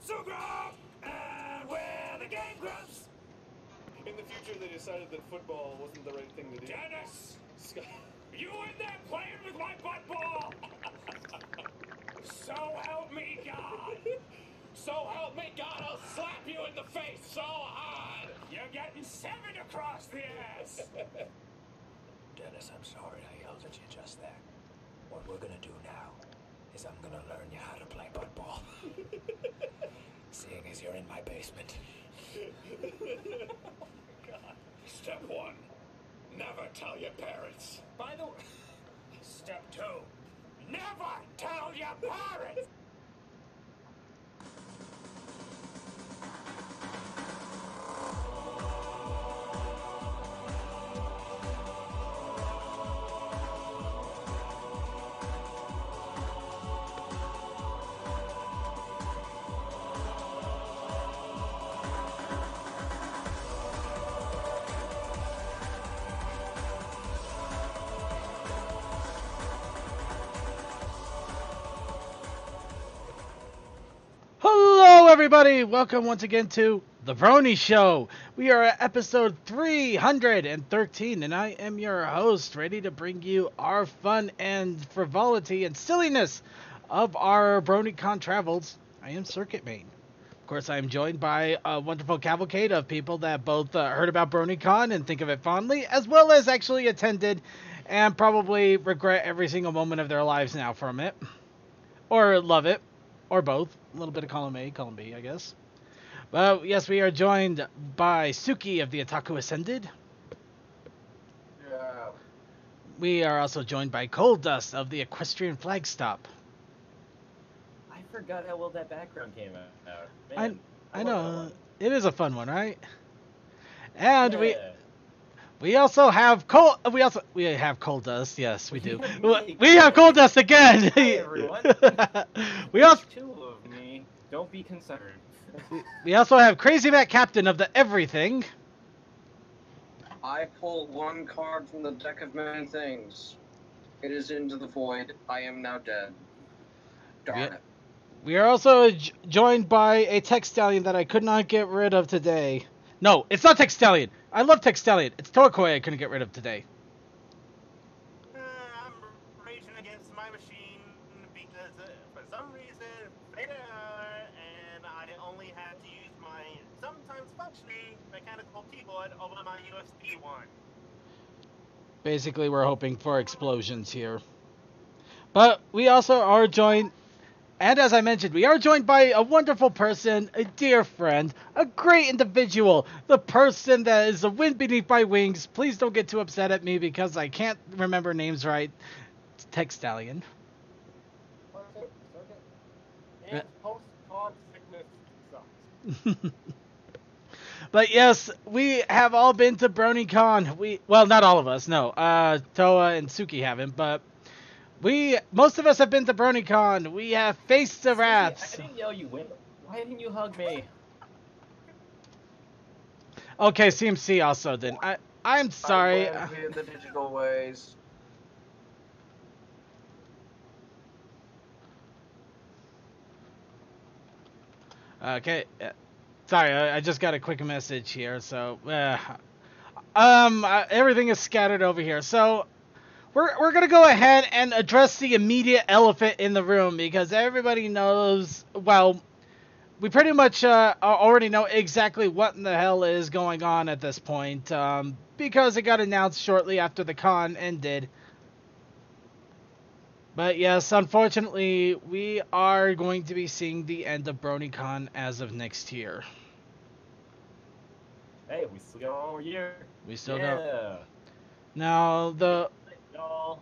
Sugrove, and we're the Game Grumps. In the future, they decided that football wasn't the right thing to do. Dennis, you in there playing with my butt ball? So help me God. So help me God, I'll slap you in the face so hard. You're getting 7 across the ass. Dennis, I'm sorry I yelled at you just there. What we're gonna do now is I'm gonna learn you how to play butt ball. Seeing as you're in my basement. Oh my God. Step 1, never tell your parents. By the way, Step 2, never tell your parents. Hello, everybody! Welcome once again to the Brony Show. We are at episode 313, and I am your host, ready to bring you our fun and frivolity and silliness of our Bronycon travels. I am Circuit Main. Of course, I am joined by a wonderful cavalcade of people that both heard about Bronycon and think of it fondly, as well as actually attended and probably regret every single moment of their lives now from it. Or love it. Or both. A little bit of column A, column B, I guess. But yes, we are joined by Suki of the Otaku Ascended. Yeah. We are also joined by Cold Dust of the Equestrian Flagstop. I forgot how well that background came out. Man, I know. It is a fun one, right? And yeah. we also have we have Cold Dust. Yes, we do. Me. We have Cold Dust again. Hey, everyone. we also There's 2 of me. Don't be concerned. we also have Crazy Matt Captain of the Everything. I pull one card from the deck of many things. It is into the void. I am now dead. Darn it. We are also joined by a Textalion that I could not get rid of today. No, it's not Textalion. I love Textalion. It's Torkoy I couldn't get rid of today. I'm raging against my machine because for some reason failure, and I only had to use my sometimes functioning mechanical keyboard over my USB one. Basically, we're hoping for explosions here. But we also are joined, and as I mentioned, we are joined by a wonderful person, a dear friend, a great individual, the person that is the wind beneath my wings. Please don't get too upset at me because I can't remember names right. It's Textalion. And post-con sickness sucks. But yes, we have all been to BronyCon. Well, not all of us, no. Toa and Suki haven't, but most of us have been to BronyCon. We have faced the wraths. I didn't yell you win. Why didn't you hug me? Okay, CMC also then. I'm sorry. I win via the digital ways. Okay. Sorry, I just got a quick message here, so everything is scattered over here. So we're gonna go ahead and address the immediate elephant in the room because everybody knows. Well, we pretty much already know exactly what in the hell is going on at this point because it got announced shortly after the con ended. But yes, unfortunately, we are going to be seeing the end of BronyCon as of next year. Hey, we still got 1 more year. We still yeah. don't. Now, Y'all,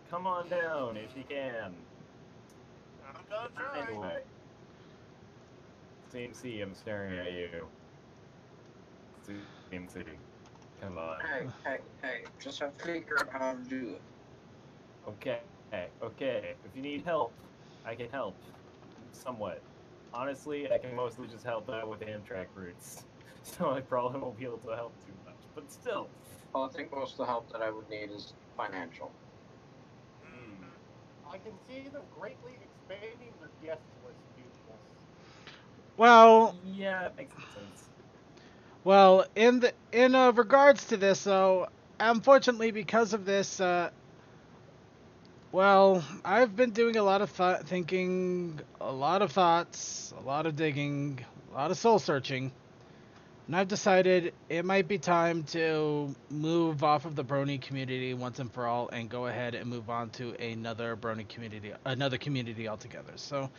come on down if you can. I'm gonna try. Anyway. CMC, I'm staring at you. CMC, come on. Hey, just have to figure out how to do it. Okay. If you need help, I can help. Somewhat. Honestly, I can mostly just help out with Amtrak routes. So I probably won't be able to help too much. But still. Well, I think most of the help that I would need is financial. I can see them greatly expanding their guest list, people. Well, Yeah, it makes sense. well, in regards to this, though, unfortunately, because of this, well, I've been doing a lot of thinking, a lot of thoughts, a lot of digging, a lot of soul searching, and I've decided it might be time to move off of the Brony community once and for all, and go ahead and move on to another Brony community, another community altogether. So,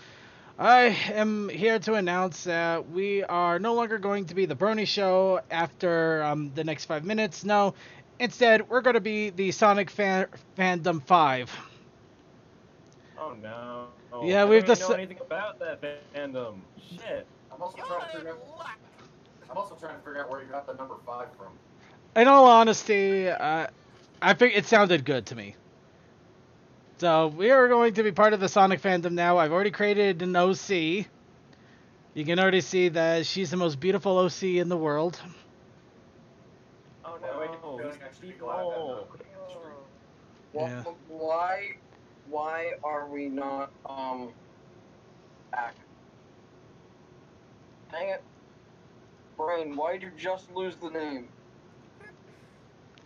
I am here to announce that we are no longer going to be the Brony Show after the next 5 minutes. No, instead, we're going to be the Sonic Fandom 5. Oh no. Yeah, I we've don't even know anything about that fandom. Shit. I'm also trying to figure out where you got the number 5 from. In all honesty, I think it sounded good to me. So, we are going to be part of the Sonic Fandom now. I've already created an OC. You can already see that she's the most beautiful OC in the world. Oh Oh, no. I He's actually glad that evil. Yeah. Why are we not back? Dang it. Brain, why did you just lose the name?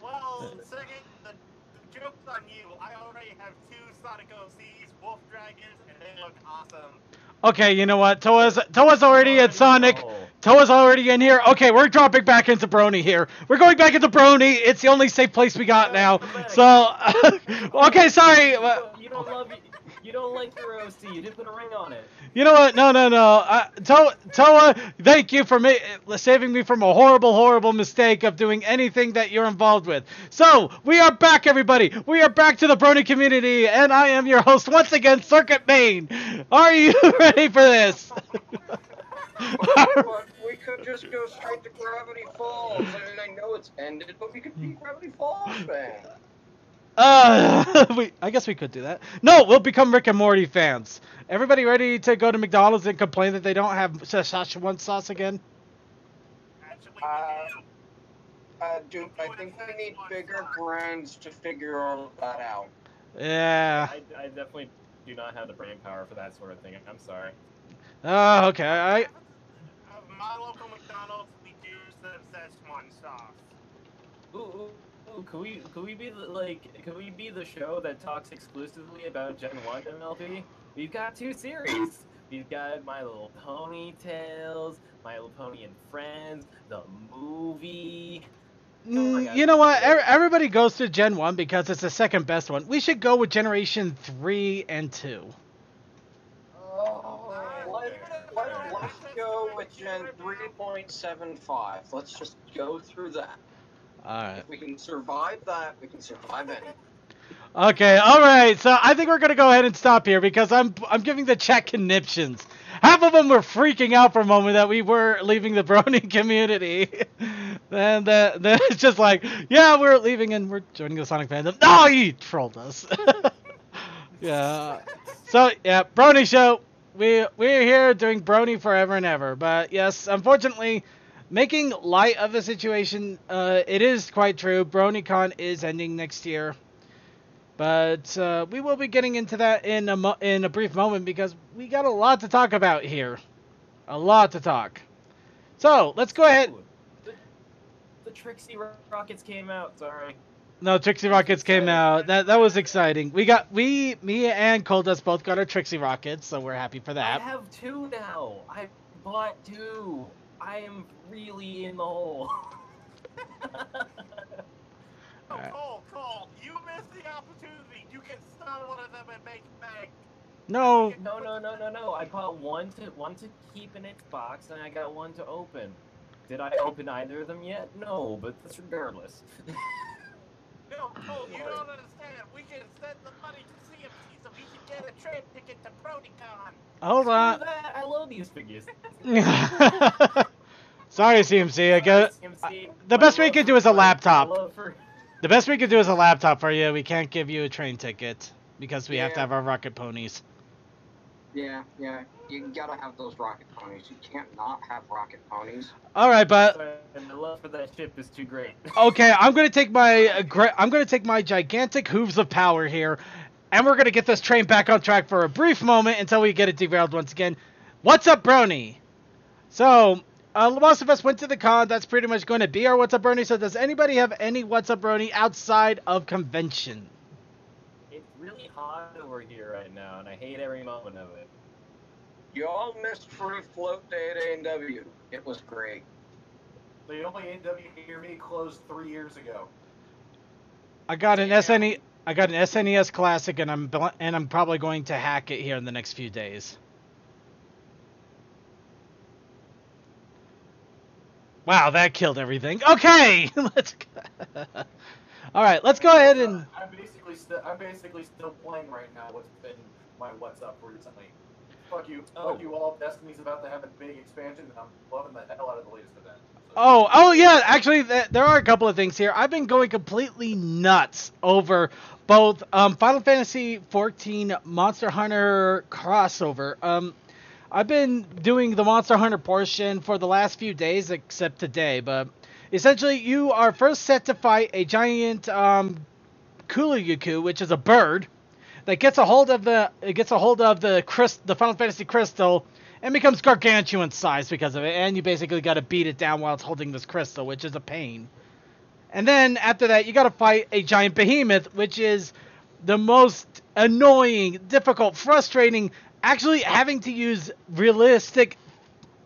Well, second, the joke's on you. I already have 2 Sonic OCs, Wolf Dragons, and they look awesome. Okay, you know what? Toa's already at Sonic. Oh. Toa's already in here. Okay, we're dropping back into Brony here. We're going back into Brony. It's the only safe place we got now. So, okay, sorry. You don't like your OC. You didn't put a ring on it. You know what? No. Toa, thank you for saving me from a horrible mistake of doing anything that you're involved with. So, we are back, everybody. We are back to the Brony community, and I am your host once again, Circuit Main. Are you ready for this? But we could just go straight to Gravity Falls. I mean, I know it's ended, but we could be Gravity Falls fans. I guess we could do that. No, we'll become Rick and Morty fans. Everybody ready to go to McDonald's and complain that they don't have Szechuan sauce again? Actually, Dude, I think we need bigger brains to figure all of that out. Yeah. I definitely do not have the brain power for that sort of thing. I'm sorry. Okay. my local McDonald's, we do some Szechuan sauce. Ooh, could we be the show that talks exclusively about Gen 1 MLB? We've got 2 series. We've got My Little Pony Tales, My Little Pony and Friends, the movie. You know what? Everybody goes to Gen 1 because it's the second best one. We should go with Generation 3 and 2. Let's go with Gen 3.75. Let's just go through that. Alright. If we can survive that, we can survive anything. Okay, alright, so I think we're gonna go ahead and stop here because I'm giving the chat conniptions. Half of them were freaking out for a moment that we were leaving the Brony community. And then it's just like, yeah, we're leaving and we're joining the Sonic fandom. No, you trolled us. Yeah. So, yeah, Brony Show. We're here doing Brony forever and ever. But yes, unfortunately, making light of the situation, it is quite true. Bronycon is ending next year. But we will be getting into that in a brief moment because we got a lot to talk about here. A lot to talk. So, let's go ahead. The Trixie Rockets came out, sorry. No, Trixie Rockets came out. That was exciting. Me and Coldust both got our Trixie Rockets, so we're happy for that. I have 2 now. I bought 2. I am really in the hole. Alright. Cole, you missed the opportunity. You can sell one of them and make bank. No. No. I bought one to keep in its box, and I got one to open. Did I open either of them yet? No, but that's regardless. No, Cole, you don't understand. We can send the money to CMC so we can get a train ticket to Bronycon. Hold on. Screw that, I love these figures. Sorry, CMC. I guess the best we could do is a laptop. The best we could do is a laptop for you. We can't give you a train ticket because we have to have our rocket ponies. Yeah. You gotta have those rocket ponies. You can't not have rocket ponies. All right, but and the love for that ship is too great. okay, I'm gonna take my gigantic hooves of power here, and we're gonna get this train back on track for a brief moment until we get it derailed once again. What's up, Brony? So, most of us went to the con. That's pretty much going to be our What's Up Brony. So, does anybody have any What's Up Brony outside of convention? It's really hot over here right now, and I hate every moment of it. You all missed Fruit Float Day at A&W. It was great. The only A&W near me closed 3 years ago. I got an SNES Classic, and I'm probably going to hack it here in the next few days. Wow, that killed everything. Okay, let's. All right, let's go ahead and. I'm basically still playing right now. What's been my What's Up recently? Fuck you, fuck you all. Destiny's about to have a big expansion, and I'm loving the hell out of the latest event. Oh yeah, actually, there are a couple of things here. I've been going completely nuts over both Final Fantasy XIV Monster Hunter crossover. I've been doing the Monster Hunter portion for the last few days, except today, but essentially you are first set to fight a giant Kuluyaku, which is a bird, that gets a hold of the Final Fantasy crystal and becomes gargantuan size because of it, and you basically got to beat it down while it's holding this crystal, which is a pain. And then after that, you got to fight a giant behemoth, which is the most annoying, difficult, frustrating, actually having to use realistic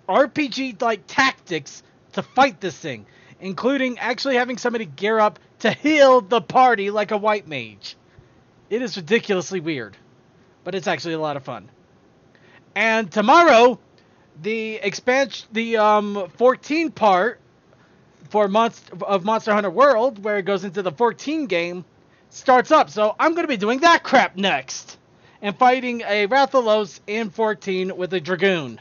RPG-like tactics to fight this thing, including actually having somebody gear up to heal the party like a white mage. It is ridiculously weird, but it's actually a lot of fun. And tomorrow, the 14 part of Monster Hunter World, where it goes into the 14 game, starts up. So I'm going to be doing that crap next. And fighting a Rathalos in 14 with a Dragoon.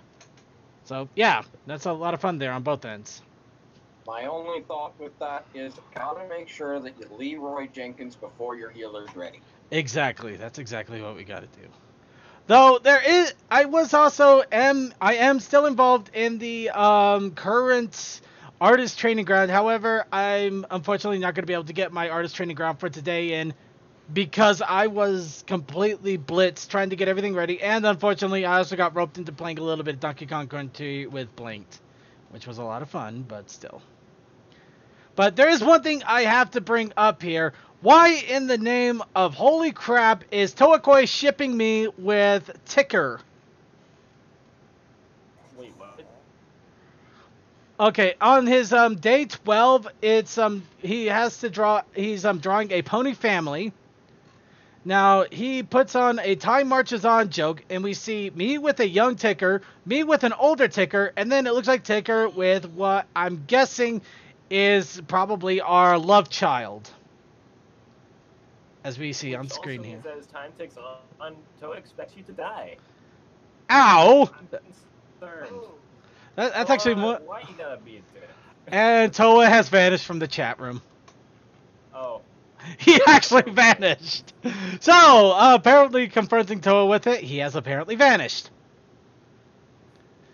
So, yeah, that's a lot of fun there on both ends. My only thought with that is gotta make sure that you Leroy Jenkins before your healer's ready. Exactly. That's exactly what we got to do. Though I am still involved in the current artist training ground. However, I'm unfortunately not going to be able to get my artist training ground for today in because I was completely blitzed trying to get everything ready. And unfortunately, I also got roped into playing a little bit of Donkey Kong Country with Blinked, which was a lot of fun, but still. But there is one thing I have to bring up here. Why in the name of holy crap is Toakoi shipping me with Ticker? Wait, what? Okay, on his day 12, it's he has to draw. He's drawing a pony family. Now he puts on a Time Marches On joke, and we see me with a young Ticker, me with an older Ticker, and then it looks like Ticker with what I'm guessing is probably our love child. As we see on screen here. As time ticks on, Toa expects you to die. Ow! I'm concerned. That's actually more. Why you gotta be into it? And Toa has vanished from the chat room. Oh. He actually vanished. So, apparently confronting Toa with it, he has apparently vanished.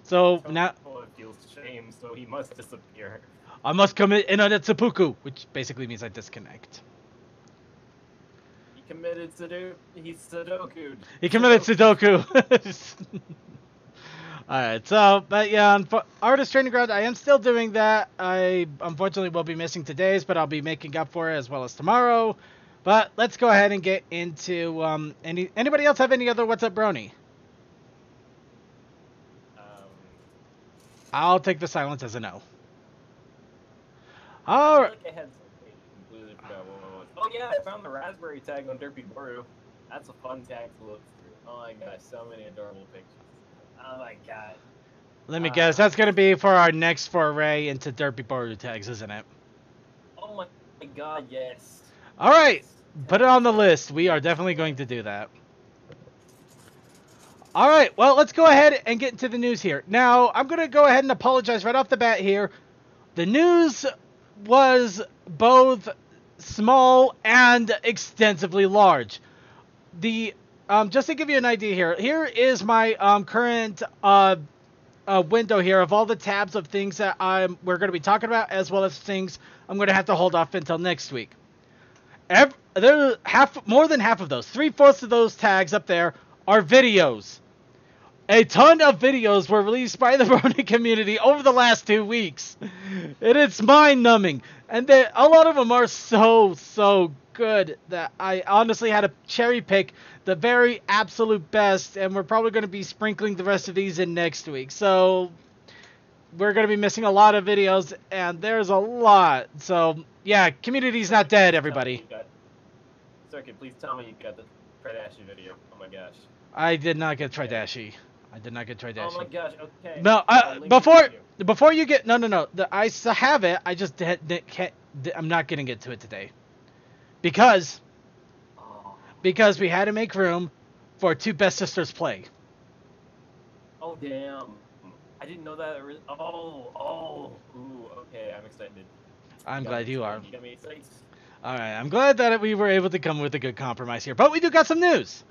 So, now... Toa feels shame, so he must disappear. I must commit inonetsupuku, which basically means I disconnect. He committed He's Sudoku. He committed Sudoku. Alright, so, but yeah, on Artist Training Ground, I am still doing that. I unfortunately will be missing today's, but I'll be making up for it as well as tomorrow. But let's go ahead and get into, anybody else have any other What's Up Brony? I'll take the silence as a no. Alright. I had something completely forgot what it was. Oh yeah, I found the raspberry tag on Derpy Boru. That's a fun tag to look through. Oh my gosh, so many adorable pictures. Oh my god. Let me guess, that's going to be for our next foray into Derpy Boru tags, isn't it? Oh my god, yes. Alright, put it on the list. We are definitely going to do that. Alright, well, let's go ahead and get into the news here. Now, I'm going to go ahead and apologize right off the bat here. The news was both small and extensively large. Just to give you an idea here is my current window here of all the tabs of things that we're going to be talking about, as well as things I'm going to have to hold off until next week. More than half of those, 3/4 of those tags up there are videos. a ton of videos were released by the Brony community over the last 2 weeks. And it's mind-numbing. And a lot of them are so good that I honestly had to cherry pick the very absolute best, and we're probably going to be sprinkling the rest of these in next week. So we're going to be missing a lot of videos, and there's a lot. So yeah, community's not dead, everybody. Circuit, please tell me you got the Kardashian video. Oh my gosh. I did not get Tridashi. I did not get Tridashi. Oh my gosh, okay. No, before you get... No. I still have it. I just can't... I'm not getting it to it today. Because we had to make room for 2 Best Sisters play. Oh, damn. I didn't know that. Ooh, okay, I'm excited. I'm glad you are. You got me excited. All right, I'm glad that we were able to come with a good compromise here. But we do got some news.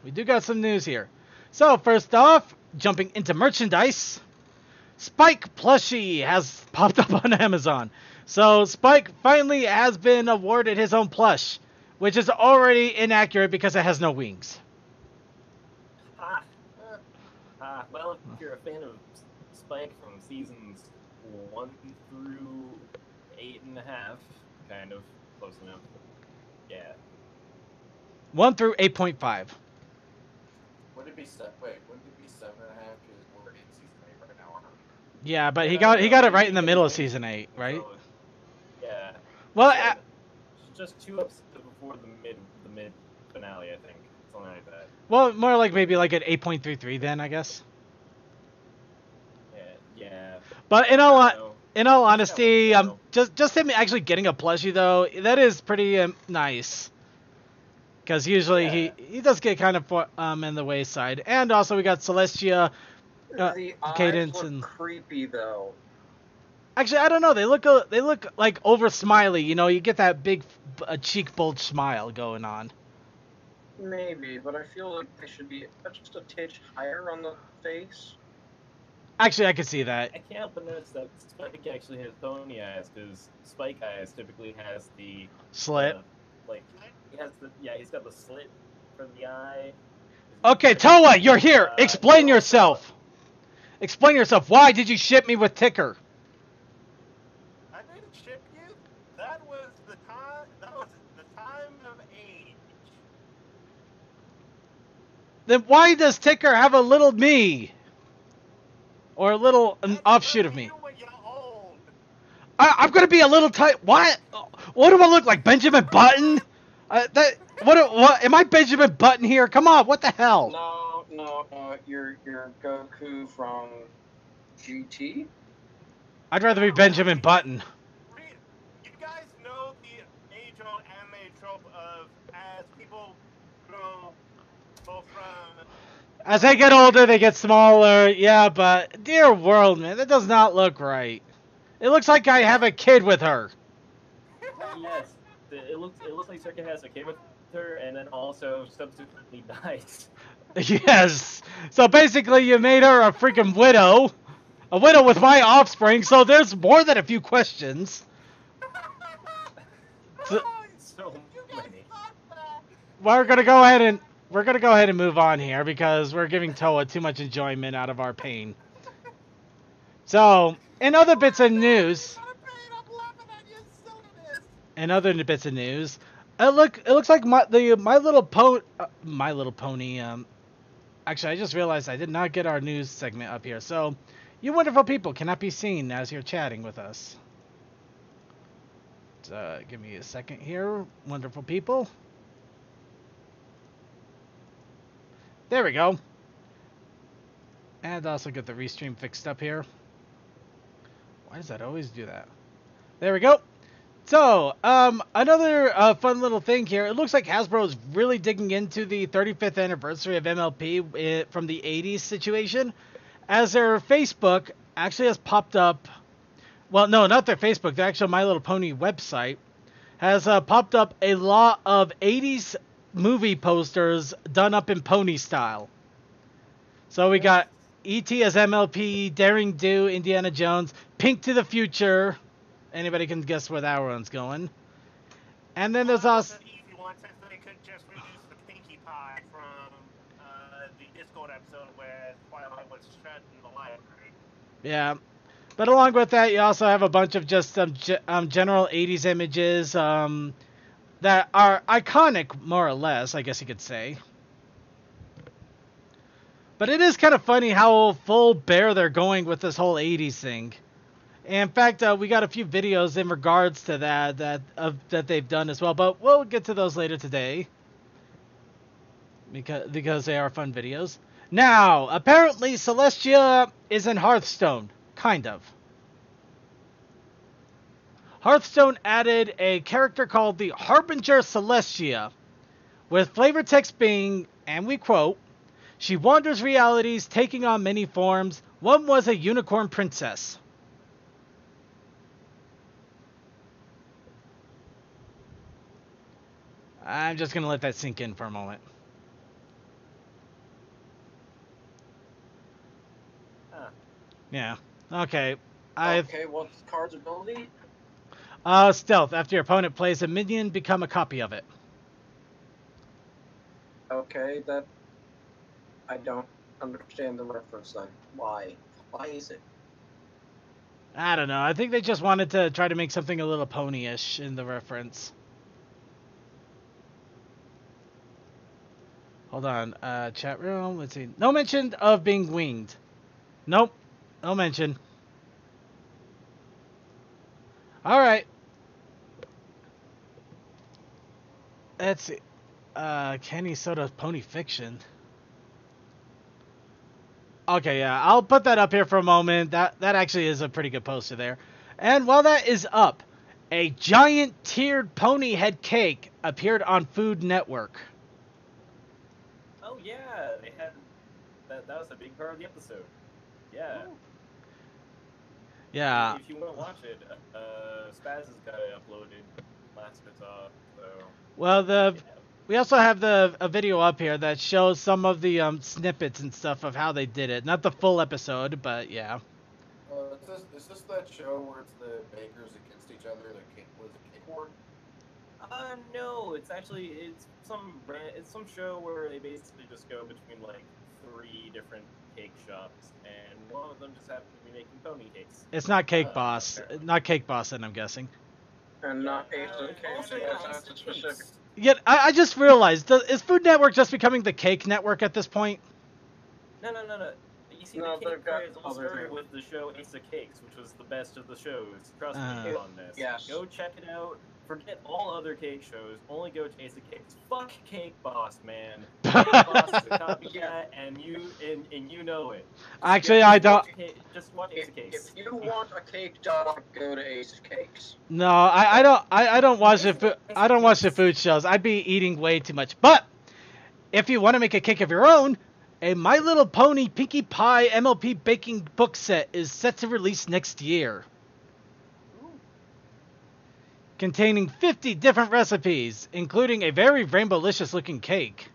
Here. So, first off, jumping into merchandise, Spike plushie has popped up on Amazon. So, Spike finally has been awarded his own plush, which is already inaccurate because it has no wings. Well, if you're a fan of Spike from seasons 1 through 8.5, kind of close enough. Yeah. 1 through 8.5. Would it be 7.5? Because we're in season 8 right now. Yeah, but he got it right in the middle of season 8, right? So, yeah. Well, just 2 episodes before the mid finale, I think. Something like that. Well, more like maybe like an 8.33 then, I guess. Yeah. But in all honesty, just him actually getting a plushie though, that is pretty nice. Because usually he does get kind of in the wayside, and also we got Celestia, the Cadence, eyes look and creepy though. Actually, I don't know. They look like over smiley. You know, you get that big cheek bulge smile going on. Maybe, but I feel like they should be just a titch higher on the face. Actually, I could see that. I can't help but notice that Spike actually has pony eyes, because Spike eyes typically has the slit. He's got the slit for the eye. Okay, Toa, you're here. Explain yourself. Explain yourself. Why did you ship me with Ticker? I didn't ship you. That was the time. That was the time of age. Then why does Ticker have a little me? Or a little offshoot of me? When you're old. I'm gonna be a little tight. What? What do I look like, Benjamin Button? What? Am I Benjamin Button here? Come on, what the hell? No. You're Goku from GT. I'd rather be Benjamin Button. You guys know the age-old anime trope of as people grow both from. As they get older, they get smaller. Yeah, but dear world, man, that does not look right. It looks like I have a kid with her. Yes, it looks like Circuit has a kid with her, and then also subsequently dies. Yes. So basically, you made her a freaking widow. A widow with my offspring, so there's more than a few questions. So many. We're gonna go ahead and move on here because we're giving Toa too much enjoyment out of our pain. So, in other bits of news, it looks like My Little Pony. Actually, I just realized I did not get our news segment up here. So, you wonderful people cannot be seen as you're chatting with us. So, give me a second here, wonderful people. There we go. And also get the restream fixed up here. Why does that always do that? There we go. So, another fun little thing here. It looks like Hasbro is really digging into the 35th anniversary of MLP from the 80s situation. As their Facebook actually has popped up. Well, no, not their Facebook. The actual My Little Pony website has popped up a lot of 80s movie posters done up in pony style. So we got E.T. as MLP, Daring Do, Indiana Jones, Pink to the Future. Anybody can guess where that one's going. And then there's also... The easy one, since they could just reduce the Pinkie Pie from the Discord episode where Twilight was that's shut in the library. Yeah. But along with that, you also have a bunch of just some general 80s images that are iconic, more or less, I guess you could say. But it is kind of funny how full bear they're going with this whole 80s thing. And in fact, we got a few videos in regards to that they've done as well. But we'll get to those later today. Because they are fun videos. Now, apparently Celestia is in Hearthstone. Kind of. Hearthstone added a character called the Harbinger Celestia, with flavor text being, and we quote, "She wanders realities, taking on many forms. One was a unicorn princess." I'm just going to let that sink in for a moment. Huh. Yeah. Okay. Okay, what's the card's ability? Stealth. After your opponent plays a minion, become a copy of it. Okay, that... I don't understand the reference then. Why? Why is it? I don't know. I think they just wanted to try to make something a little pony-ish in the reference. Hold on. Chat room. Let's see. No mention of being winged. Nope. No mention. Alright. Let's see. Kenny Soda's Pony Fiction. Okay, yeah. I'll put that up here for a moment. That actually is a pretty good poster there. And while that is up, a giant tiered pony head cake appeared on Food Network. Oh yeah, they had that was a big part of the episode. Yeah. Yeah. If you want to watch it, Spaz has got it uploaded last I saw. So. Well, we also have a video up here that shows some of the snippets and stuff of how they did it. Not the full episode, but yeah. Is this that show where it's the bakers against each other? The cake, was it Cake War? No, it's some show where they basically just go between like 3 different cake shops, and one of them just happens to be making pony cakes. It's not Cake Boss. Not Cake Boss, then I'm guessing. And not Ace of Also, Cakes, yeah, that's Ace of specific. Cakes. Yet I just realized, is Food Network just becoming the Cake Network at this point? No. You see, No, the they've cake got craze all other started things. with the show Ace of Cakes, which was the best of the shows. Trust me on this. Yes. Go check it out. Forget all other cake shows. Only go to Ace of Cakes. Fuck Cake Boss, man. Cake Boss is a copycat, and you know it. Actually, I don't. Just watch Ace of Cakes. If you want a cake dog, go to Ace of Cakes. No, I don't watch I don't watch the food shows. I'd be eating way too much. But if you want to make a cake of your own, a My Little Pony Pinkie Pie MLP baking book set is set to release next year. Containing 50 different recipes, including a very rainbow-licious looking cake.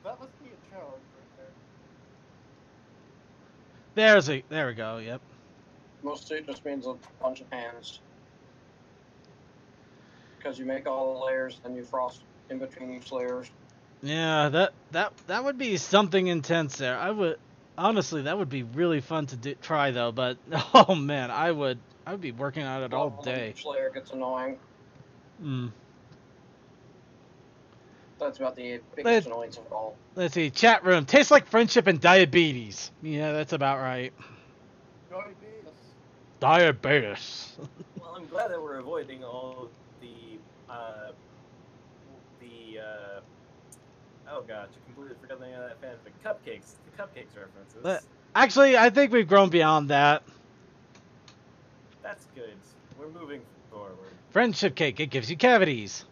That must be a challenge right there. There we go, yep. Mostly it just means a bunch of hands. Because you make all the layers, and you frost in between each layers. Yeah, that would be something intense there. Honestly, that would be really fun to try though, but oh man, I would be working on it all day. Each layer gets annoying. That's about the biggest annoyance of it all. Let's see, chat room. Tastes like friendship and diabetes. Yeah, that's about right. Diabetes. Well, I'm glad that we're avoiding all the oh gosh, I completely forgot the name of that fanfic. The cupcakes references. Actually, I think we've grown beyond that. That's good. We're moving forward. Friendship cake, it gives you cavities.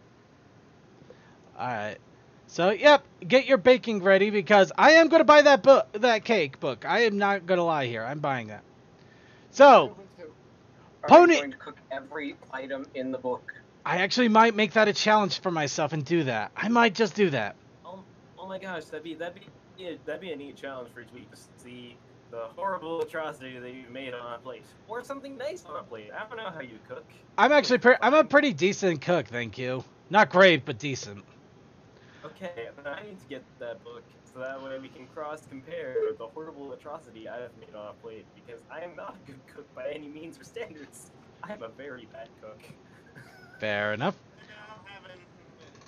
Alright. So, yep, get your baking ready because I am going to buy that cake book. I am not going to lie here. I'm buying that. So, Are you going to cook every item in the book? I actually might make that a challenge for myself and do that. I might just do that. Oh my gosh, that'd be a neat challenge for each week to see the horrible atrocity that you made on a plate, or something nice on a plate. I don't know how you cook. I'm a pretty decent cook, thank you. Not great, but decent. Okay, then I need to get that book so that way we can cross-compare the horrible atrocity I have made on a plate, because I am not a good cook by any means or standards. I am a very bad cook. Fair enough. I'm having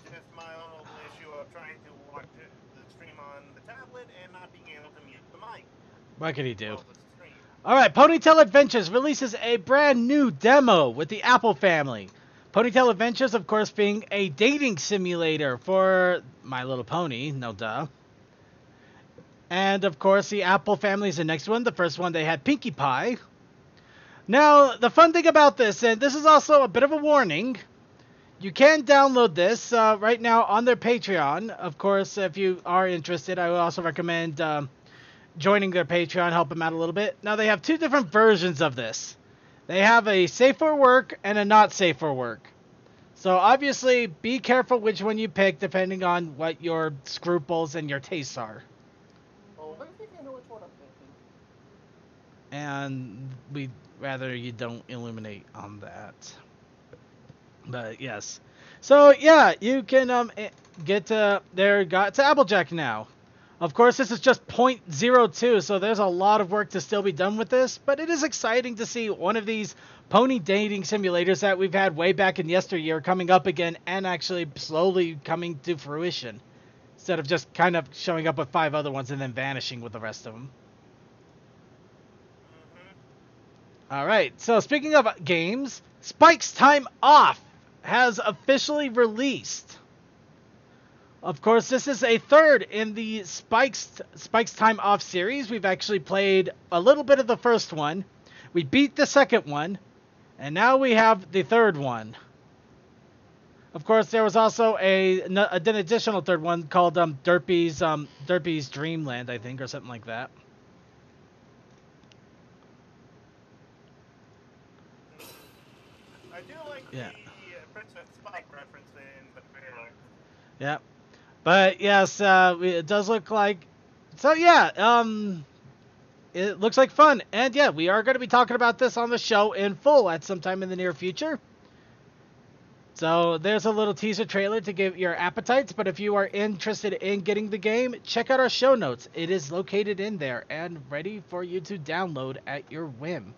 just my own little issue of trying to watch the stream on the tablet and not being able to mute the mic What can he do? while the stream. Alright, Ponytail Adventures releases a brand new demo with the Apple family. Ponytail Adventures, of course, being a dating simulator for My Little Pony, no duh. And, of course, the Apple family is the next one. The first one, they had Pinkie Pie. Now, the fun thing about this, and this is also a bit of a warning, you can download this right now on their Patreon. Of course, if you are interested, I would also recommend joining their Patreon, help them out a little bit. Now, they have two different versions of this. They have a safe for work and a not safe for work. So, obviously, be careful which one you pick depending on what your scruples and your tastes are. Oh, I think I know which one I'm thinking. And we'd rather you don't illuminate on that. But, yes. So, yeah, you can get to Applejack now. Of course, this is just 0.02, so there's a lot of work to still be done with this, but it is exciting to see one of these pony dating simulators that we've had way back in yesteryear coming up again and actually slowly coming to fruition, instead of just kind of showing up with 5 other ones and then vanishing with the rest of them. Alright, so speaking of games, Spike's Time Off has officially released. Of course, this is a third in the Spike's Time Off series. We've actually played a little bit of the first one. We beat the second one. And now we have the third one. Of course, there was also an additional third one called Derpy's Dreamland, I think, or something like that. I do like Yeah. the Princess Spike reference in the trailer. Yeah. But yes, it does look like. So yeah, it looks like fun, and yeah, we are going to be talking about this on the show in full at some time in the near future. So there's a little teaser trailer to give your appetites. But if you are interested in getting the game, check out our show notes. It is located in there and ready for you to download at your whim.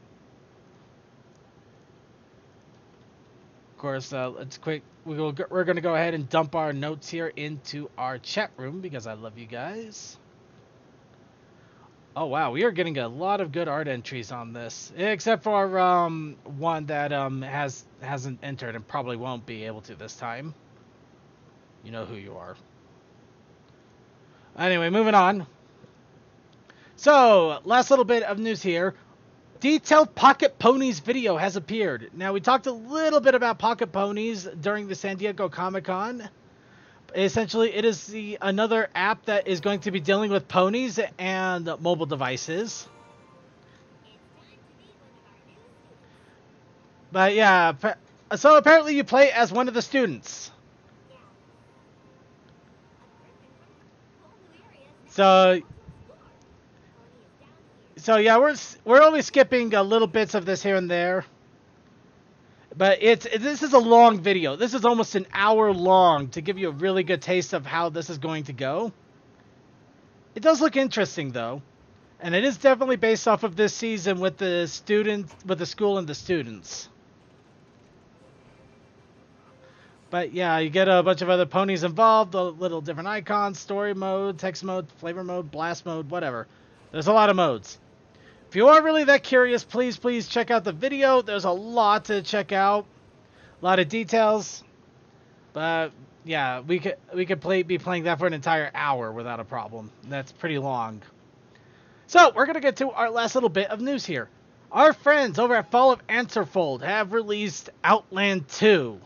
Of course, let's quick. We're going to go ahead and dump our notes here into our chat room because I love you guys. Oh wow, we are getting a lot of good art entries on this, except for one that hasn't entered and probably won't be able to this time. You know who you are. Anyway, moving on. So, last little bit of news here. Detailed Pocket Ponies video has appeared. Now, we talked a little bit about Pocket Ponies during the San Diego Comic-Con. Essentially, it is another app that is going to be dealing with ponies and mobile devices. But yeah, so apparently you play as one of the students. So yeah, we're only skipping little bits of this here and there. But this is a long video. This is almost an hour long to give you a really good taste of how this is going to go. It does look interesting though. And it is definitely based off of this season with the school and the students. But yeah, you get a bunch of other ponies involved, a little different icons, story mode, text mode, flavor mode, blast mode, whatever. There's a lot of modes. If you are really that curious, please check out the video. There's a lot to check out, a lot of details. But yeah, we could be playing that for an entire hour without a problem. That's pretty long. So we're gonna get to our last little bit of news here. Our friends over at Fall of Answerfold have released Outland 2.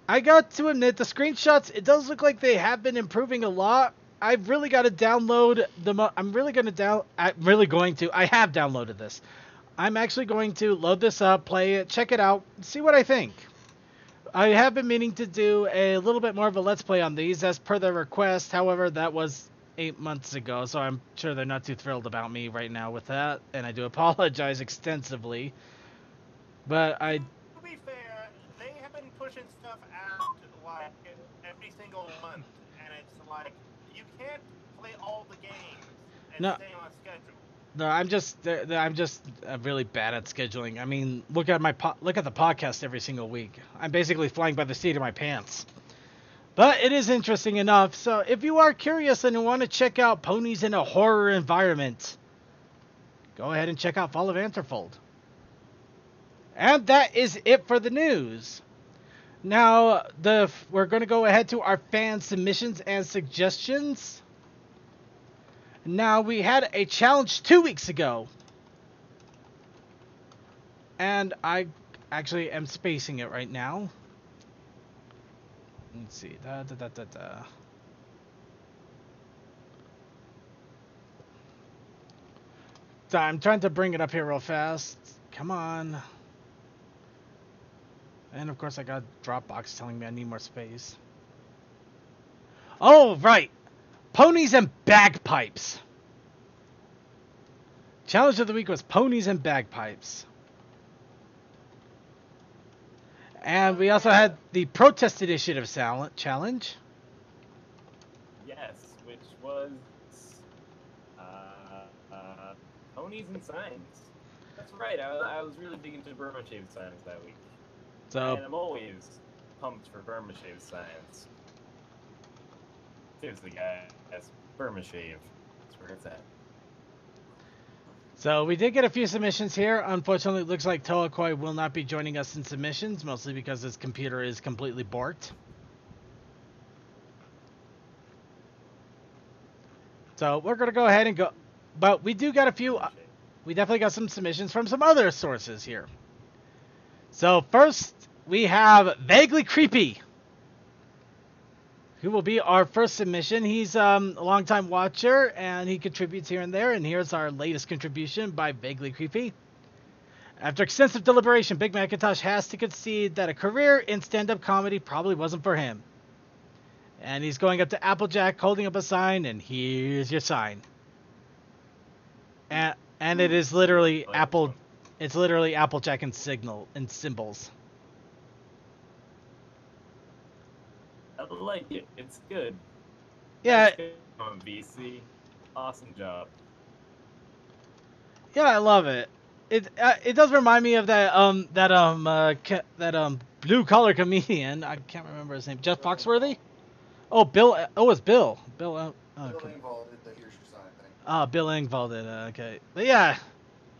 I got to admit, the screenshots, it does look like they have been improving a lot. I've really got to download I have downloaded this. I'm actually going to load this up, play it, check it out, see what I think. I have been meaning to do a little bit more of a Let's Play on these as per their request. However, that was 8 months ago, so I'm sure they're not too thrilled about me right now with that. And I do apologize extensively. But To be fair, they have been pushing stuff out like every single month, and it's like you can't play all the games and No. stay on schedule. No, I'm just really bad at scheduling. I mean, look at look at the podcast every single week. I'm basically flying by the seat of my pants. But it is interesting enough. So if you are curious and want to check out ponies in a horror environment, go ahead and check out Fall of Antherfold. And that is it for the news. Now, we're going to go ahead to our fan submissions and suggestions. Now, we had a challenge 2 weeks ago. And I actually am spacing it right now. Let's see. So I'm trying to bring it up here real fast. Come on. And of course I got Dropbox telling me I need more space. Oh, right. Ponies and bagpipes. Challenge of the week was ponies and bagpipes. And we also had the protest initiative challenge. Yes, which was ponies and signs. That's right. I was really big into Burma Shave signs that week. So, And I'm always pumped for Burma Shave signs. Seriously, guys, Burma Shave. That's where it's at. So we did get a few submissions here. Unfortunately, it looks like Toakoi will not be joining us in submissions, mostly because his computer is completely borked. So we're going to go ahead and go. But we do got a few. We definitely got some submissions from some other sources here. So first, we have Vaguely Creepy, who will be our first submission. He's a longtime watcher, and he contributes here and there. And here's our latest contribution by Vaguely Creepy. After extensive deliberation, Big Macintosh has to concede that a career in stand-up comedy probably wasn't for him. And he's going up to Applejack, holding up a sign, and here's your sign. And it is literally Apple. It's literally Applejack and symbols. I like it. It's good. Yeah. Nice on VC. Awesome job. Yeah, I love it. It does remind me of that blue collar comedian. I can't remember his name. Jeff Foxworthy. Oh, Bill. Oh, it's Bill. Bill. Okay. Bill Engvall did the Here's Your Sign thing. Oh, Bill Engvall did. Okay, but yeah,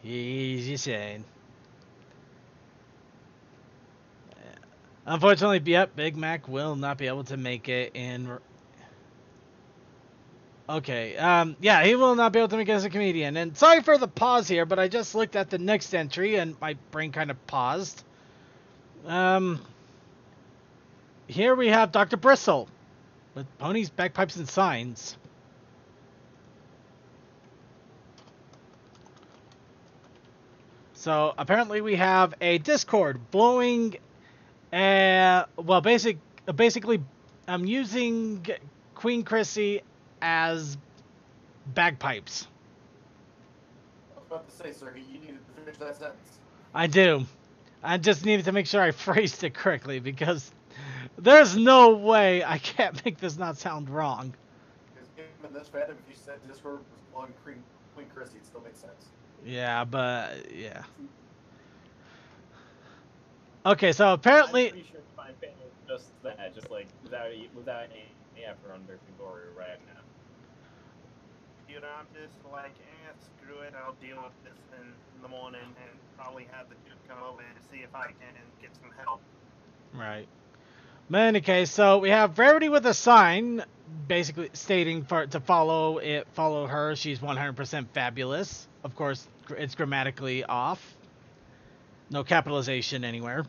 he's insane. Unfortunately, yep, Big Mac will not be able to make it in. Okay, yeah, he will not be able to make it as a comedian. And sorry for the pause here, but I just looked at the next entry and my brain kind of paused. Here we have Dr. Bristle with ponies, bagpipes, and signs. So apparently we have a Discord blowing. Well, basically, I'm using Queen Chrissy as bagpipes. I was about to say, sir, you needed to finish that sentence. I do. I just needed to make sure I phrased it correctly because there's no way I can't make this not sound wrong. Because given this fandom, if you said Discord was blowing Queen Chrissy, it still makes sense. Yeah, but yeah. Okay, so apparently. I'm pretty sure my fan is just that, just like without any effort on their Glory right now. You know, I'm just like, screw it, I'll deal with this in the morning and probably have the dude come over and see if I can get some help. Right. But in any case, so we have Rarity with a sign, basically stating to follow her. She's 100% fabulous. Of course, it's grammatically off. No capitalization anywhere.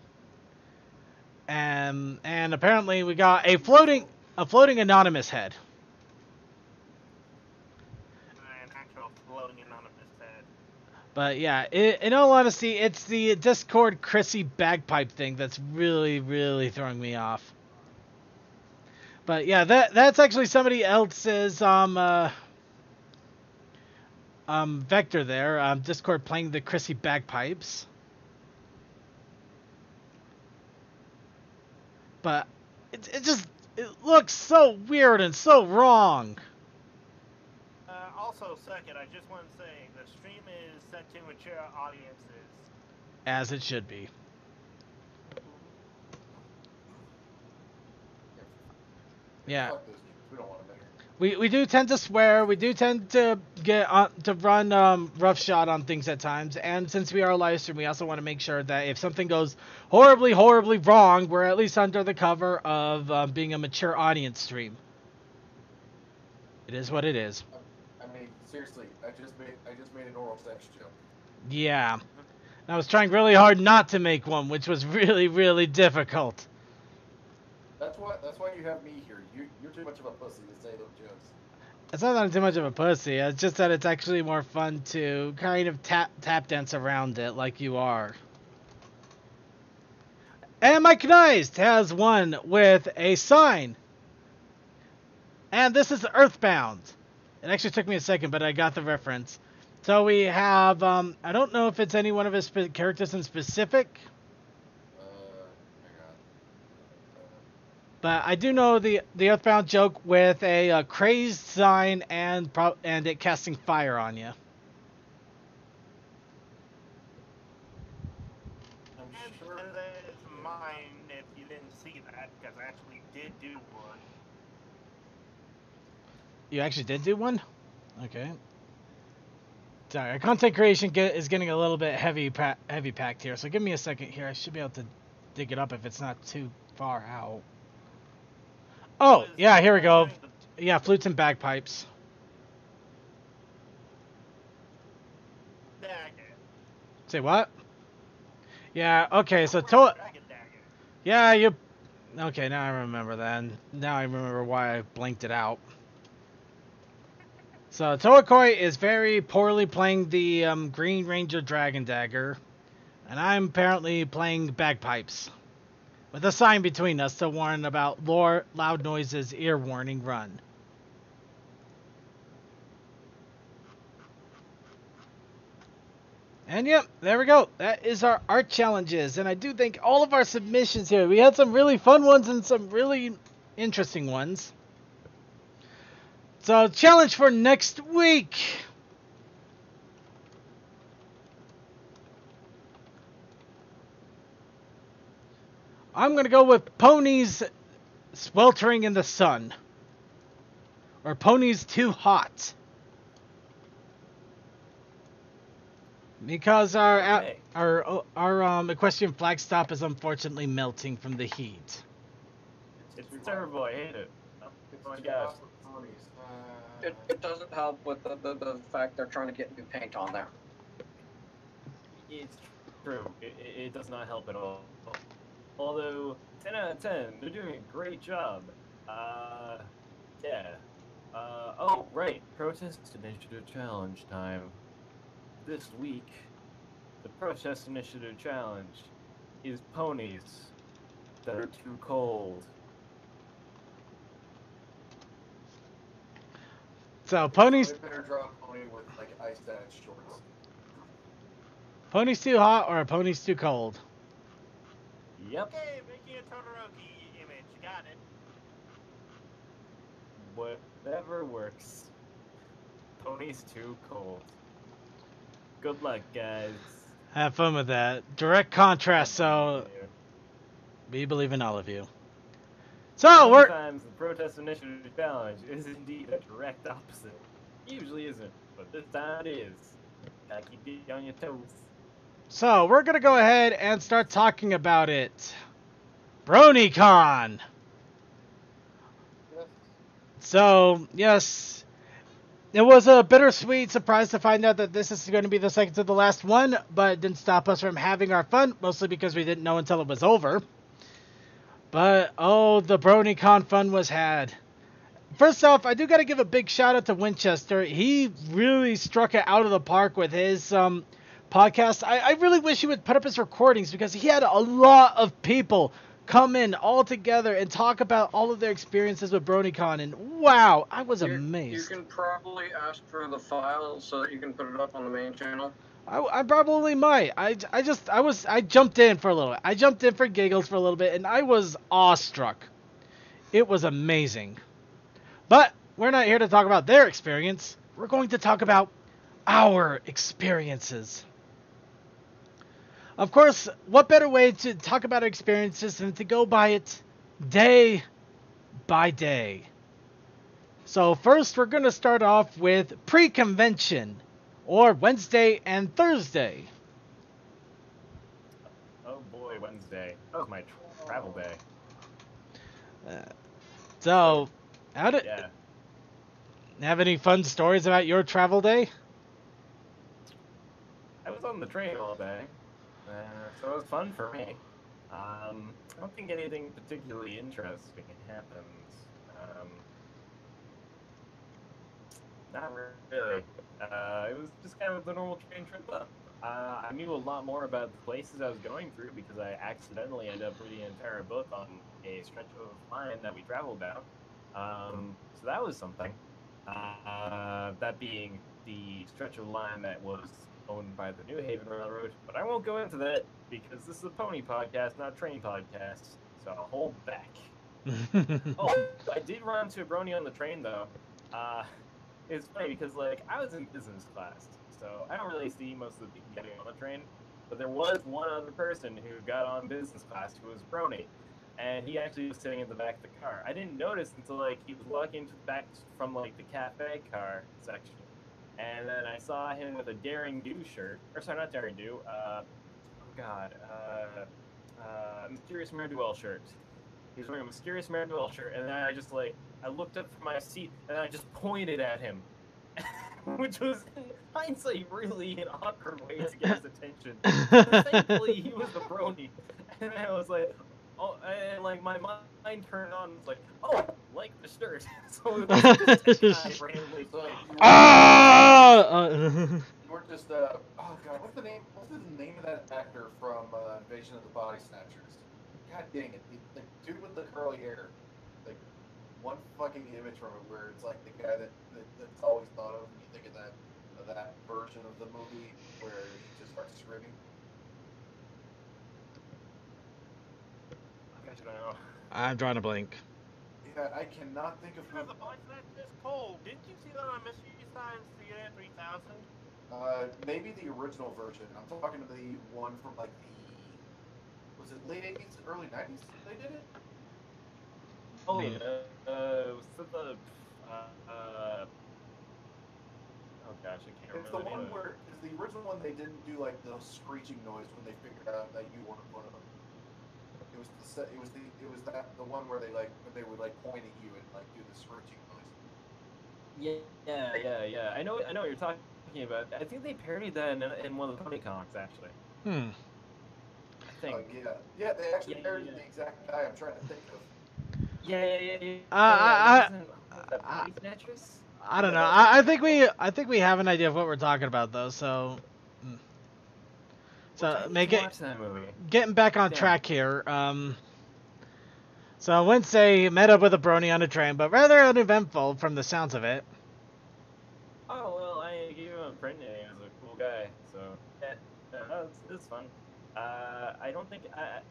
And apparently we got a floating anonymous head. An actual floating anonymous head. But yeah, in all honesty, it's the Discord Chrissy bagpipe thing that's really, really throwing me off. But yeah, that's actually somebody else's vector there. Discord playing the Chrissy bagpipes. But it just It looks so weird and so wrong. Also, second, I just want to say the stream is set to mature audiences. As it should be. Yeah. Fuck those games. We don't want them in here. We do tend to swear. We do tend to get to run roughshod on things at times. And since we are a live stream, we also want to make sure that if something goes horribly, horribly wrong, we're at least under the cover of being a mature audience stream. It is what it is. I mean, seriously, I just made an oral sex joke. Yeah. And I was trying really hard not to make one, which was really, really difficult. That's why you have me here. You're too much of a pussy to say those jokes. It's not that I'm too much of a pussy. It's just that it's actually more fun to kind of tap dance around it like you are. And Mike Kneist has one with a sign. And this is Earthbound. It actually took me a second, but I got the reference. So we have, I don't know if it's any one of his characters in specific. But I do know the Earthbound joke with a crazed sign and it casting fire on you. I'm And sure. that is mine if you didn't see that, because I actually did do one. You actually did do one? Okay. Sorry, our content creation is getting a little bit heavy packed here, so give me a second here. I should be able to dig it up if it's not too far out. Oh, yeah, here we go. Yeah, flutes and bagpipes. Dagger. Say what? Yeah, okay, so Dragon dagger. yeah, you... Okay, now I remember that. Now I remember why I blanked it out. So, Toakoi is very poorly playing the Green Ranger Dragon Dagger. And I'm apparently playing bagpipes. With a sign between us to warn about loud noises, ear warning, run. And yep, there we go. That is our art challenges. And I do think all of our submissions here, we had some really fun ones and some really interesting ones. So, challenge for next week. I'm going to go with ponies sweltering in the sun. Or ponies too hot. Because our equestrian flag stop is unfortunately melting from the heat. It's terrible. I hate it. Oh my It's gosh. It doesn't help with the fact they're trying to get new paint on there. It's true. It does not help at all. Although, 10 out of 10, they're doing a great job. Yeah. Oh, right. Protest Initiative Challenge time. This week, the Protest Initiative Challenge is ponies that are too cold. So, ponies I better draw a pony with like ice edge shorts. ponies too hot or ponies too cold? Yep. Okay, making a Todoroki image. Got it. Whatever works. Ponies too cold. Good luck, guys. Have fun with that. Direct contrast, so we believe in all of you. So, we're... Sometimes the Protest Initiative Challenge is indeed a direct opposite. Usually isn't, but this time it is. Gotta keep you on your toes. So, we're going to go ahead and start talking about it. Bronycon! Yes. So, yes, it was a bittersweet surprise to find out that this is going to be the second to the last one, but it didn't stop us from having our fun, mostly because we didn't know until it was over. But, oh, the Bronycon fun was had. First off, I do got to give a big shout out to Winchester. He really struck it out of the park with his podcast. I really wish he would put up his recordings because he had a lot of people come in all together and talk about all of their experiences with Bronycon. And wow, I was amazed. You can probably ask for the file so that you can put it up on the main channel. I probably might. I jumped in for a little bit. I jumped in for giggles for a little bit, and I was awestruck. It was amazing. But we're not here to talk about their experience. We're going to talk about our experiences. Of course, what better way to talk about our experiences than to go by it day by day? So first, we're going to start off with pre-convention, or Wednesday and Thursday. Oh boy, Wednesday. That was my travel day. So, how did Yeah. have any fun stories about your travel day? I was on the train all day, so it was fun for me. I don't think anything particularly interesting happens. Not really. It was just kind of the normal train trip up. I knew a lot more about the places I was going through because I accidentally ended up reading an entire book on a stretch of line that we traveled down. So that was something. That being the stretch of line that was owned by the New Haven Railroad. But I won't go into that because this is a pony podcast, not a train podcast. So I'll hold back. Oh, I did run into a Brony on the train though. It's funny because like I was in business class, so I don't really see most of the people getting on the train. But there was one other person who got on business class who was Brony, and he actually was sitting in the back of the car. I didn't notice until like he was walking into the back from like the cafe car section, and then I saw him with a Daring Do shirt, or sorry, not Daring Do. Mysterious Ne'er-do-well shirt. He was wearing a Mysterious Ne'er-do-well shirt, and then I looked up from my seat, and I just pointed at him, which was, in hindsight, really an awkward way to get his attention. But thankfully, he was the Brony, and I was like, oh, and like my mind turned on, and was like, oh, like the shirt. So it was just a guy randomly, so You weren't just oh god, what's the name of that actor from Invasion of the Body Snatchers? God dang it, the dude with the curly hair. Like one fucking image from it where it's like the guy that's always thought of when you think of that version of the movie where he just starts screaming. I don't know. I'm drawing a blank. Yeah, I cannot think of who. The body snatchers cold. Didn't you see that on Mystery Science Theater 3000? Maybe the original version. I'm talking to the one from like was it late 80s, early 90s they did it? Oh yeah, was it the oh gosh, I can't It's the remember. one where, it's the original one they didn't do like the screeching noise when they figured out that you weren't one of them. It was the one where they would like point at you and like do the screeching noise. Yeah. I know what you're talking about. I think they parodied that in one of the Pony comics actually. Hmm. I think. Yeah, they actually parodied the exact guy I'm trying to think of. Yeah. Body Snatchers? I don't know. I think we have an idea of what we're talking about though. So Watch that movie. getting back on track here. So Wednesday met up with a Brony on a train, but rather uneventful from the sounds of it. Oh well, I gave him a print name. He was a cool guy, so yeah, it's fun. I don't think.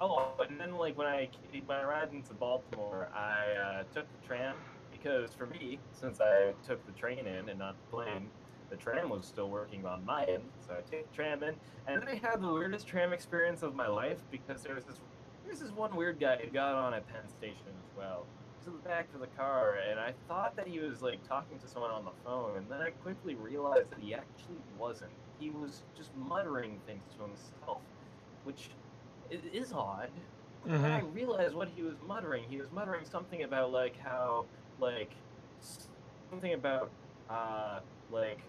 And then like when I arrived into Baltimore, I took the tram because for me, since I took the train in and not the plane, the tram was still working on my end. So I took the tram in, and then I had the weirdest tram experience of my life because there's this one weird guy who got on at Penn Station as well. To the back of the car, and I thought that he was like talking to someone on the phone, and then I quickly realized that he actually wasn't. He was just muttering things to himself, which is odd. And I realized what he was muttering. He was muttering something about like how something about like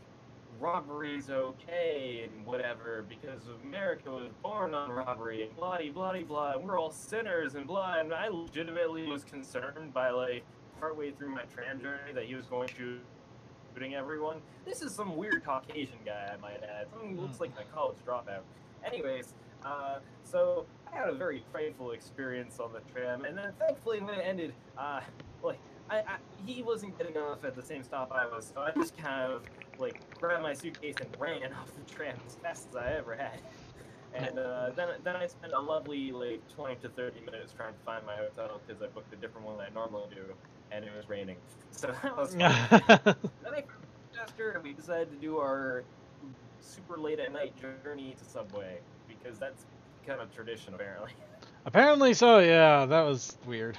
robbery's okay and whatever because America was born on robbery and blah blah blah and we're all sinners and blah, and I legitimately was concerned by like partway through my tram journey that he was going to shooting everyone. This is some weird Caucasian guy, I might add. Someone who looks like a college dropout. Anyways, so I had a very frightful experience on the tram, and then thankfully when it ended, he wasn't getting off at the same stop I was, so I just kind of like grabbed my suitcase and ran off the tram as fast as I ever had. And then I spent a lovely like 20 to 30 minutes trying to find my hotel because I booked a different one than I normally do, and it was raining. So that was fun. Then I found Chester, and we decided to do our super late at night journey to Subway because that's kind of tradition apparently. Apparently so, yeah. That was weird.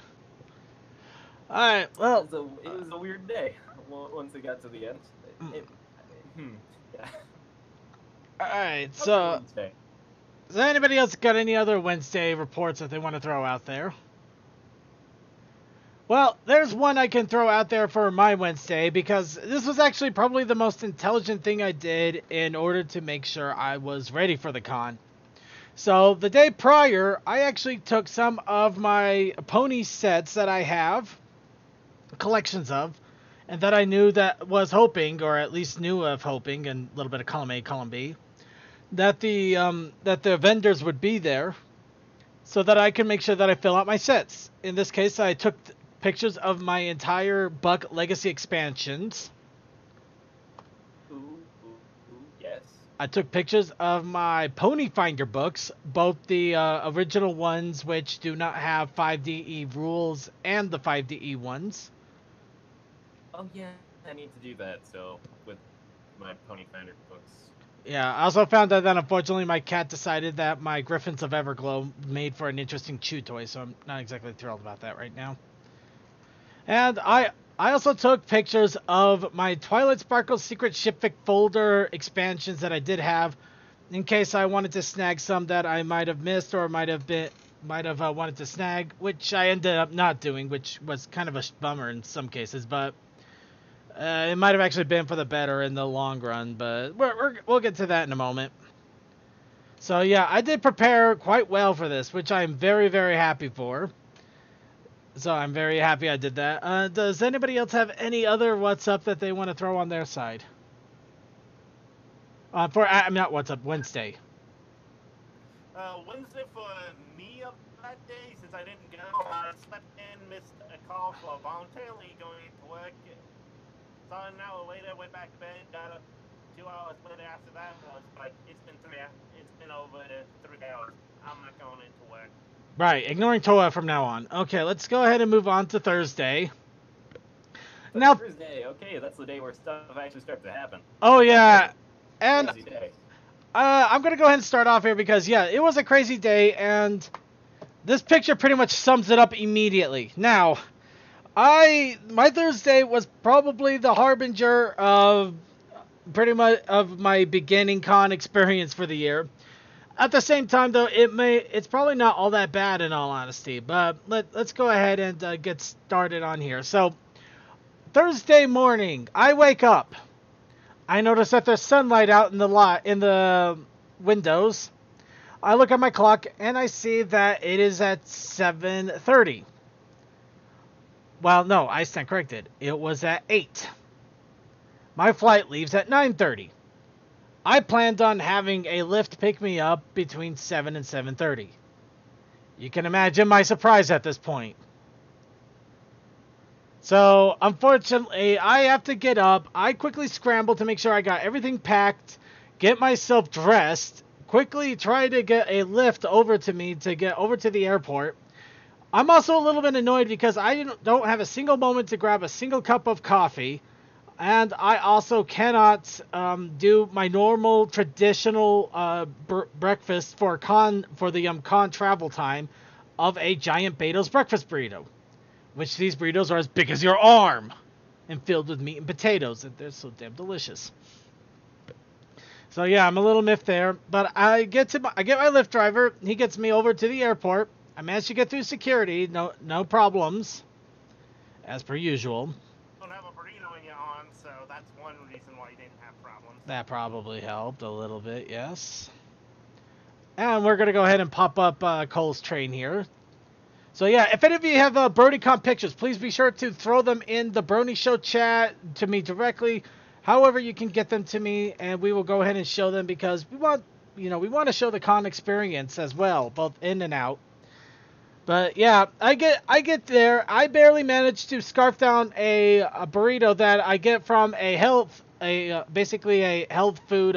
All right, well, It was a weird day once it got to the end. Yeah. All right, so Wednesday. has anybody else got any other Wednesday reports that they want to throw out there? Well, there's one I can throw out there for my Wednesday because this was actually probably the most intelligent thing I did in order to make sure I was ready for the con. So the day prior, I actually took some of my pony sets that I have, collections of, and that I knew that was hoping, or at least knew of hoping, and a little bit of column A, column B, that the vendors would be there, so that I could make sure that I fill out my sets. In this case, I took pictures of my entire Buck Legacy expansions. Ooh, yes. I took pictures of my Pony Finder books, both the original ones which do not have 5DE rules and the 5DE ones. Oh yeah, I need to do that. So with my Pony Finder books. Yeah, I also found out that unfortunately my cat decided that my Griffins of Everglow made for an interesting chew toy, so I'm not exactly thrilled about that right now. And I also took pictures of my Twilight Sparkle Secret Shipfic folder expansions that I did have, in case I wanted to snag some that I might have missed or might have wanted to snag, which I ended up not doing, which was kind of a bummer in some cases, but it might have actually been for the better in the long run, but we'll get to that in a moment. So yeah, I did prepare quite well for this, which I'm very, very happy for. So I'm very happy I did that. Does anybody else have any other what's up that they want to throw on their side? Not what's up, Wednesday. Wednesday for me up that day, since I didn't go, I slept in, missed a call for voluntarily going to work. Saw an hour later, went back to bed, got up 2 hours later after that, but it's been over 3 hours. I'm not going into work. Right, ignoring Toa from now on. Okay, let's go ahead and move on to Thursday. Now, Thursday, okay, that's the day where stuff actually starts to happen. Oh yeah, and Crazy day. I'm gonna go ahead and start off here because yeah, it was a crazy day, and this picture pretty much sums it up immediately. Now, my Thursday was probably the harbinger of pretty much of my beginning con experience for the year. At the same time, though, it's probably not all that bad in all honesty. But let's go ahead and get started on here. So, Thursday morning, I wake up. I notice that there's sunlight out in the windows. I look at my clock and I see that it is at 7:30. Well, no, I stand corrected. It was at 8. My flight leaves at 9:30. I planned on having a Lyft pick me up between 7 and 7:30. You can imagine my surprise at this point. So, unfortunately, I have to get up. I quickly scramble to make sure I got everything packed, get myself dressed, quickly try to get a Lyft over to me to get over to the airport. I'm also a little bit annoyed because I don't have a single moment to grab a single cup of coffee. And I also cannot do my normal traditional breakfast for the con travel time of a giant Beto's breakfast burrito, which these burritos are as big as your arm and filled with meat and potatoes, and they're so damn delicious. So yeah, I'm a little miffed there, but I get my Lyft driver. He gets me over to the airport. I managed to get through security, no problems, as per usual. So that's one reason why you didn't have problems. That probably helped a little bit, yes. And we're going to go ahead and pop up Cole's train here. So yeah, if any of you have Bronycon pictures, please be sure to throw them in the Brony Show chat to me directly. However you can get them to me, and we will go ahead and show them because we want to show the con experience as well, both in and out. But yeah, I get there. I barely managed to scarf down a basically a health food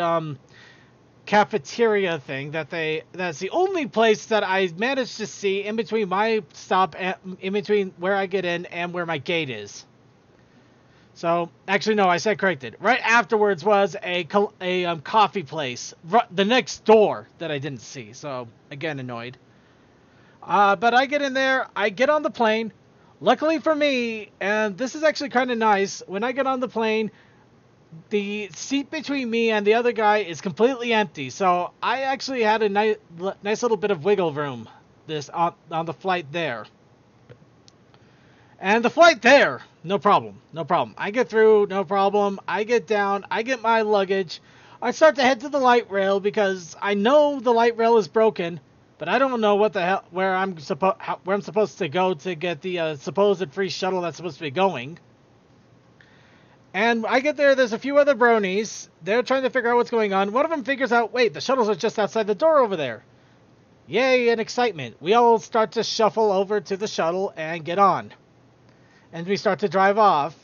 cafeteria thing that's the only place that I managed to see in between my stop and in between where I get in and where my gate is. So, actually, no, I said corrected. Right afterwards was a coffee place, the next door that I didn't see. So, again, annoyed. But I get in there, I get on the plane. Luckily for me, and this is actually kind of nice, when I get on the plane, the seat between me and the other guy is completely empty. So, I actually had a nice little bit of wiggle room on the flight there. And the flight there, no problem. I get through, no problem. I get down, I get my luggage. I start to head to the light rail because I know the light rail is broken, but I don't know what the hell where I'm supposed to go to get the supposed free shuttle that's supposed to be going. And I get there, there's a few other bronies. They're trying to figure out what's going on. One of them figures out, wait, the shuttles are just outside the door over there. Yay, and excitement. We all start to shuffle over to the shuttle and get on. And we start to drive off.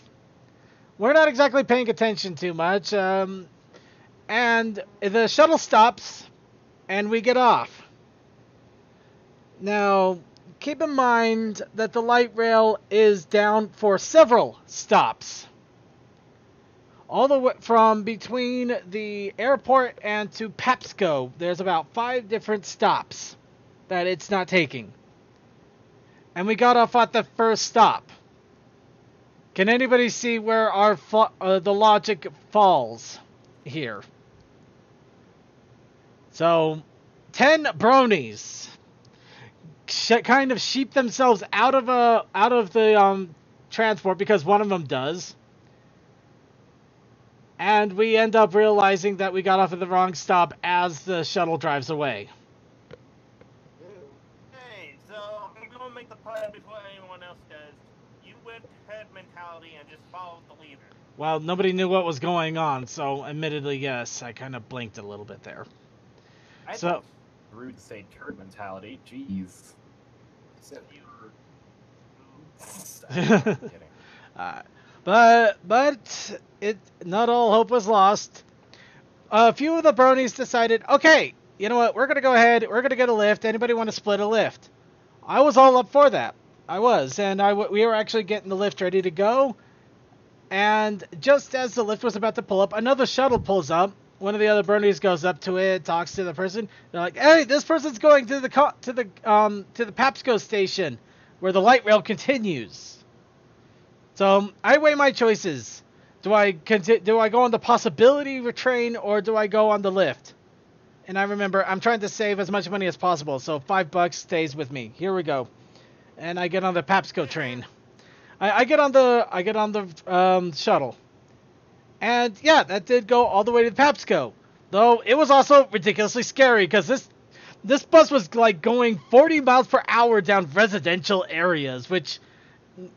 We're not exactly paying attention too much. And the shuttle stops, and we get off. Now, keep in mind that the light rail is down for several stops. All the way from between the airport and to Pepsco, there's about 5 different stops that it's not taking. And we got off at the first stop. Can anybody see where the logic falls here? So, 10 bronies kind of sheep themselves out of the transport because one of them does. And we end up realizing that we got off at the wrong stop as the shuttle drives away. Hey, so I'm gonna make the plan before anyone else does. You went herd mentality and just followed the leader. Well, nobody knew what was going on, so admittedly, yes, I kind of blinked a little bit there. I So, think it's rude to say turd mentality. Jeez. I'm kidding. But it not all hope was lost. A few of the bronies decided, okay, you know what, we're gonna go ahead, we're gonna get a lift. Anybody want to split a lift? I was all up for that. I was, and we were actually getting the lift ready to go. And just as the lift was about to pull up, another shuttle pulls up. One of the other bronies goes up to it, talks to the person. They're like, "Hey, this person's going to the Pepsco station, where the light rail continues." So I weigh my choices. Do I go on the possibility train or do I go on the lift? And I remember I'm trying to save as much money as possible, so $5 stays with me. Here we go, and I get on the Pepsco train. I get on the shuttle, and yeah, that did go all the way to Pepsco. Though it was also ridiculously scary because this bus was like going 40 miles per hour down residential areas, which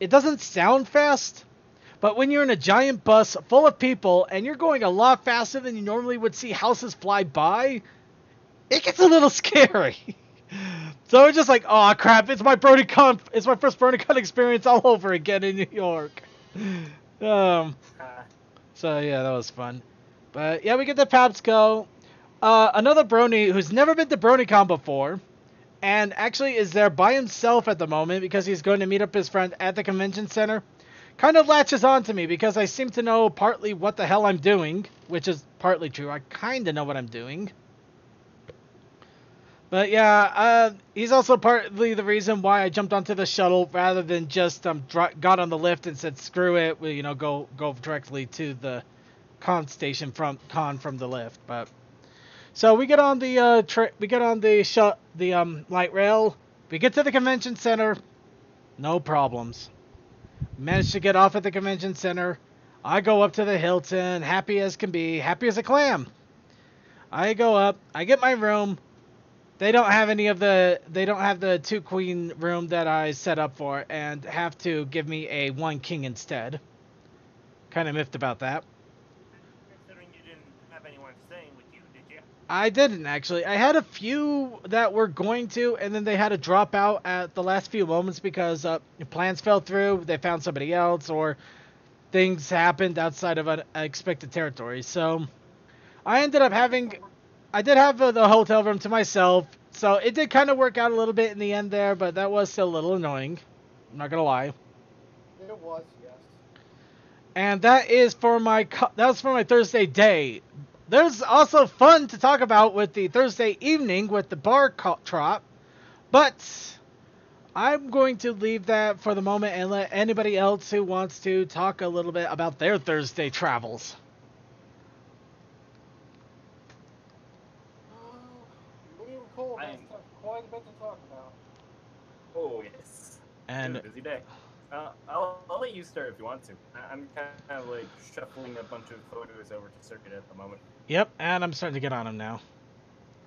it doesn't sound fast, but when you're in a giant bus full of people and you're going a lot faster than you normally would see houses fly by, it gets a little scary. So it's just like, oh crap, it's my Bronycon, it's my first Bronycon experience all over again in New York. So yeah, that was fun. But yeah, we get to Pepsco. Another brony who's never been to Bronycon before, and actually is there by himself at the moment because he's going to meet up his friend at the convention center, kind of latches on to me because I seem to know partly what the hell I'm doing, which is partly true. I kind of know what I'm doing. But yeah, he's also partly the reason why I jumped onto the shuttle rather than just got on the lift and said screw it, we, go directly to the con station from the lift. But so we get on the light rail. We get to the convention center, no problems. Managed to get off at the convention center. I go up to the Hilton, happy as can be, happy as a clam. I go up, I get my room. They don't have the 2 queen room that I set up for and have to give me a 1 king instead. Kind of miffed about that. Considering you didn't have anyone staying with you, did you? I didn't actually. I had a few that were going to, and then they had to drop out at the last few moments because plans fell through, they found somebody else, or things happened outside of unexpected territory. So I ended up having... I did have the hotel room to myself, so it did kind of work out a little bit in the end there, but that was still a little annoying. I'm not gonna lie. It was, yes. And that is for that was for my Thursday day. There's also fun to talk about with the Thursday evening with the bar trot, but I'm going to leave that for the moment and let anybody else who wants to talk a little bit about their Thursday travels. Me and Cole I has am- quite a bit to talk about. Oh yes. And It's been a busy day. I'll let you start if you want to. I'm kind of like shuffling a bunch of photos over to Circuit at the moment. yep, and I'm starting to get on him now.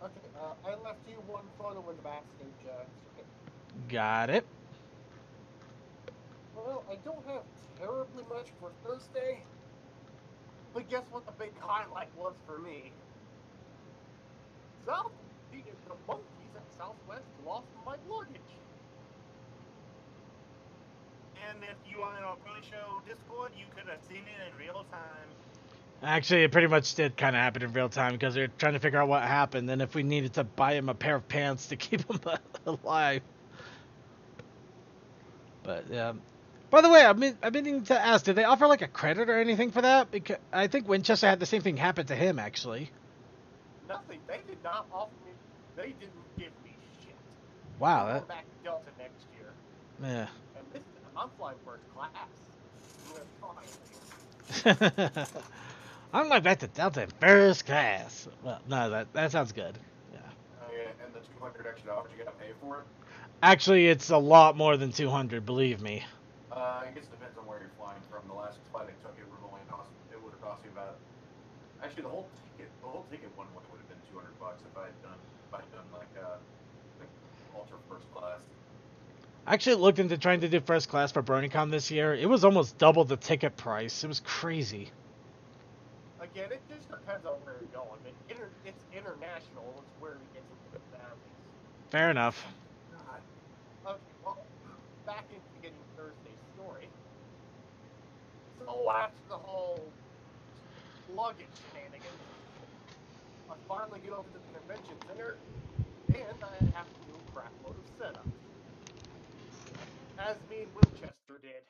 Okay, I left you one photo in the backstage circuit. Got it. Well, I don't have terribly much for Thursday, but guess what the big highlight was for me? The monkeys at Southwest lost my luggage. And if you are in our Brony Show Discord, you could have seen it in real time. Actually, it pretty much did kind of happen in real time because we were trying to figure out what happened and if we needed to buy him a pair of pants to keep him alive. But yeah. By the way, I've been meaning to ask, did they offer like a credit or anything for that? Because I think Winchester had the same thing happen to him actually. Nothing. They did not offer me. They didn't give me shit. Wow. I'm going back to Delta next year. Yeah. And this time I'm flying first class. Finally. I'm going back to Delta in first class. Well, no, that sounds good. Yeah. Oh yeah, and the 200 extra dollars you gotta pay for it. Actually, it's a lot more than 200. Believe me. I guess it depends on where you're flying from. The last flight I took, it would have cost me about. Actually, the whole ticket one way would have been $200 if I had done like ultra first class. I actually looked into trying to do first class for Bronycon this year. It was almost double the ticket price. It was crazy. Again, it just depends on where you're going. It's international. It's where we get to the families. Fair enough. God. Okay, well, back into getting Thursday's story. So after the whole luggage shenanigans, I finally get over to the convention center, and I have to do a crap load of setup. As me and Winchester did.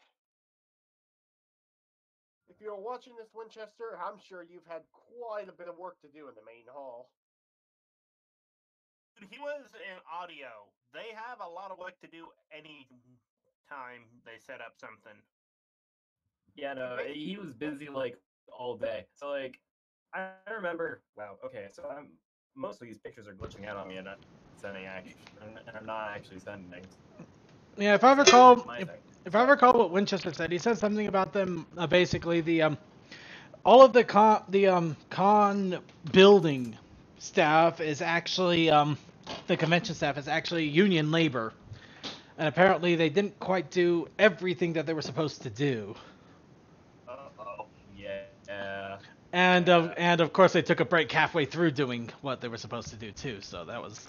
If you're watching this, Winchester, I'm sure you've had quite a bit of work to do in the main hall. He was in audio. They have a lot of work to do any time they set up something. Yeah, no, he was busy like all day. So like, I remember. Wow. Okay, so most of these pictures are glitching out on me and not sending and I'm not actually sending. Yeah, if I recall, if I recall what Winchester said, he said something about them basically the all of the con building staff is actually the convention staff is actually union labor, and apparently they didn't quite do everything that they were supposed to do. Uh-oh. Yeah. And of course they took a break halfway through doing what they were supposed to do too. So that was,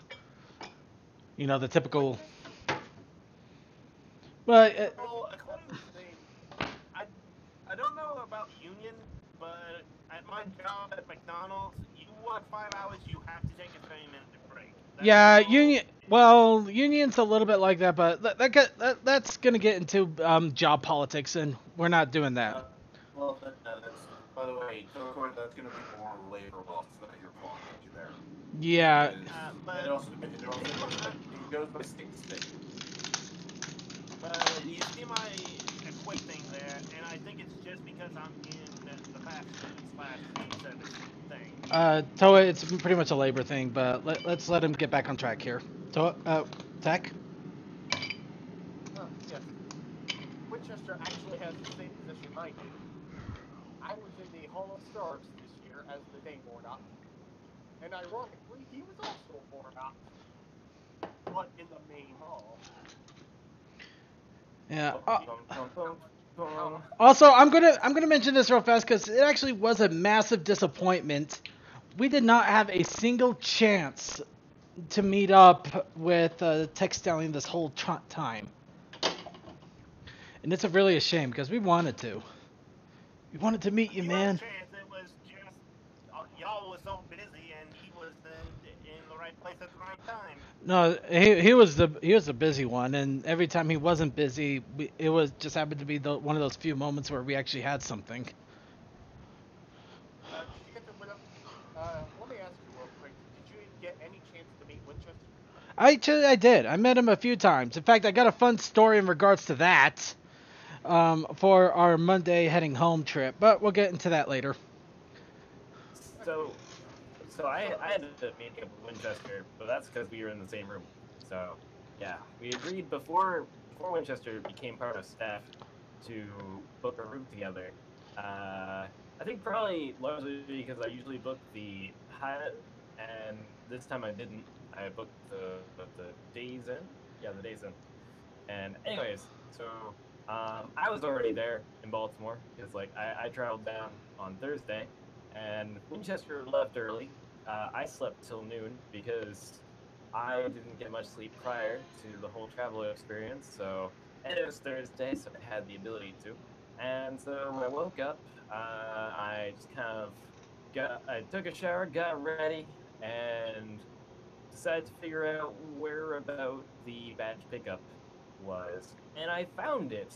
the typical. But Well, according to the, I don't know about union, but at my job at McDonald's, you work 5 hours, you have to take a 30-minute break. yeah, union. Well, union's a little bit like that, but that's gonna get into job politics, and we're not doing that. Well, that's by the way, Tokor, that's gonna be more labor laws that you're falling into there. Yeah. But it also it goes by state to state. But you see my quick thing there, and I think it's just because I'm in the fast food / food service thing. Toa, it's pretty much a labor thing, but let's let him get back on track here. Toa, Tech? Yes. Winchester actually has the same position I do. I was in the Hall of Stars this year as the day board op. And ironically, he was also a board op. But in the main hall. Yeah. Also, I'm gonna mention this real fast because it actually was a massive disappointment. We did not have a single chance to meet up with Tech Stallion this whole time, and it's really a shame because we wanted to. We wanted to meet you, man. It was just y'all was so busy and he was in the right place at the right time. No, he was the busy one, and every time he wasn't busy, it was just happened to be one of those few moments where we actually had something. Did you get to let me ask you real quick. Did you get any chance to meet Winchester? I did. I met him a few times. In fact, I got a fun story in regards to that for our Monday heading home trip, but we'll get into that later. So, I ended up meeting up with Winchester, but that's because we were in the same room. So, yeah, we agreed before Winchester became part of staff to book a room together. I think probably largely because I usually book the Hyatt, and this time I didn't. I booked the Days Inn. Yeah, the Days Inn. And anyways, so I was already there in Baltimore because like I traveled down on Thursday, and Winchester left early. I slept till noon because I didn't get much sleep prior to the whole travel experience. So and it was Thursday, so I had the ability to. And so when I woke up, I just kind of I took a shower, got ready, and decided to figure out where about the badge pickup was, and I found it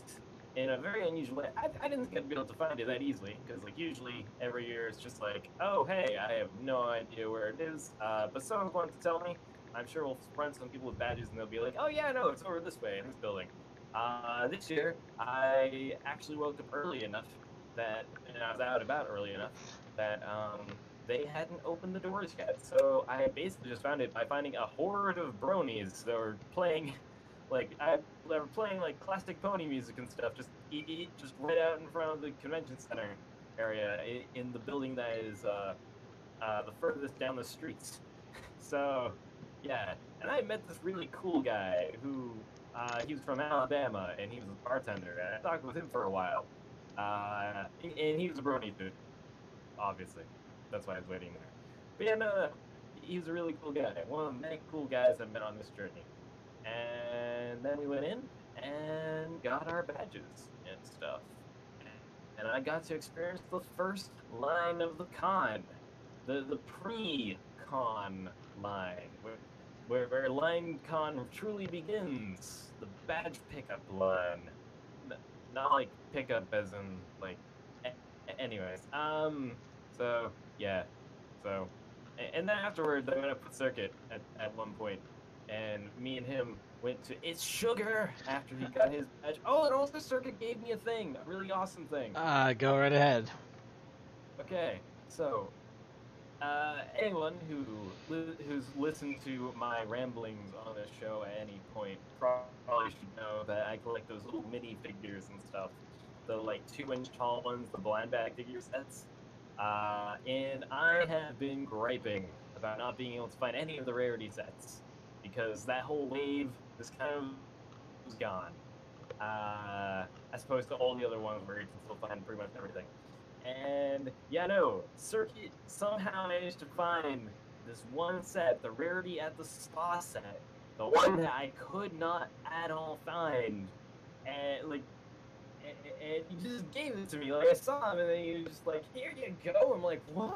in a very unusual way. I didn't think I'd be able to find it that easily, because like usually every year it's just like, oh hey, I have no idea where it is, but someone's going to tell me. I'm sure we'll run some people with badges and they'll be like, oh yeah, no, it's over this way in this building. This year I actually woke up early enough that, and I was out about early enough that they hadn't opened the doors yet. So I basically just found it by finding a horde of bronies that were playing, they were playing like classic pony music and stuff, just just right out in front of the convention center area in the building that is the furthest down the streets. So yeah, and I met this really cool guy who he was from Alabama and he was a bartender, and I talked with him for a while. And he was a brony dude, obviously. That's why I was waiting there. But yeah, no, he was a really cool guy. One of the many cool guys I've been on this journey. And then we went in and got our badges and stuff. And I got to experience the first line of the con. The pre-con line. Where line con truly begins. The badge pickup line. Not like pickup as in, like... Anyways, so, yeah. So, and then afterwards, I went up with Circuit at one point, and me and him went to It's Sugar after he got his badge. Oh, and also Circuit gave me a thing, a really awesome thing. Go right ahead. Okay, so, anyone who's listened to my ramblings on this show at any point probably should know that I collect those little mini figures and stuff. The like 2-inch tall ones, the blind bag figure sets. And I have been griping about not being able to find any of the rarity sets because that whole wave is kind of gone. As opposed to all the other ones where you can still find pretty much everything. And yeah, no, Circuit somehow managed to find this one set, the rarity at the spa set, the one that I could not at all find, and like. And he just gave it to me. Like, I saw him, and then he was just like, here you go. I'm like, what?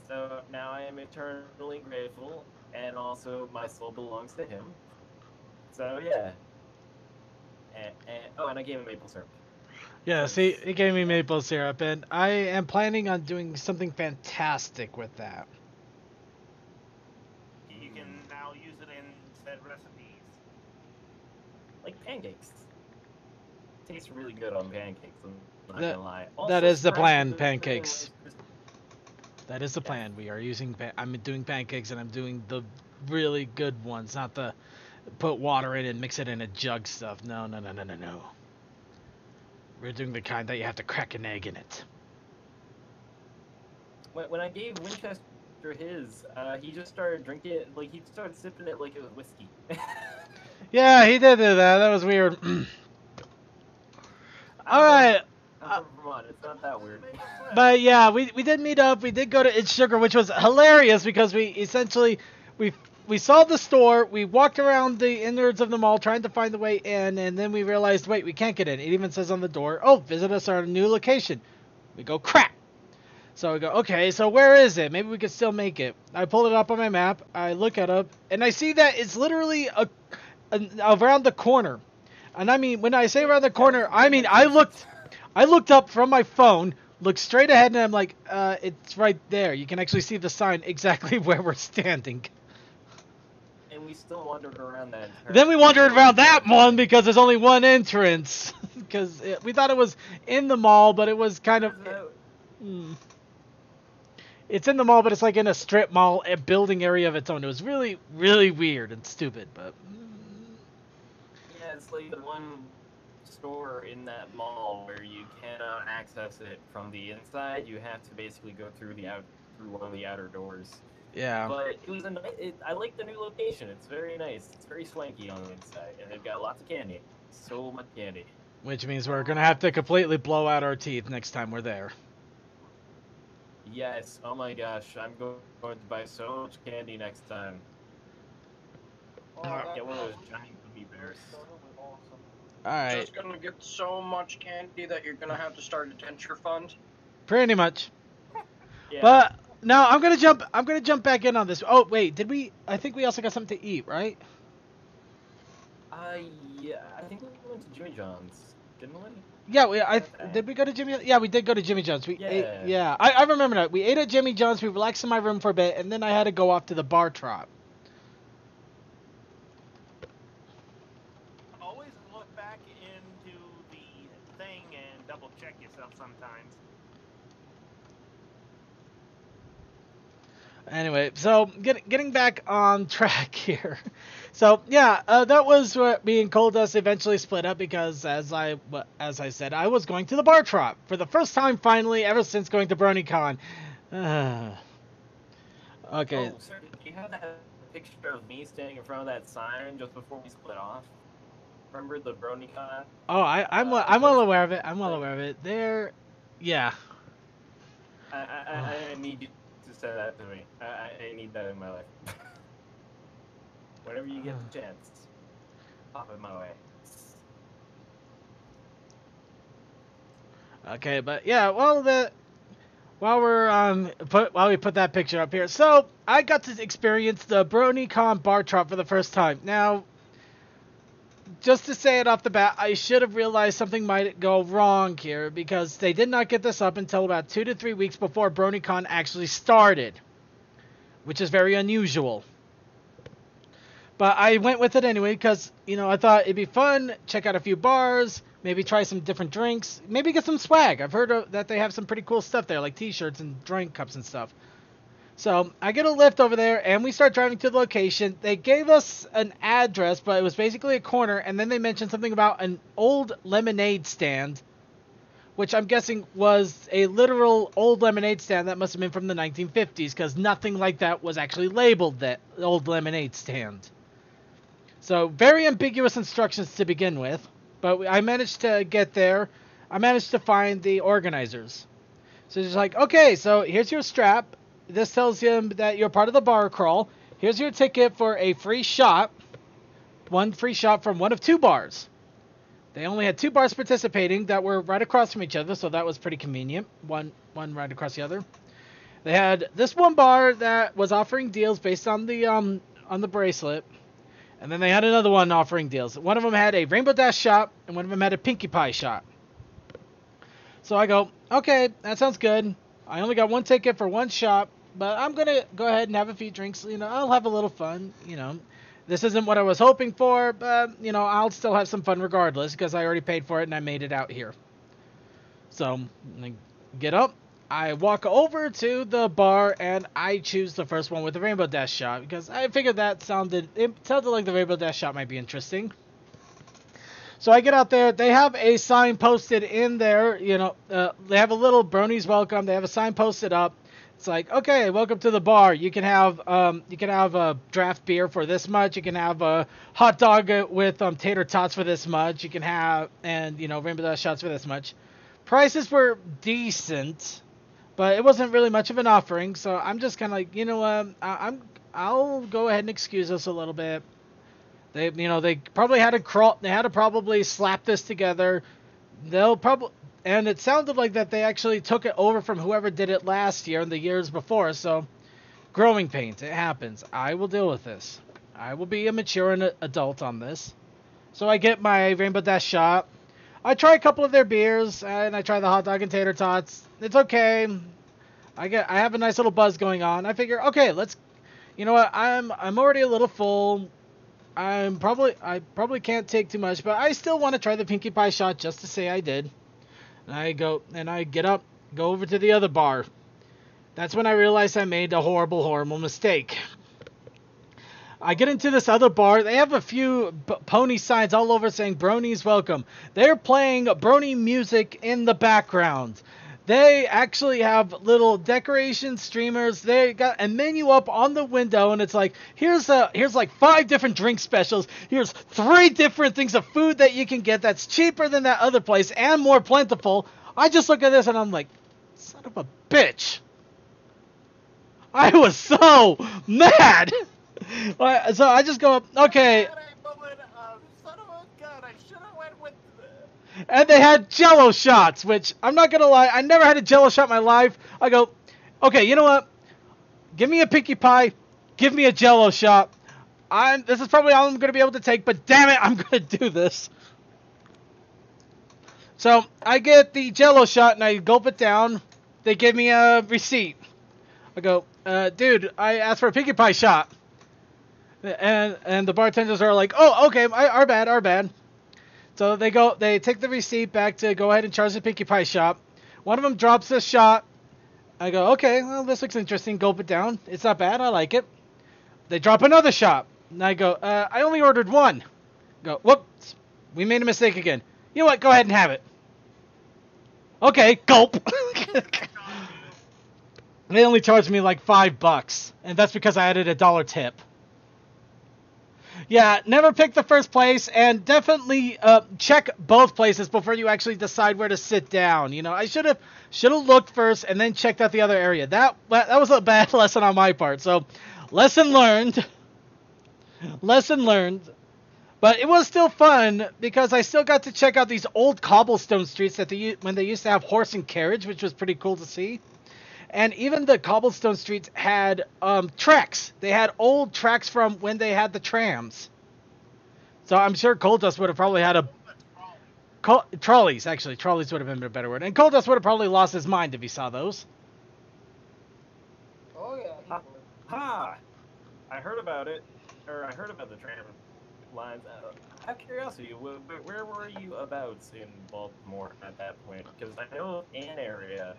So now I am eternally grateful, and also my soul belongs to him. So, yeah. And I gave him maple syrup. Yeah, see, he gave me maple syrup, and I am planning on doing something fantastic with that. You can now use it in said recipes. Like pancakes. Tastes really good on pancakes, I'm not gonna lie. That is the plan, pancakes. That is the plan. We are using, I'm doing pancakes, and I'm doing the really good ones, not the put water in and mix it in a jug stuff. No. We're doing the kind that you have to crack an egg in it. When I gave Winchester his, he just started drinking it, like he started sipping it like it was whiskey. Yeah, he did do that. That was weird. All right. I'm from Vermont. It's not that weird. But yeah, we did meet up. We did go to It's Sugar, which was hilarious because we essentially we saw the store. We walked around the innards of the mall trying to find the way in, and then we realized, wait, we can't get in. It even says on the door, oh, visit us at our new location. We go, crap. So I go, okay, so where is it? Maybe we could still make it. I pull it up on my map. I look it up, and I see that it's literally around the corner. And I mean, when I say around the corner, I mean I looked up from my phone, looked straight ahead, and I'm like, it's right there. You can actually see the sign exactly where we're standing. And we still wandered around that. Then we wandered around that one because there's only one entrance. Because we thought it was in the mall, but it was kind of... It's in the mall, but it's like in a strip mall, a building area of its own. It was really, really weird and stupid, but... Yeah, it's like the one store in that mall where you cannot access it from the inside. You have to basically go through one of the outer doors. Yeah. But it was I like the new location. It's very nice. It's very swanky on the inside, and they've got lots of candy. So much candy. Which means we're gonna have to completely blow out our teeth next time we're there. Yes. Oh my gosh, I'm going to buy so much candy next time. Get one of those giant gummy bears. Alright. Just gonna get so much candy that you're gonna have to start a denture fund. Pretty much. Yeah. But now I'm gonna jump back in on this. Oh wait, I think we also got something to eat, right? Yeah, I think we went to Jimmy John's, didn't we? Yeah, did we go to Jimmy? Yeah, we did go to Jimmy John's. We ate, yeah, I remember that. We ate at Jimmy John's. We relaxed in my room for a bit, and then I had to go off to the bar trot. Always look back into the thing and double check yourself sometimes. Anyway, so getting back on track here. So yeah, that was what me and Coldust eventually split up because, as I said, I was going to the bar trot for the first time finally ever since going to Bronycon. Okay. Oh, sir, do you have that picture of me standing in front of that sign just before we split off? Remember the Bronycon? Oh, I'm well aware of it. I'm well aware of it. There, yeah. I need you to send that to me. I need that in my life. Whenever you get the chance, pop it my way. Okay, but yeah, while we put that picture up here, so I got to experience the Bronycon bar trot for the first time. Now, just to say it off the bat, I should have realized something might go wrong here because they did not get this up until about 2 to 3 weeks before Bronycon actually started, which is very unusual. But I went with it anyway because, I thought it'd be fun, check out a few bars, maybe try some different drinks, maybe get some swag. I've heard that they have some pretty cool stuff there, like t-shirts and drink cups and stuff. So I get a lift over there, and we start driving to the location. They gave us an address, but it was basically a corner, and then they mentioned something about an old lemonade stand, which I'm guessing was a literal old lemonade stand that must have been from the 1950s, because nothing like that was actually labeled that old lemonade stand. So very ambiguous instructions to begin with, but I managed to get there. I managed to find the organizers. So it's like, okay, so here's your strap. This tells you that you're part of the bar crawl. Here's your ticket for a free shot. One free shot from one of 2 bars. They only had 2 bars participating that were right across from each other, so that was pretty convenient. One right across the other. They had this one bar that was offering deals based on the bracelet. And then they had another one offering deals. One of them had a Rainbow Dash shot, and one of them had a Pinkie Pie shot. So I go, okay, that sounds good. I only got 1 ticket for 1 shot, but I'm going to go ahead and have a few drinks. I'll have a little fun. This isn't what I was hoping for, but, I'll still have some fun regardless because I already paid for it and I made it out here. So I get up. I walk over to the bar and I choose the first one with the Rainbow Dash shot because I figured it sounded like the Rainbow Dash shot might be interesting. So I get out there. They have a sign posted in there. They have a little Brony's welcome. They have a sign posted up. It's like, okay, welcome to the bar. You can have a draft beer for this much. You can have a hot dog with tater tots for this much. You can have Rainbow Dash shots for this much. Prices were decent, but it wasn't really much of an offering. So I'm just kind of like, I'll go ahead and excuse us a little bit. They probably had to crawl. They had to probably slap this together. and it sounded like that they actually took it over from whoever did it last year and the years before. So, growing pains, it happens. I will deal with this. I will be a mature adult on this. So I get my Rainbow Dash shot. I try a couple of their beers, and I try the hot dog and tater tots. It's okay. I have a nice little buzz going on. I figure, okay, let's. You know what? I'm already a little full. I probably can't take too much, but I still want to try the Pinkie Pie shot just to say I did. And I get up, go over to the other bar. That's when I realized I made a horrible, horrible mistake. I get into this other bar. They have a few pony signs all over saying Brony's welcome. They're playing Brony music in the background. They actually have little decoration streamers. They got a menu up on the window, and it's like, here's like 5 different drink specials. Here's 3 different things of food that you can get that's cheaper than that other place and more plentiful. I just look at this and I'm like, son of a bitch. I was so mad. So I just go up, okay. And they had Jello shots, which I'm not gonna lie, I never had a Jello shot in my life. I go, okay, you know what? Give me a Pinkie Pie, give me a Jello shot. This is probably all I'm gonna be able to take, but damn it, I'm gonna do this. So I get the Jello shot and I gulp it down. They give me a receipt. I go, dude, I asked for a Pinkie Pie shot. And the bartenders are like, oh, okay, our bad. So they take the receipt back to go ahead and charge the Pinkie Pie shop. One of them drops the shot. I go, okay, well, this looks interesting. Gulp it down. It's not bad. I like it. They drop another shot. And I go, I only ordered 1. Go, whoops. We made a mistake again. You know what? Go ahead and have it. Okay, gulp. They only charged me like $5, and that's because I added a $1 tip. Yeah, never pick the first place, and definitely check both places before you actually decide where to sit down. You know, I should have looked first and then checked out the other area. That was a bad lesson on my part. So, lesson learned. Lesson learned. But it was still fun because I still got to check out these old cobblestone streets when they used to have horse and carriage, which was pretty cool to see. And even the cobblestone streets had tracks. They had old tracks from when they had the trams. So I'm sure Coldust would have probably had trolleys, actually. Trolleys would have been a better word. And Coldust would have probably lost his mind if he saw those. Oh, yeah. Ha! I heard about it. Or I heard about the tram lines. Out of curiosity, where were you about in Baltimore at that point? Because I know of an area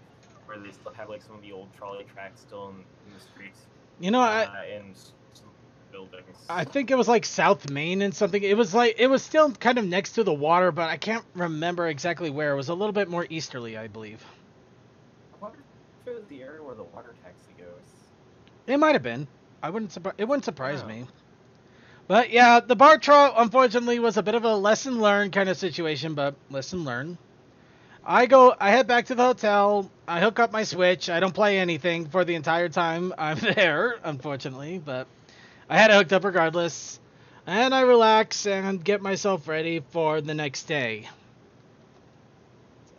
where they still have like some of the old trolley tracks still in the streets. You know, in some buildings. I think it was like South Main and something. It was still kind of next to the water, but I can't remember exactly where. It was a little bit more easterly, I believe. I wonder if it was the area where the water taxi goes. It might have been. It wouldn't surprise me. But yeah, the bar crawl unfortunately was a bit of a lesson learned kind of situation, but lesson learned. I head back to the hotel. I hook up my Switch. I don't play anything for the entire time I'm there, unfortunately, but I had it hooked up regardless. And I relax and get myself ready for the next day.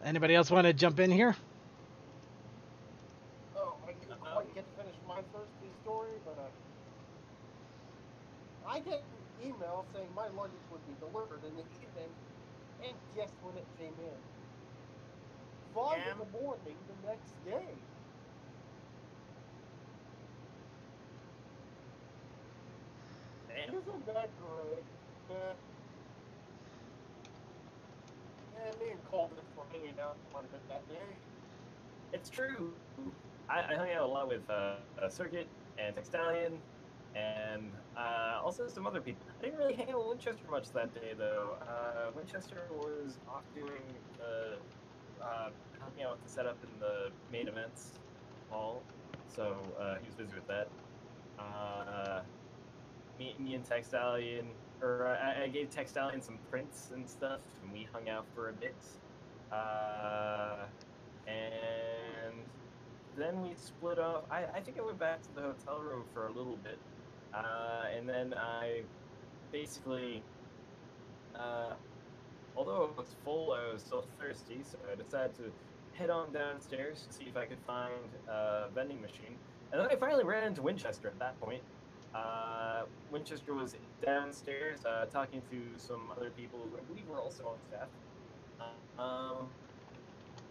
Anybody else want to jump in here? Oh, I didn't quite get to finish my Thursday story, but I get an email saying my luggage would be delivered in the evening, and guess when it came in? 5 in the morning the next day. Isn't that great? Me and Colton were hanging out quite a bit that day. It's true. I hung out a lot with Circuit and Textalion, and also some other people. I didn't really hang out with Winchester much that day, though. Winchester was off doing helping out with the setup in the main events hall, so he was busy with that. Me and Textalion, or I gave Textalion some prints and stuff, and we hung out for a bit. And then we split up. I think I went back to the hotel room for a little bit, and then I basically although it was full, I was still thirsty, so I decided to head on downstairs to see if I could find a vending machine. And then I finally ran into Winchester at that point. Winchester was downstairs talking to some other people who I believe were also on staff. Um,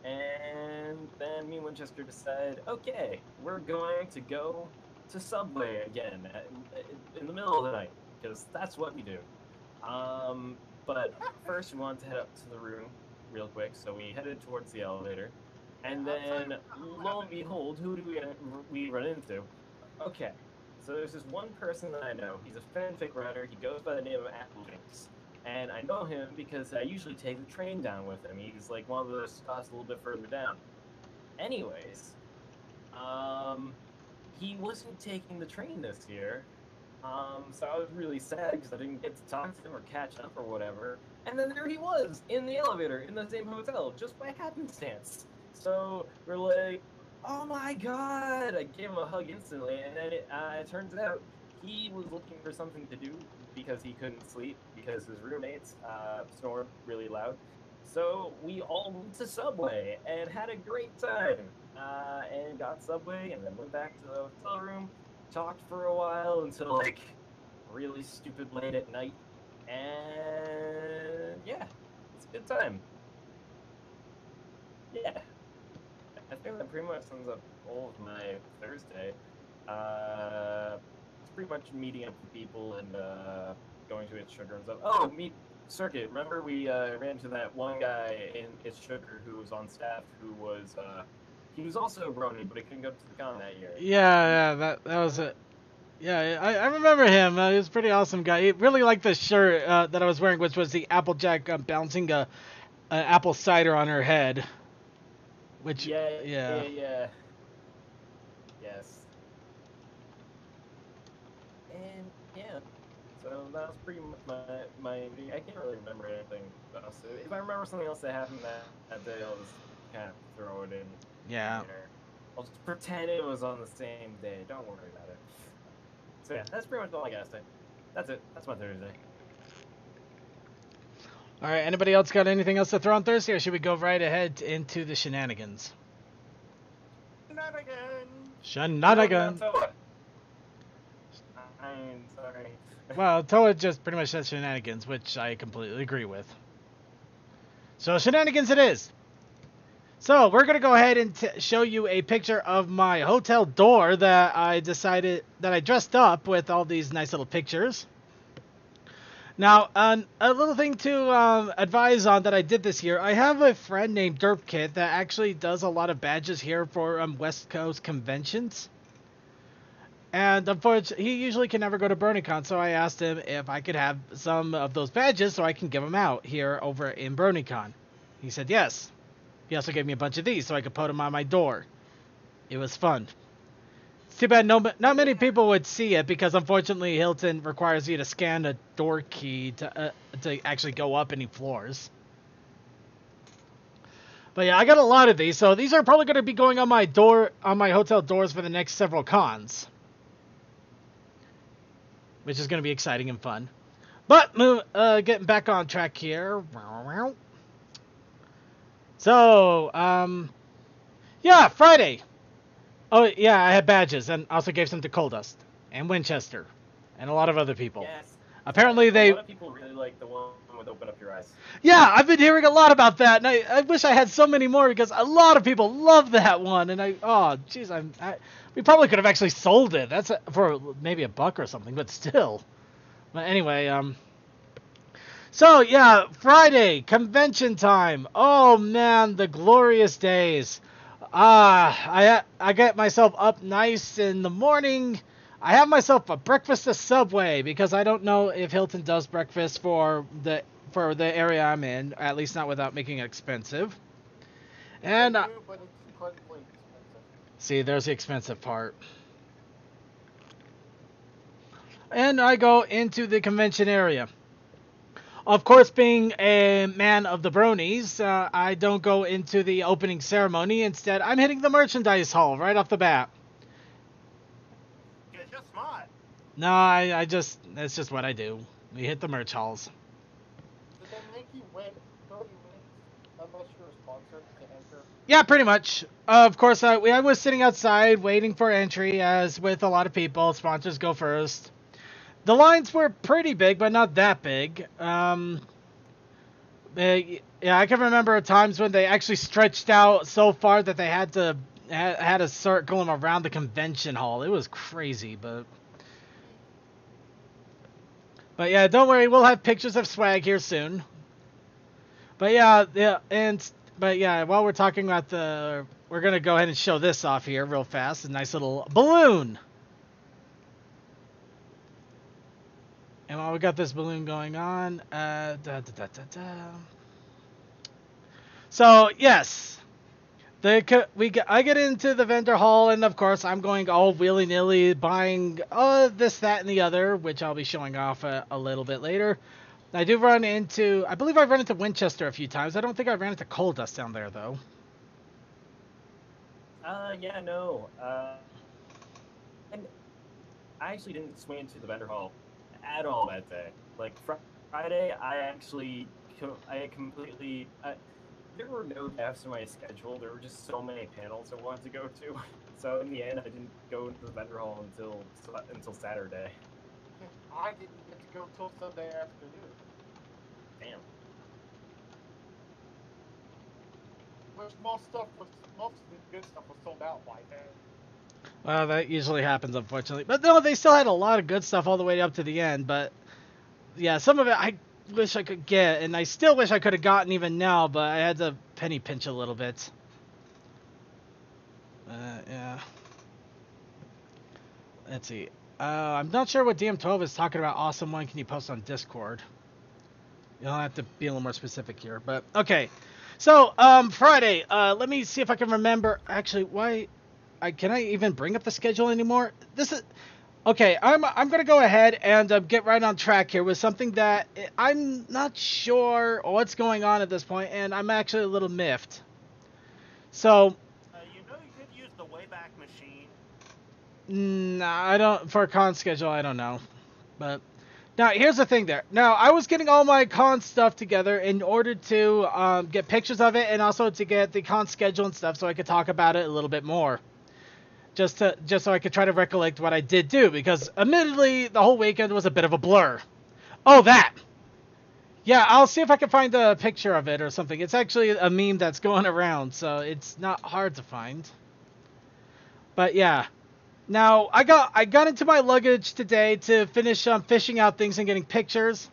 and then me and Winchester decided, okay, we're going to go to Subway again in the middle of the night, because that's what we do. But first we wanted to head up to the room real quick, so we headed towards the elevator. And then, lo and behold, who do we run into? Okay, so there's this one person that I know. He's a fanfic writer. He goes by the name of Applejinx. And I know him because I usually take the train down with him. He's like one of those spots a little bit further down. Anyways, he wasn't taking the train this year. So I was really sad because I didn't get to talk to him or catch up or whatever. And then there he was, in the elevator, in the same hotel, just by happenstance. So we're like, oh my god! I gave him a hug instantly, and then it turns out he was looking for something to do because he couldn't sleep because his roommates snored really loud. So we all went to Subway and had a great time. And got Subway and then went back to the hotel room, talked for a while until like really stupid late at night. And yeah, it's a good time. Yeah. I think that pretty much sums up all of my Thursday. It's pretty much meeting up with people and going to It's Sugar and stuff. Oh, meet Circuit. Remember we ran into that one guy in It's Sugar who was on staff who was he was also a Brony, but he couldn't go to the con that year. Yeah, that was it. Yeah, I remember him. He was a pretty awesome guy. He really liked the shirt that I was wearing, which was the Applejack bouncing a apple cider on her head. Which Yeah. Yes. And yeah, so that was pretty much my I can't really remember anything else. If I remember something else that happened that day, I'll just kind of throw it in. Yeah. There. I'll just pretend it was on the same day. Don't worry about it. So yeah, that's pretty much all I gotta say. That's it. That's my Thursday. All right. Anybody else got anything else to throw on Thursday, or should we go right ahead into the shenanigans? Shenanigans. I'm sorry. Well, Toa just pretty much said shenanigans, which I completely agree with. So shenanigans it is. So we're going to go ahead and show you a picture of my hotel door that I decided that I dressed up with all these nice little pictures. Now, a little thing to advise on that I did this year. I have a friend named Derpkit that actually does a lot of badges here for West Coast conventions. And unfortunately, he usually can never go to Bronycon, so I asked him if I could have some of those badges so I can give them out here over in Bronycon. He said yes. He also gave me a bunch of these so I could put them on my door. It was fun. It's too bad not many people would see it because unfortunately Hilton requires you to scan a door key to actually go up any floors. But yeah, I got a lot of these, so these are probably going to be going on my hotel doors for the next several cons, which is going to be exciting and fun. But getting back on track here. So, yeah, Friday. Oh, yeah, I had badges and also gave some to Coldust and Winchester and a lot of other people. Yes. Apparently A lot of people really like the one with Open Up Your Eyes. Yeah, I've been hearing a lot about that, and I wish I had so many more because a lot of people love that one. And oh, jeez, we probably could have actually sold it. That's for maybe $1 or something, but still. But anyway, so yeah, Friday convention time. Oh man, the glorious days. I get myself up nice in the morning. I have myself a breakfast at Subway because I don't know if Hilton does breakfast for the area I'm in, at least not without making it expensive. And But it's incredibly expensive. see, there's the expensive part. And I go into the convention area. Of course, being a man of the bronies, I don't go into the opening ceremony. Instead, I'm hitting the merchandise hall right off the bat. You're just smart. No, that's just what I do. We hit the merch halls. Did they make you win Yeah, pretty much. Of course, I was sitting outside waiting for entry, as with a lot of people, sponsors go first. The lines were pretty big, but not that big. Yeah, I can remember times when they actually stretched out so far that they had to had a circle around the convention hall. It was crazy, but yeah, don't worry, we'll have pictures of swag here soon. But yeah, while we're talking about we're gonna go ahead and show this off here real fast. A nice little balloon. And while we got this balloon going on, So yes, I get into the vendor hall, and of course I'm going all willy nilly buying this, that, and the other, which I'll be showing off a little bit later. I believe I've run into Winchester a few times. I don't think I ran into Coal Dust down there though. Yeah, no. And I actually didn't swing into the vendor hall at all that day. Like Friday, I completely. There were no gaps in my schedule. There were just so many panels I wanted to go to. So in the end, I didn't go into the vendor hall until Saturday. I didn't get to go till Sunday afternoon. Damn. Which most of the good stuff was sold out by then. Well, that usually happens, unfortunately. But no, they still had a lot of good stuff all the way up to the end. But yeah, some of it I wish I could get, and I still wish I could have gotten even now, but I had to penny pinch a little bit. Yeah. Let's see. I'm not sure what DM12 is talking about. Awesome one. Can you post on Discord? You'll have to be a little more specific here, but okay. So, Friday. Let me see if I can remember. Actually, can I even bring up the schedule anymore? Okay, I'm gonna go ahead and get right on track here with something that I'm not sure what's going on at this point, and I'm actually a little miffed. So. You could use the Wayback Machine. Nah, I don't. For a con schedule, I don't know. But now here's the thing. Now I was getting all my con stuff together in order to get pictures of it, and also to get the con schedule and stuff, so I could talk about it a little bit more. Just so I could try to recollect what I did do, because admittedly the whole weekend was a bit of a blur. Oh, that! Yeah, I'll see if I can find a picture of it or something. It's actually a meme that's going around, so it's not hard to find. But yeah. Now, I got into my luggage today to finish fishing out things and getting pictures.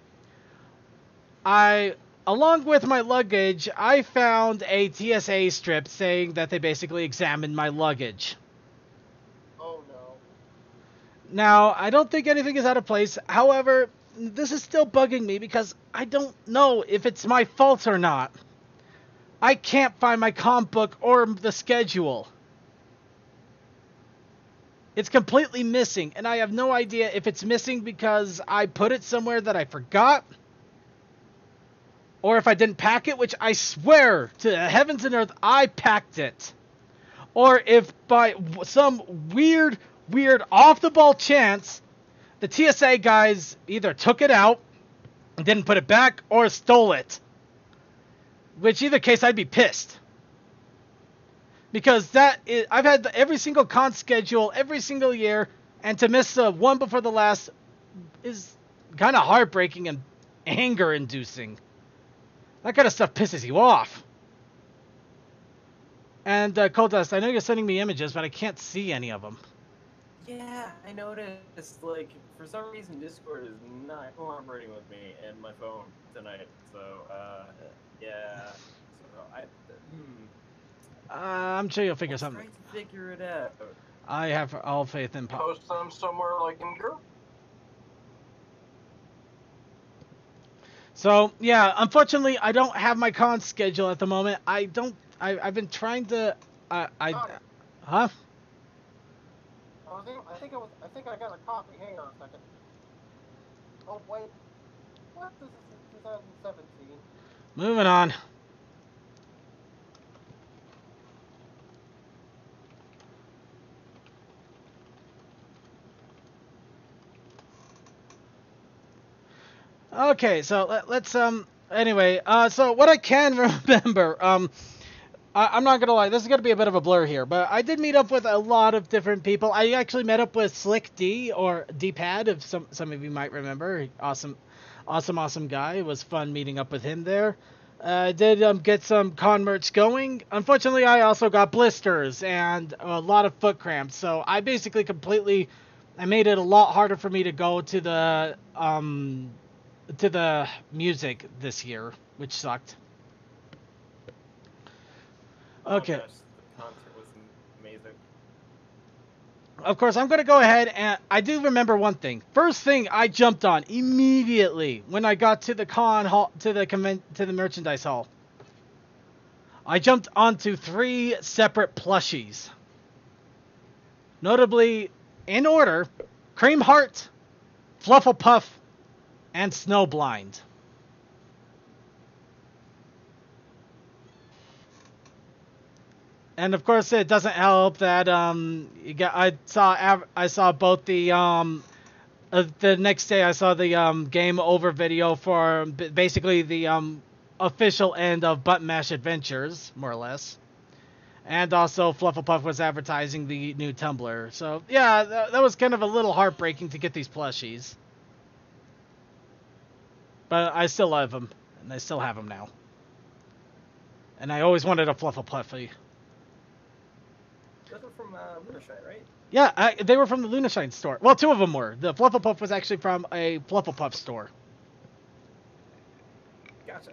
Along with my luggage, I found a TSA strip saying that they basically examined my luggage. Oh no. Now, I don't think anything is out of place. However, this is still bugging me because I don't know if it's my fault or not. I can't find my comp book or the schedule. It's completely missing, and I have no idea if it's missing because I put it somewhere that I forgot, or if I didn't pack it, which I swear to heavens and earth I packed it, or if by some weird off-the-ball chance the TSA guys either took it out and didn't put it back or stole it. Which either case I'd be pissed. Because I've had every single con schedule every single year, and to miss one before the last is kind of heartbreaking and anger-inducing. That kind of stuff pisses you off. And Cold Dust, I know you're sending me images, but I can't see any of them. Yeah, I noticed. Like, for some reason, Discord is not cooperating with me and my phone tonight. So, yeah. So I'm sure you'll figure something. Trying to figure it out. I have all faith in Pop. Post them somewhere like in Europe. So yeah, unfortunately, I don't have my con schedule at the moment. I've been trying to. Huh? I think I got a copy. Hang on a second. Oh wait, what? This is 2017. Moving on. Okay, so let's anyway, so what I can remember, I'm not gonna lie, this is gonna be a bit of a blur here, but I did meet up with a lot of different people. I actually met up with Slick D, or D-Pad, if some of you might remember. Awesome guy. It was fun meeting up with him there. I did get some con merch going. Unfortunately, I also got blisters and a lot of foot cramps, so I basically I made it a lot harder for me to go to the music this year, which sucked. Okay. Oh gosh, the concert was amazing. Of course, I'm going to go ahead and I do remember one thing. First thing I jumped on immediately when I got to the con hall, to the merchandise hall. I jumped onto 3 separate plushies. Notably, in order, Cream Heart, Flufflepuff, and Snowblind. And of course, it doesn't help that I saw both the next day I saw the game over video for basically the official end of Button Mash Adventures, more or less. And also Flufflepuff was advertising the new Tumblr. So yeah, that was kind of a little heartbreaking to get these plushies. But I still love them, and I still have them now. And I always wanted a Flufflepuffy. Those were from Lunarshine, right? Yeah, they were from the Lunarshine store. Well, 2 of them were. The Flufflepuff was actually from a Flufflepuff store. Gotcha.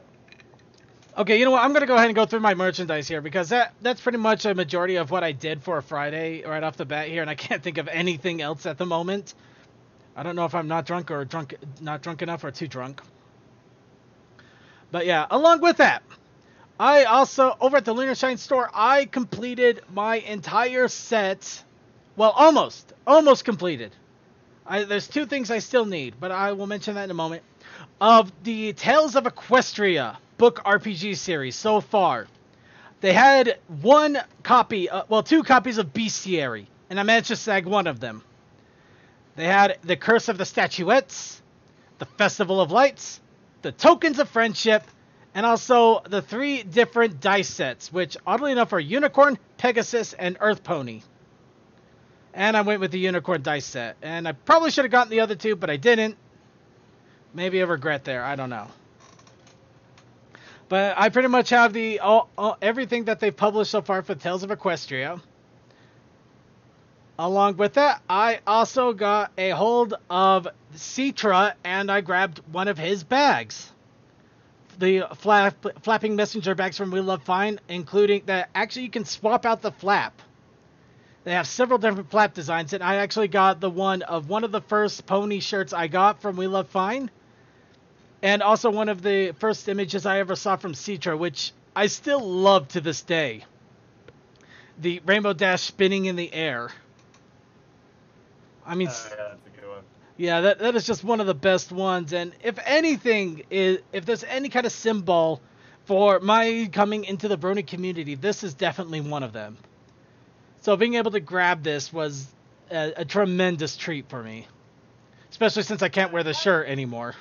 Okay, you know what? I'm going to go ahead and go through my merchandise here, because that's pretty much a majority of what I did for a Friday right off the bat here, and I can't think of anything else at the moment. I don't know if I'm not drunk enough or too drunk. But yeah, along with that, I also, over at the Lunarshine store, I completed my entire set. Well, almost completed. There's 2 things I still need, but I will mention that in a moment. Of the Tales of Equestria book RPG series so far. They had 2 copies of Bestiary, and I managed to snag one of them. They had The Curse of the Statuettes, The Festival of Lights, The Tokens of Friendship, and also the 3 different dice sets, which oddly enough are Unicorn, Pegasus, and Earth Pony. And I went with the Unicorn dice set. And I probably should have gotten the other 2, but I didn't. Maybe a regret there, I don't know. But I pretty much have everything that they've published so far for Tales of Equestria. Along with that, I also got a hold of Citra, and I grabbed one of his bags. The flapping messenger bags from We Love Fine, including that actually you can swap out the flap. They have several different flap designs, and I actually got the one of the first pony shirts I got from We Love Fine, and also one of the first images I ever saw from Citra, which I still love to this day. The Rainbow Dash spinning in the air. I mean, Yeah, that's a good one. yeah, that is just one of the best ones. And if anything, if there's any kind of symbol for my coming into the Brony community, this is definitely one of them. So being able to grab this was a tremendous treat for me. Especially since I can't wear the shirt anymore.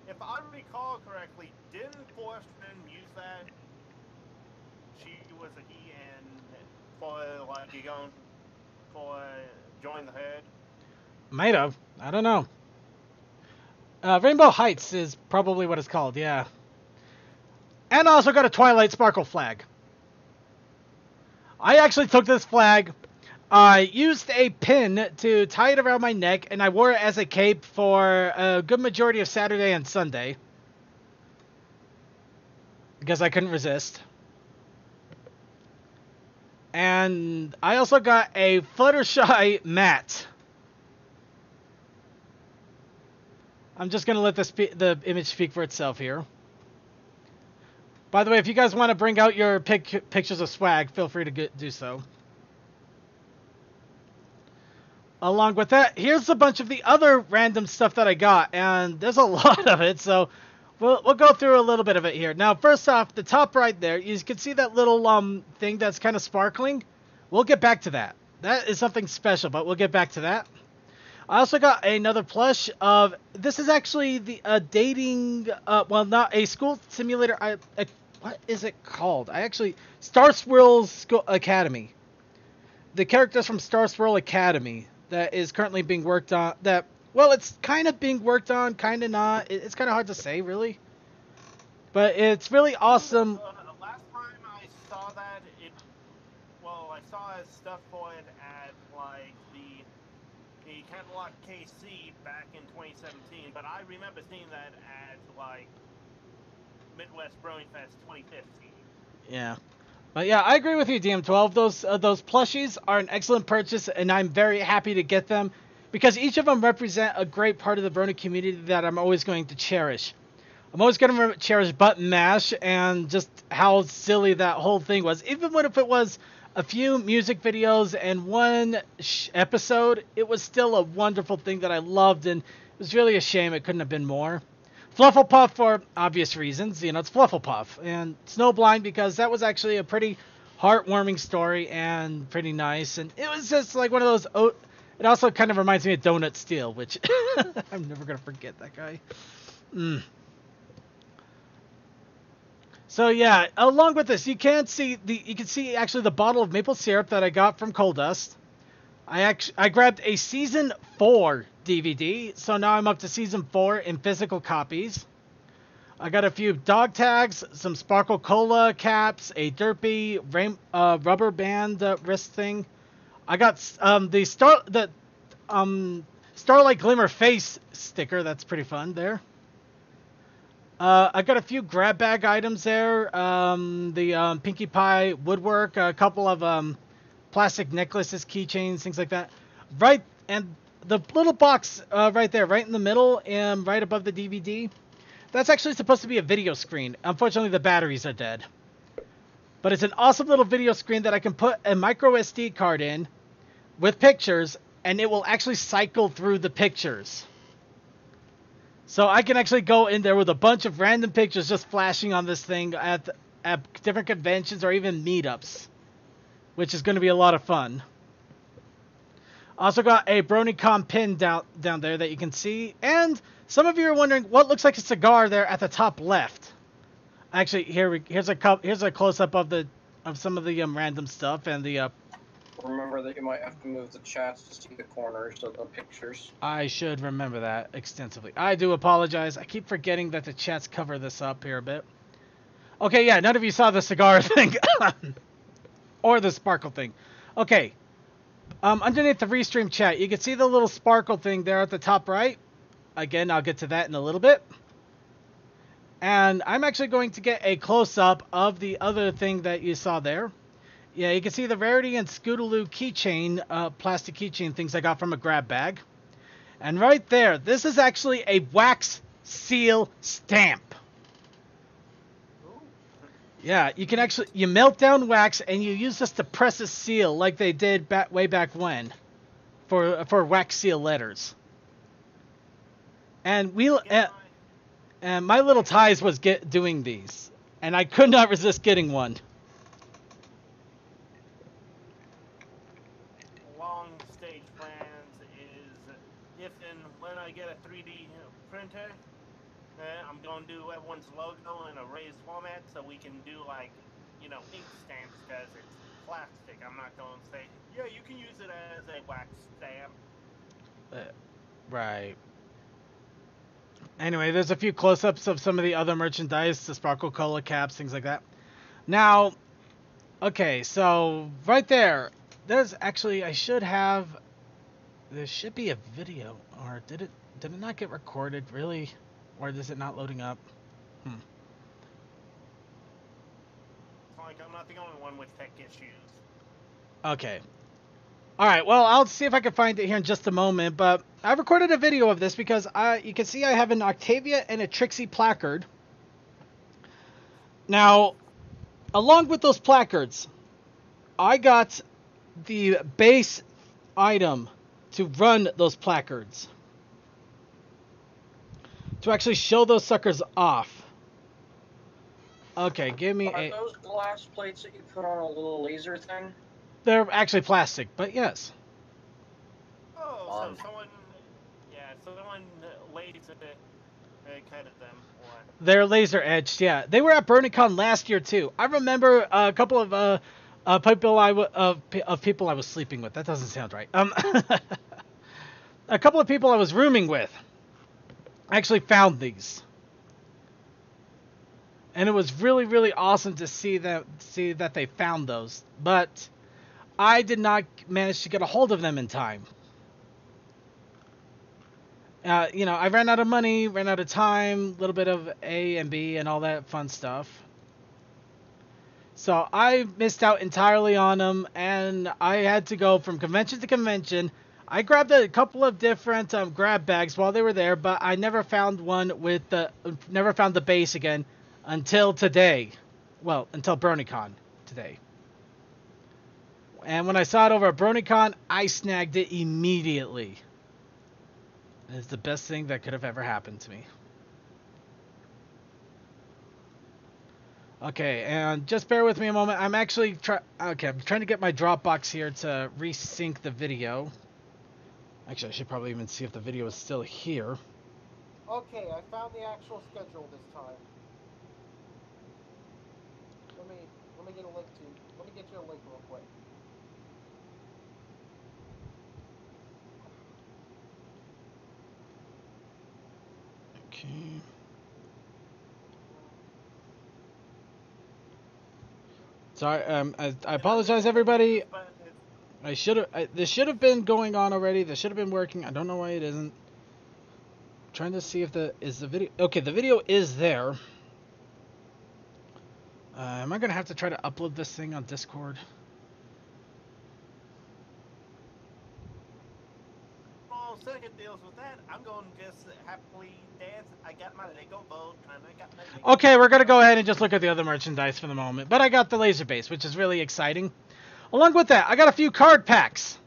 If I recall correctly, didn't Forstman use that? She was a he and for like you going for join the herd. Might have. I don't know. Rainbow Heights is probably what it's called, yeah. And I also got a Twilight Sparkle flag. I actually took this flag, I used a pin to tie it around my neck, and I wore it as a cape for a good majority of Saturday and Sunday. Because I couldn't resist. And I also got a Fluttershy mat. I'm just going to let the image speak for itself here. By the way, if you guys want to bring out your pictures of swag, feel free to do so. Along with that, here's a bunch of the other random stuff that I got, and there's a lot of it, so we'll go through a little bit of it here. Now, first off, the top right there, you can see that little thing that's kind of sparkling. We'll get back to that. That is something special, but we'll get back to that. I also got another plush of, this is actually the dating, well, not a school simulator, what is it called? Star Swirl Academy. The characters from Star Swirl Academy that is currently being worked on. Well, it's kind of being worked on, kind of not. It's kind of hard to say, really. But it's really awesome. Last time I saw that, I saw stuff for it at like the catalog KC back in 2017, but I remember seeing that at like Midwest Brony Fest 2015. Yeah. But yeah, I agree with you, DM12. Those plushies are an excellent purchase, and I'm very happy to get them because each of them represent a great part of the Brony community that I'm always going to cherish. I'm always going to cherish Button Mash and just how silly that whole thing was. Even if it was a few music videos and one episode, it was still a wonderful thing that I loved, and it was really a shame it couldn't have been more. Flufflepuff for obvious reasons, it's Flufflepuff, and Snowblind because that was actually a pretty heartwarming story and pretty nice, and it was just like one of those. It also kind of reminds me of Donut Steel, which I'm never gonna forget that guy. So yeah, along with this, you can see actually the bottle of maple syrup that I got from Coal Dust. I grabbed a season 4 DVD, so now I'm up to season 4 in physical copies. I got a few dog tags, some Sparkle Cola caps, a derpy rubber band wrist thing. I got the Starlight Glimmer face sticker. That's pretty fun there. I got a few grab bag items there. The Pinkie Pie woodwork, a couple of plastic necklaces, keychains, things like that. Right, and the little box right there, right in the middle, and right above the DVD, that's actually supposed to be a video screen. Unfortunately, the batteries are dead. But it's an awesome little video screen that I can put a micro SD card in with pictures, and it will actually cycle through the pictures. So I can actually go in there with a bunch of random pictures just flashing on this thing at different conventions or even meetups, which is going to be a lot of fun. Also got a Bronycon pin down there that you can see. And some of you are wondering what looks like a cigar there at the top left. Actually, here's a close-up of some of the random stuff and the Remember that you might have to move the chats to see the corners of the pictures. I should remember that extensively. I do apologize. I keep forgetting that the chats cover this up here a bit. Okay, yeah, none of you saw the cigar thing. Or the sparkle thing. Okay. Underneath the Restream chat, you can see the little sparkle thing there at the top right. Again, I'll get to that in a little bit. And I'm actually going to get a close-up of the other thing that you saw there. Yeah, you can see the Rarity and Scootaloo keychain, plastic keychain things I got from a grab bag. And right there, this is actually a wax seal stamp. Yeah, you can you melt down wax and you use this to press a seal like they did way back when for wax seal letters. And and my little ties was doing these, and I could not resist getting one. Long stage plans is if and when I get a 3D printer, I'm going to do everyone's logo in a raised format so we can do ink stamps because it's plastic. I'm not going to say, yeah, you can use it as a wax stamp. Right. Anyway, there's a few close-ups of some of the other merchandise, the Sparkle Cola caps, things like that. Now, okay, so right there, there's actually, there should be a video, or did it not get recorded, really? Or is it not loading up? It's like I'm not the only one with tech issues. Okay. Alright, well, I'll see if I can find it here in just a moment, but I recorded a video of this because you can see I have an Octavia and a Trixie placard. Now, along with those placards, I got the base item to run those placards. To actually show those suckers off. Okay, give me Are those glass plates that you put on a little laser thing? They're actually plastic, but yes. Oh, so someone lays Kind of them. Or... They're laser edged, yeah. They were at Bronycon last year too. I remember a couple of people I was sleeping with. That doesn't sound right. A couple of people I was rooming with actually found these, and it was really, really awesome to see that they found those. But I did not manage to get a hold of them in time. I ran out of money, ran out of time, a little bit of A and B and all that fun stuff. So I missed out entirely on them, and I had to go from convention to convention. I grabbed a couple of different grab bags while they were there, but I never found never found the base again until today. Well, until BronyCon today. And when I saw it over at BronyCon, I snagged it immediately. It's the best thing that could have ever happened to me. Okay, and just bear with me a moment. I'm actually I'm trying to get my Dropbox here to resync the video. Actually, I should probably even see if the video is still here. Okay, I found the actual schedule this time. Let me get a link to. Let me get you a link real quick. Okay. Sorry, I apologize, everybody. This should have been going on already. This should have been working. I don't know why it isn't. I'm trying to see if the video. Okay, the video is there. Am I gonna have to try to upload this thing on Discord? Oh, second deals with that. I'm going to just happily dance. I got my Lego boat and I got my Lego Okay, we're gonna go ahead and just look at the other merchandise for the moment. But I got the laser base, which is really exciting. Along with that, I got a few card packs.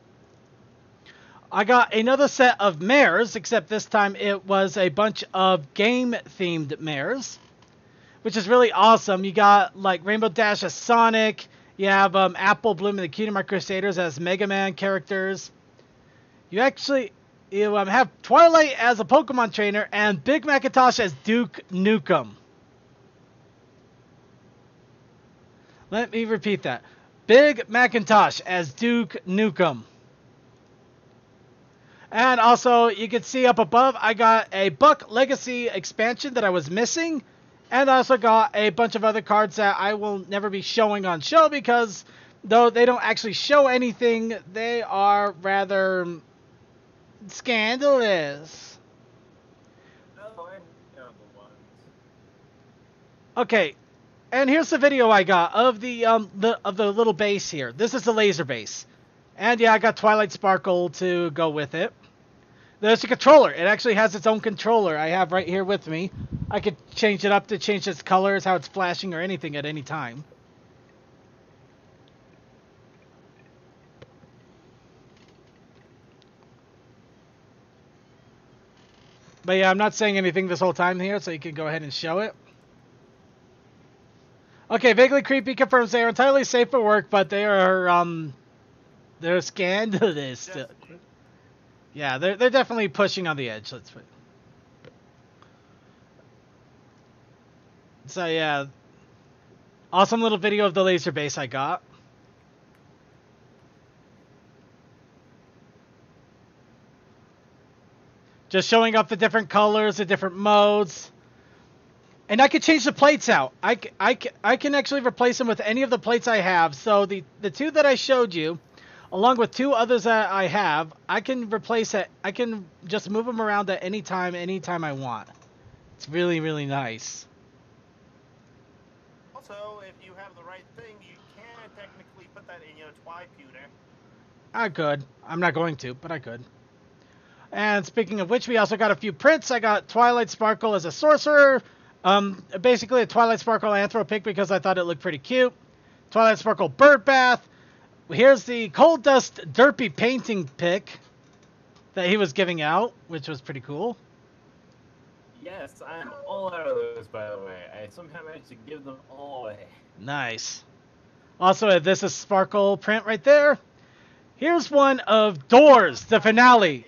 I got another set of mares, except this time it was a bunch of game-themed mares, which is really awesome. You got like Rainbow Dash as Sonic. You have Apple Bloom and the Kingdom Hearts Crusaders as Mega Man characters. You have Twilight as a Pokemon trainer and Big Macintosh as Duke Nukem. Let me repeat that. Big Macintosh as Duke Nukem. And also, you can see up above, I got a Buck Legacy expansion that I was missing. And I also got a bunch of other cards that I will never be showing on show because, though they don't actually show anything, they are rather scandalous. Oh, I know the ones. Okay, and here's the video I got of the little base here. This is the laser base. And yeah, I got Twilight Sparkle to go with it. There's a controller. It actually has its own controller I have right here with me. I could change it up to change its colors, how it's flashing, or anything at any time. But yeah, I'm not saying anything this whole time here, so you can go ahead and show it. Okay, Vaguely Creepy confirms they are entirely safe for work, but they are, they're scandalous. Yeah, they're definitely pushing on the edge. Let's put. So yeah, awesome little video of the laser base I got. Just showing up the different colors, the different modes. And I can change the plates out. I can actually replace them with any of the plates I have. So the two that I showed you, along with two others that I have, I can replace it. I can just move them around at any time I want. It's really, really nice. Also, if you have the right thing, you can technically put that in your Twi-pewter. I could. I'm not going to, but I could. And speaking of which, we also got a few prints. I got Twilight Sparkle as a sorcerer. Basically a Twilight Sparkle Anthro pick because I thought it looked pretty cute. Twilight Sparkle Bird Bath. Here's the Cold Dust Derpy painting pick that he was giving out, which was pretty cool. Yes, I'm all out of those, by the way. I somehow managed to give them all away. Nice. Also, this is Sparkle print right there. Here's one of Doors, the finale.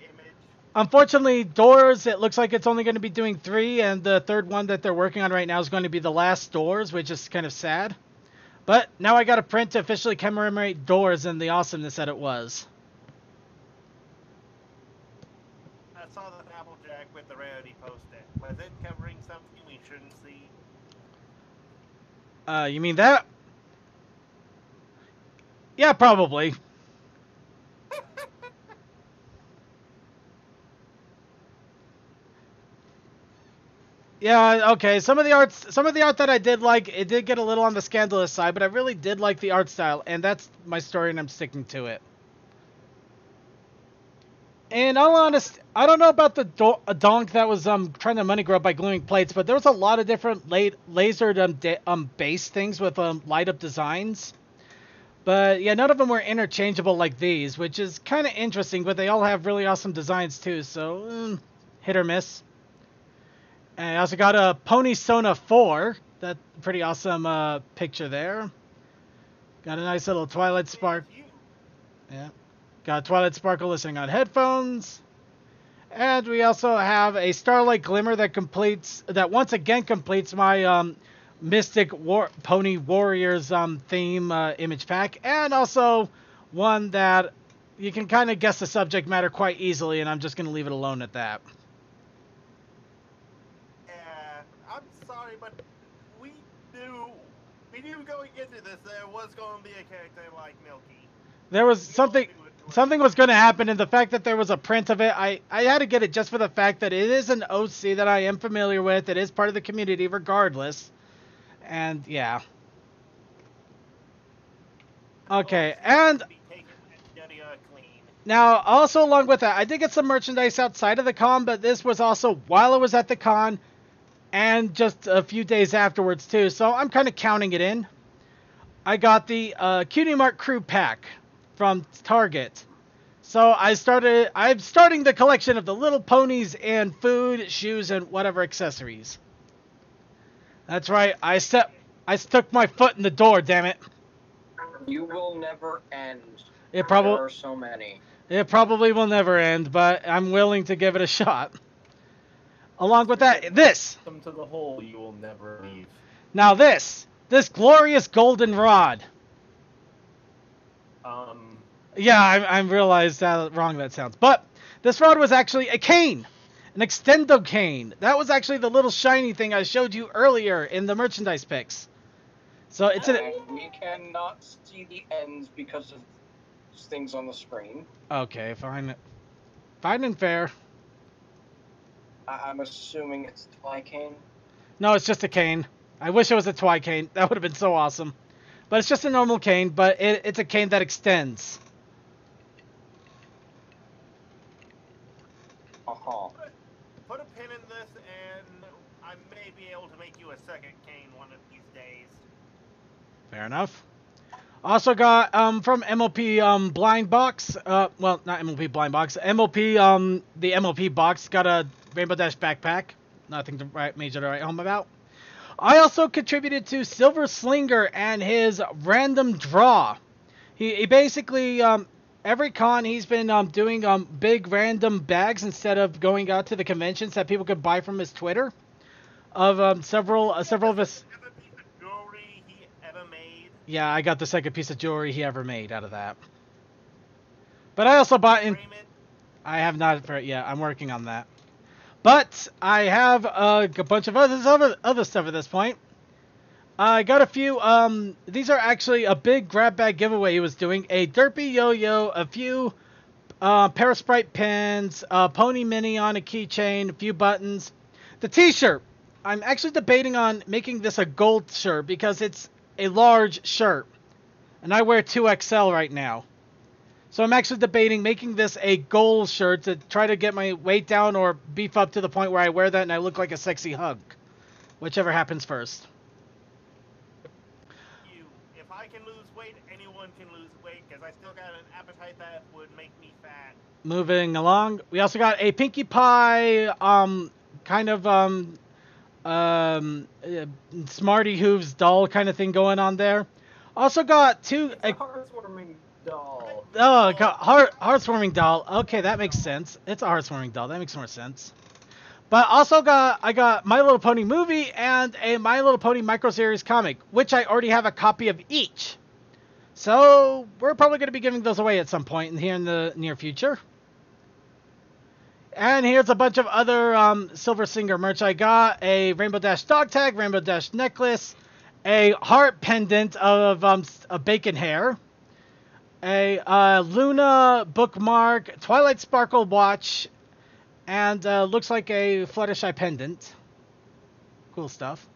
unfortunately, Doors, it looks like it's only going to be doing 3, and the third one that they're working on right now is going to be The Last Doors, which is kind of sad. But now I got a print to officially commemorate Doors and the awesomeness that it was. I saw the Applejack with the Rarity poster. Was it covering something we shouldn't see? You mean that? Yeah, probably. Yeah, okay. Some of the art that I did like, it did get a little on the scandalous side, but I really did like the art style, and that's my story, and I'm sticking to it. And all honest, I don't know about the donk that was trying to money grab by gluing plates, but there was a lot of different lasered base things with light up designs. But yeah, none of them were interchangeable like these, which is kind of interesting. But they all have really awesome designs too, so hit or miss. And I also got a Pony Sona 4. That pretty awesome picture there. Got a nice little Twilight Spark. Yeah. Got a Twilight Sparkle listening on headphones. And we also have a Starlight Glimmer that once again completes my Mystic Pony Warriors theme image pack. And also one that you can kind of guess the subject matter quite easily, and I'm just going to leave it alone at that. I'm sorry, but we knew going into this there was going to be a character like Milky. There was something was going to happen, and the fact that there was a print of it, I had to get it just for the fact that it is an OC that I am familiar with. It is part of the community regardless. And yeah. Okay, and now also along with that, I did get some merchandise outside of the con, but this was also while I was at the con and just a few days afterwards too, so I'm kind of counting it in. I got the Cutie Mart Crew Pack from Target. So I'm starting the collection of the little ponies and food, shoes, and whatever accessories. That's right, I stuck my foot in the door, damn it. You will never end. There are so many. It probably will never end, but I'm willing to give it a shot. Along with that, this. Come to the hole, you will never leave. Now this glorious golden rod. Yeah, I realized how wrong that sounds. But this rod was actually a cane. An extendo cane. That was actually the little shiny thing I showed you earlier in the merchandise pics. So it's we cannot see the ends because of things on the screen. Okay, fine. Fine and fair. I'm assuming it's a Twi cane? No, it's just a cane. I wish it was a Twi cane. That would have been so awesome. But it's just a normal cane, but it's a cane that extends. Put a pin in this, and I may be able to make you a second cane one of these days. Fair enough. Also got from MLP Blind Box. Well, not MLP Blind Box. MLP the MLP box got a Rainbow Dash backpack. Nothing major to write home about. I also contributed to Silver Slinger and his random draw. He basically every con he's been doing big random bags instead of going out to the conventions that people could buy from his Twitter of several of his. Jewelry he ever made. Yeah, I got the second piece of jewelry he ever made out of that. But I also bought in. I have not for it yet. I'm working on that. But I have a bunch of other stuff at this point. I got a few, these are actually a big grab bag giveaway he was doing. A Derpy Yo-Yo, a few Parasprite pins, a Pony Mini on a keychain, a few buttons. The t-shirt, I'm actually debating on making this a gold shirt because it's a large shirt. And I wear 2XL right now. So I'm actually debating making this a gold shirt to try to get my weight down or beef up to the point where I wear that and I look like a sexy hunk. Whichever happens first. If I can lose weight, anyone can lose weight because I still got an appetite that would make me fat. Moving along, we also got a Pinkie Pie kind of Smarty Hooves doll kind of thing going on there. Also got two. It's a heartwarming doll. Oh, heartwarming doll. Okay, that makes sense. It's a heartwarming doll. That makes more sense. But also I got My Little Pony movie and a My Little Pony micro series comic, which I already have a copy of each. So we're probably going to be giving those away at some point here in the near future. And here's a bunch of other Silver Singer merch. I got a Rainbow Dash dog tag, Rainbow Dash necklace, a heart pendant of a bacon hair, a Luna bookmark, Twilight Sparkle watch, and looks like a Fluttershy pendant. Cool stuff.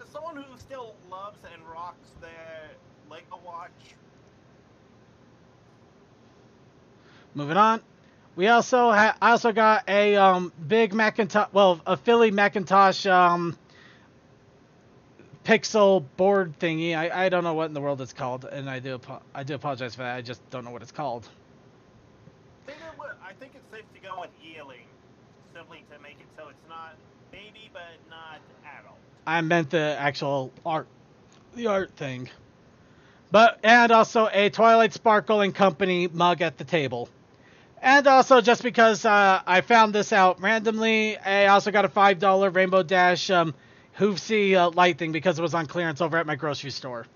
As someone who still loves and rocks their Lego watch, Moving on. We also I also got a big Macintosh, well, a Philly Macintosh pixel board thingy. I don't know what in the world it's called, and I do apologize for that. I just don't know what it's called. I think it's safe to go with yearling, simply to make it so it's not baby but not adult. I meant the actual art, the art thing. But, and also a Twilight Sparkle and Company mug at the table. And also, just because I found this out randomly, I also got a $5 Rainbow Dash Hoofsy light thing because it was on clearance over at my grocery store.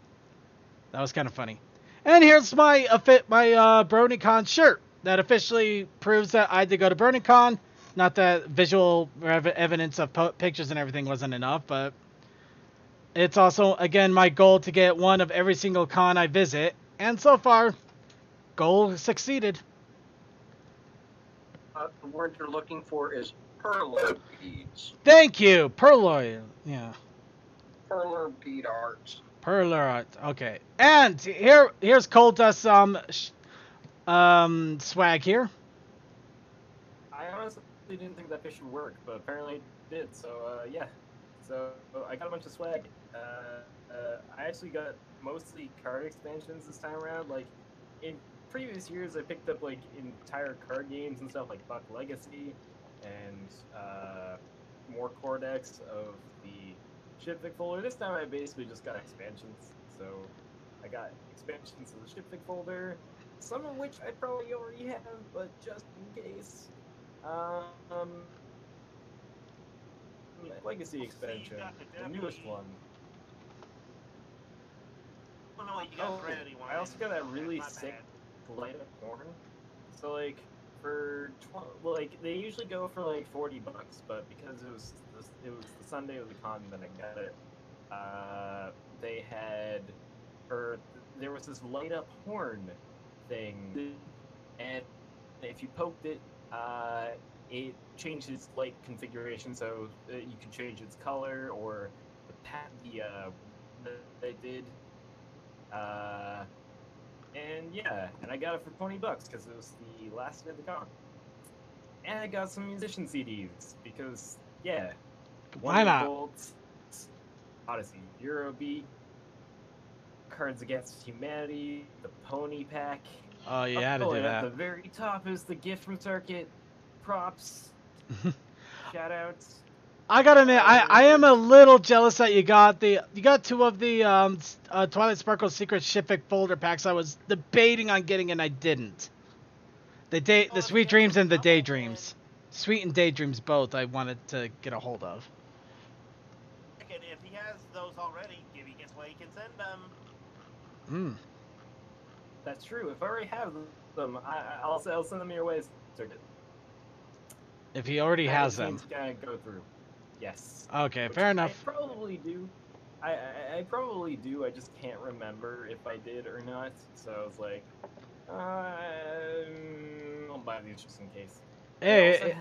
That was kind of funny. And here's my Bronycon shirt that officially proves that I did go to Bronycon. Not that visual evidence of pictures and everything wasn't enough, but it's also, again, my goal to get one of every single con I visit. And so far, goal succeeded. The word you're looking for is perler beads. Thank you, Perloy. Yeah. Perler bead art. Perler art. Okay. And here's Coldust swag here. I honestly didn't think that fish would work, but apparently it did. So yeah. So I got a bunch of swag. I actually got mostly card expansions this time around. Like in previous years, I picked up like entire card games and stuff like Buck Legacy and more core decks of the Shipfic folder. This time I basically just got expansions. So I got expansions of the Shipfic folder, some of which I probably already have, but just in case. Legacy expansion, the newest one. I also got that really sick light up horn. So like for they usually go for like $40, but because it was the Sunday of the con that I got it, they had there was this light up horn thing, and if you poked it, it changed its light configuration, so you can change its color or they did. And yeah, and I got it for $20 because it was the last day of the con. And I got some musician CDs because yeah, Why not? Wonderbolts, Odyssey, Eurobeat, Cards Against Humanity, the Pony Pack. Oh, you had to do At that. the very top is the gift from Circuit. Props. Shout outs. I gotta admit, I am a little jealous that you got two of the Twilight Sparkle Secret Shipfic folder packs. I was debating on getting and I didn't. The Sweet Dreams and the Daydreams. Sweet and Daydreams both I wanted to get a hold of. And if he has those already, give me a way he can send them. Hmm. That's true. If I already have them, I'll send them your way. Circuit. If he already has them. Gonna go through. Yes. Okay, fair enough. I probably do. I probably do. I just can't remember if I did or not. So I was like, I'll buy these just in case. Hey,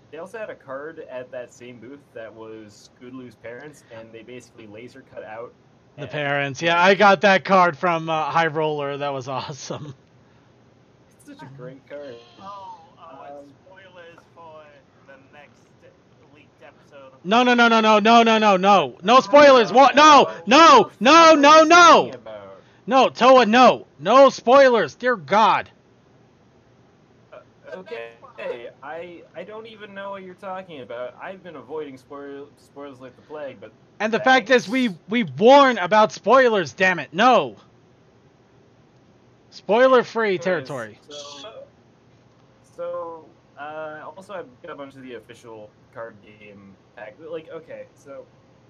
They also had a card at that same booth that was Goodloo's parents, and they basically laser cut out the parents. Yeah, I got that card from High Roller. That was awesome. It's such a great card. And spoilers for the next leaked episode. No. No spoilers. What? No. No, Toa, no. No spoilers. Dear God. Okay. Hey, I don't even know what you're talking about. I've been avoiding spoilers like the plague, but... And the fact is, we warn about spoilers, damn it. No. Spoiler-free Anyways, territory. Also I've got a bunch of the official card game pack. Like, okay, so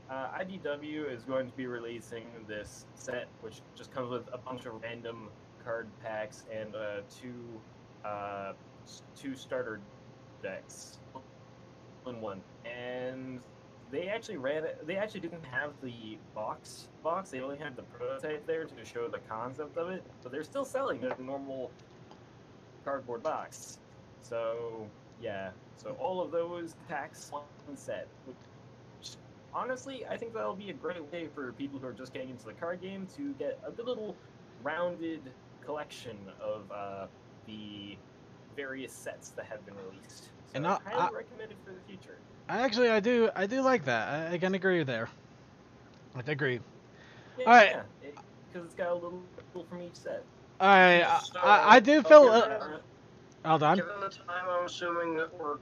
IDW is going to be releasing this set, which just comes with a bunch of random card packs and two starter decks in one. And they actually didn't have the box. They only had the prototype there to show the concept of it, but they're still selling their normal cardboard box. So yeah, so all of those packs one set. Which, honestly, I think that'll be a great way for people who are just getting into the card game to get a good little rounded collection of the various sets that have been released. So And highly recommended for the future. I do like that. I can agree there. I agree. Yeah, All right. because it's got a little from each set. I do feel. Hold on. Given the time, I'm assuming that we're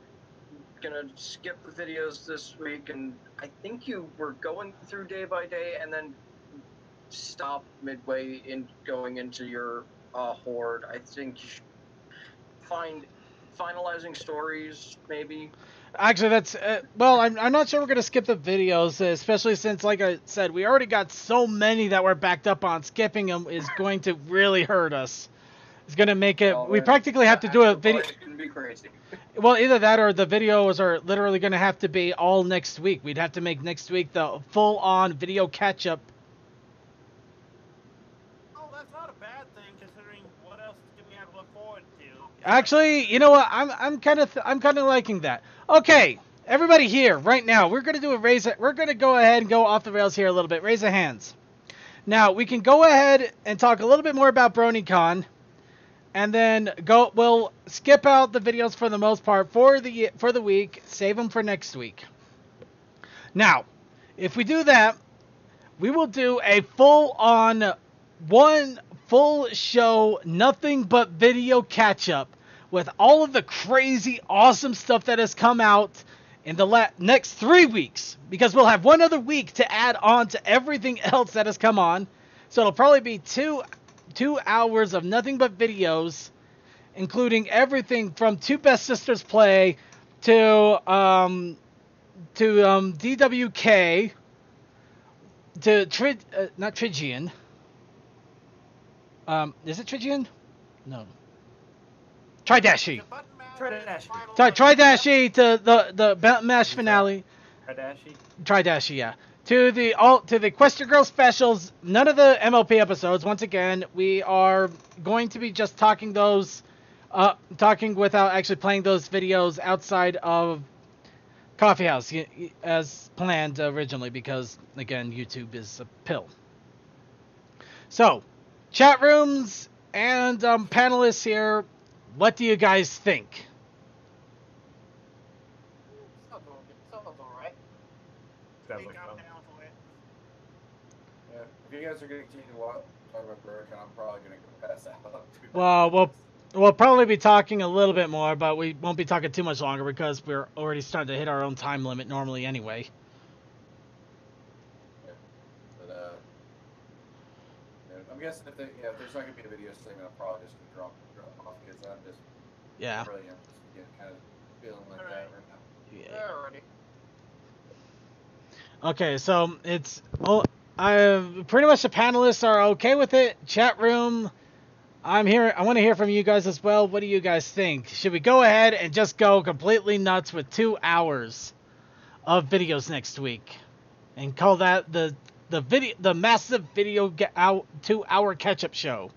gonna skip the videos this week, and I think you were going through day by day and then stop midway in going into your horde. I think you should find finalizing stories, maybe. Actually, that's well. I'm not sure we're gonna skip the videos, especially since, like I said, we already got so many that we're backed up on. Skipping them is going to really hurt us. It's gonna make it. We practically have to do a video. It's gonna be crazy. Well, either that or the videos are literally gonna have to be all next week. We'd have to make next week the full-on video catch-up. Oh, that's not a bad thing considering what else do we have to look forward to. Actually, you know what? I'm kind of liking that. Okay, everybody here right now, we're gonna do a raise. We're gonna go ahead and go off the rails here a little bit. Raise the hands. Now we can go ahead and talk a little bit more about Bronycon, and then we'll skip out the videos for the most part for the week. Save them for next week. Now, if we do that, we will do a full-on one full show, nothing but video catch-up with all of the crazy, awesome stuff that has come out in the next 3 weeks. Because we'll have one other week to add on to everything else that has come on. So it'll probably be two hours of nothing but videos, including everything from Two Best Sisters Play to DWK to not Trigian. Is it Trigian? No. Tridashi. Tridashi to the Button Mash finale. Tridashi, yeah. To the Question Girl specials, none of the MLP episodes. Once again, we are going to be just talking talking without actually playing those videos outside of Coffee House as planned originally, because again, YouTube is a pill. So, chat rooms and panelists here, what do you guys think? Sounds alright. I think I'm down for it. Yeah, if you guys are going to continue to talk about Bronycon, I'm probably going to go pass out. Well, we'll probably be talking a little bit more, but we won't be talking too much longer because we're already starting to hit our own time limit normally anyway. Yeah. But, I'm guessing if there's not going to be a video segment, I'm probably just going to drop off because I'm just really am just kind of feeling like that right now. Yeah. Alrighty. Okay, so it's pretty much the panelists are okay with it. Chat room, I'm here. I want to hear from you guys as well. What do you guys think? Should we go ahead and just go completely nuts with 2 hours of videos next week, and call that the massive video 2-hour catch-up show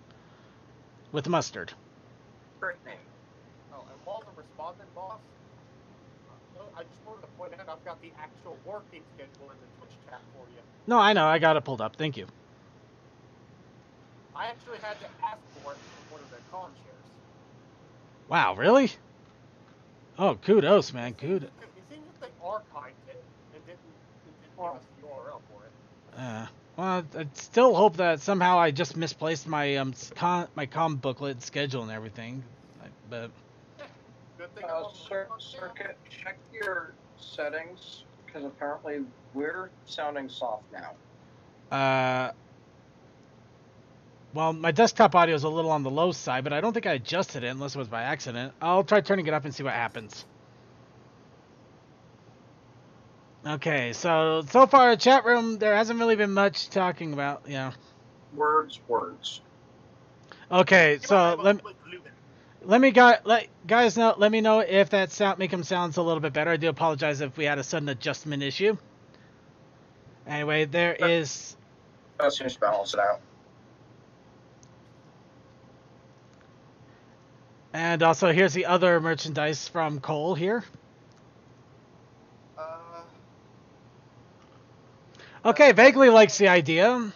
with Mustard? Great name. Oh, and while the respondent boss, I just wanted to point out I've got the actual working schedule in the Twitch chat for you. No, I know. I got it pulled up. Thank you. I actually had to ask for it from one of their con shares. Wow, really? Oh, kudos, man. Kudos. It seems that they archived it and didn't give us the URL for it. Well, I still hope that somehow I just misplaced my my com booklet schedule and everything, but. Good thing Circuit, check your settings, because apparently we're sounding soft now. well, my desktop audio is a little on the low side, but I don't think I adjusted it unless it was by accident. I'll try turning it up and see what happens. Okay, so far, chat room, there hasn't really been much talking about, yeah. Words. Okay, so let me know if that sounds a little bit better. I do apologize if we had a sudden adjustment issue. Anyway, there is... That seems to balance it out. And also, here's the other merchandise from Cole here. Okay, vaguely likes the idea.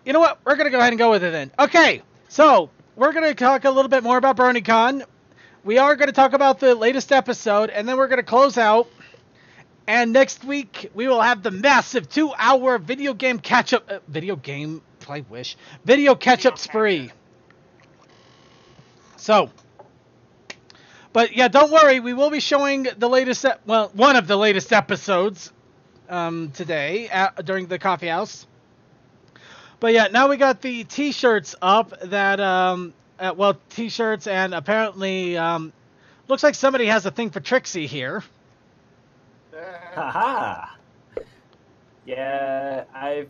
You know what? We're going to go ahead and go with it then. Okay, so we're going to talk a little bit more about BronyCon. We are going to talk about the latest episode, and then we're going to close out. And next week, we will have the massive 2-hour video catch-up spree. So, but yeah, don't worry. We will be showing the latest, one of the latest episodes today during the coffee house. But yeah, now we got the t-shirts up that, t-shirts, and apparently, looks like somebody has a thing for Trixie here. Haha! Yeah, I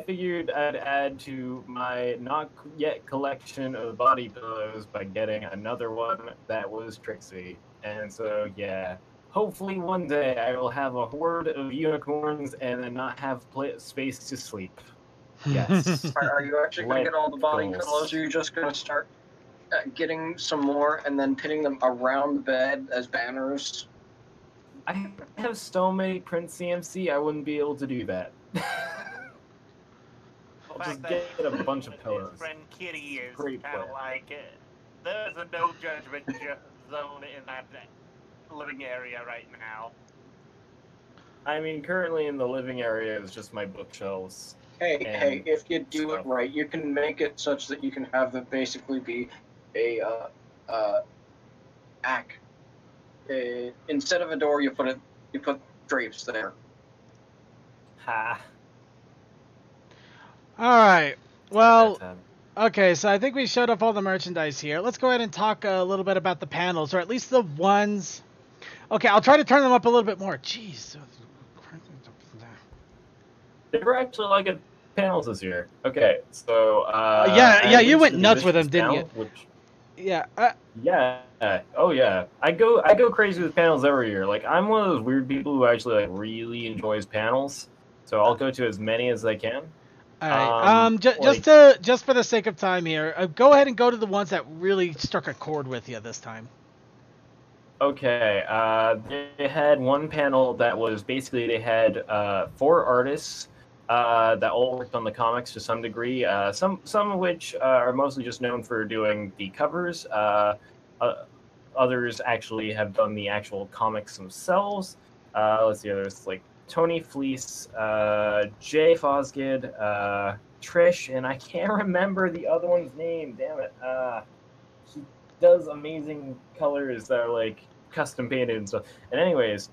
figured I'd add to my not yet collection of body pillows by getting another one that was Trixie. And so, yeah, hopefully one day I will have a horde of unicorns and then not have space to sleep. Yes. Are you actually going to get all the body pillows, or are you just going to start getting some more and then pinning them around the bed as banners? I have so many print CMC, I wouldn't be able to do that. I'll just get a bunch of pillows. His friend Kitty is Great kind of plan. like, there's a no judgment zone in that living area right now. I mean, currently in the living area is just my bookshelves. Hey, if you do it right, you can make it such that you can have it basically be a ack. Instead of a door, you put drapes there. Ha. Alright, well, okay, so I think we showed off all the merchandise here. Let's go ahead and talk a little bit about the panels, or at least the ones... Okay, I'll try to turn them up a little bit more. Jeez. They were actually like good panels this year. Okay, so... yeah, you went nuts with them, didn't you? Yeah. Yeah. Oh yeah. I go crazy with panels every year. Like, I'm one of those weird people who actually like really enjoys panels. So I'll go to as many as I can. All right. Just for the sake of time here, go ahead and go to the ones that really struck a chord with you this time. Okay. They had one panel that was basically they had 4 artists that all worked on the comics to some degree. Some of which are mostly just known for doing the covers. Others actually have done the actual comics themselves. Let's see, there's like Tony Fleece, Jay Fosgid, Trish, and I can't remember the other one's name. Damn it. He does amazing colors that are like custom painted and stuff. And anyways,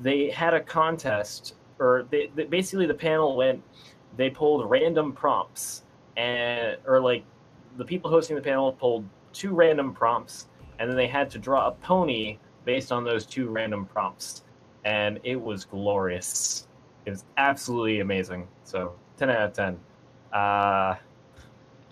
they had a contest, or they basically the panel went. They pulled random prompts, or like the people hosting the panel pulled 2 random prompts, and then they had to draw a pony based on those 2 random prompts. And it was glorious. It was absolutely amazing. So 10 out of 10.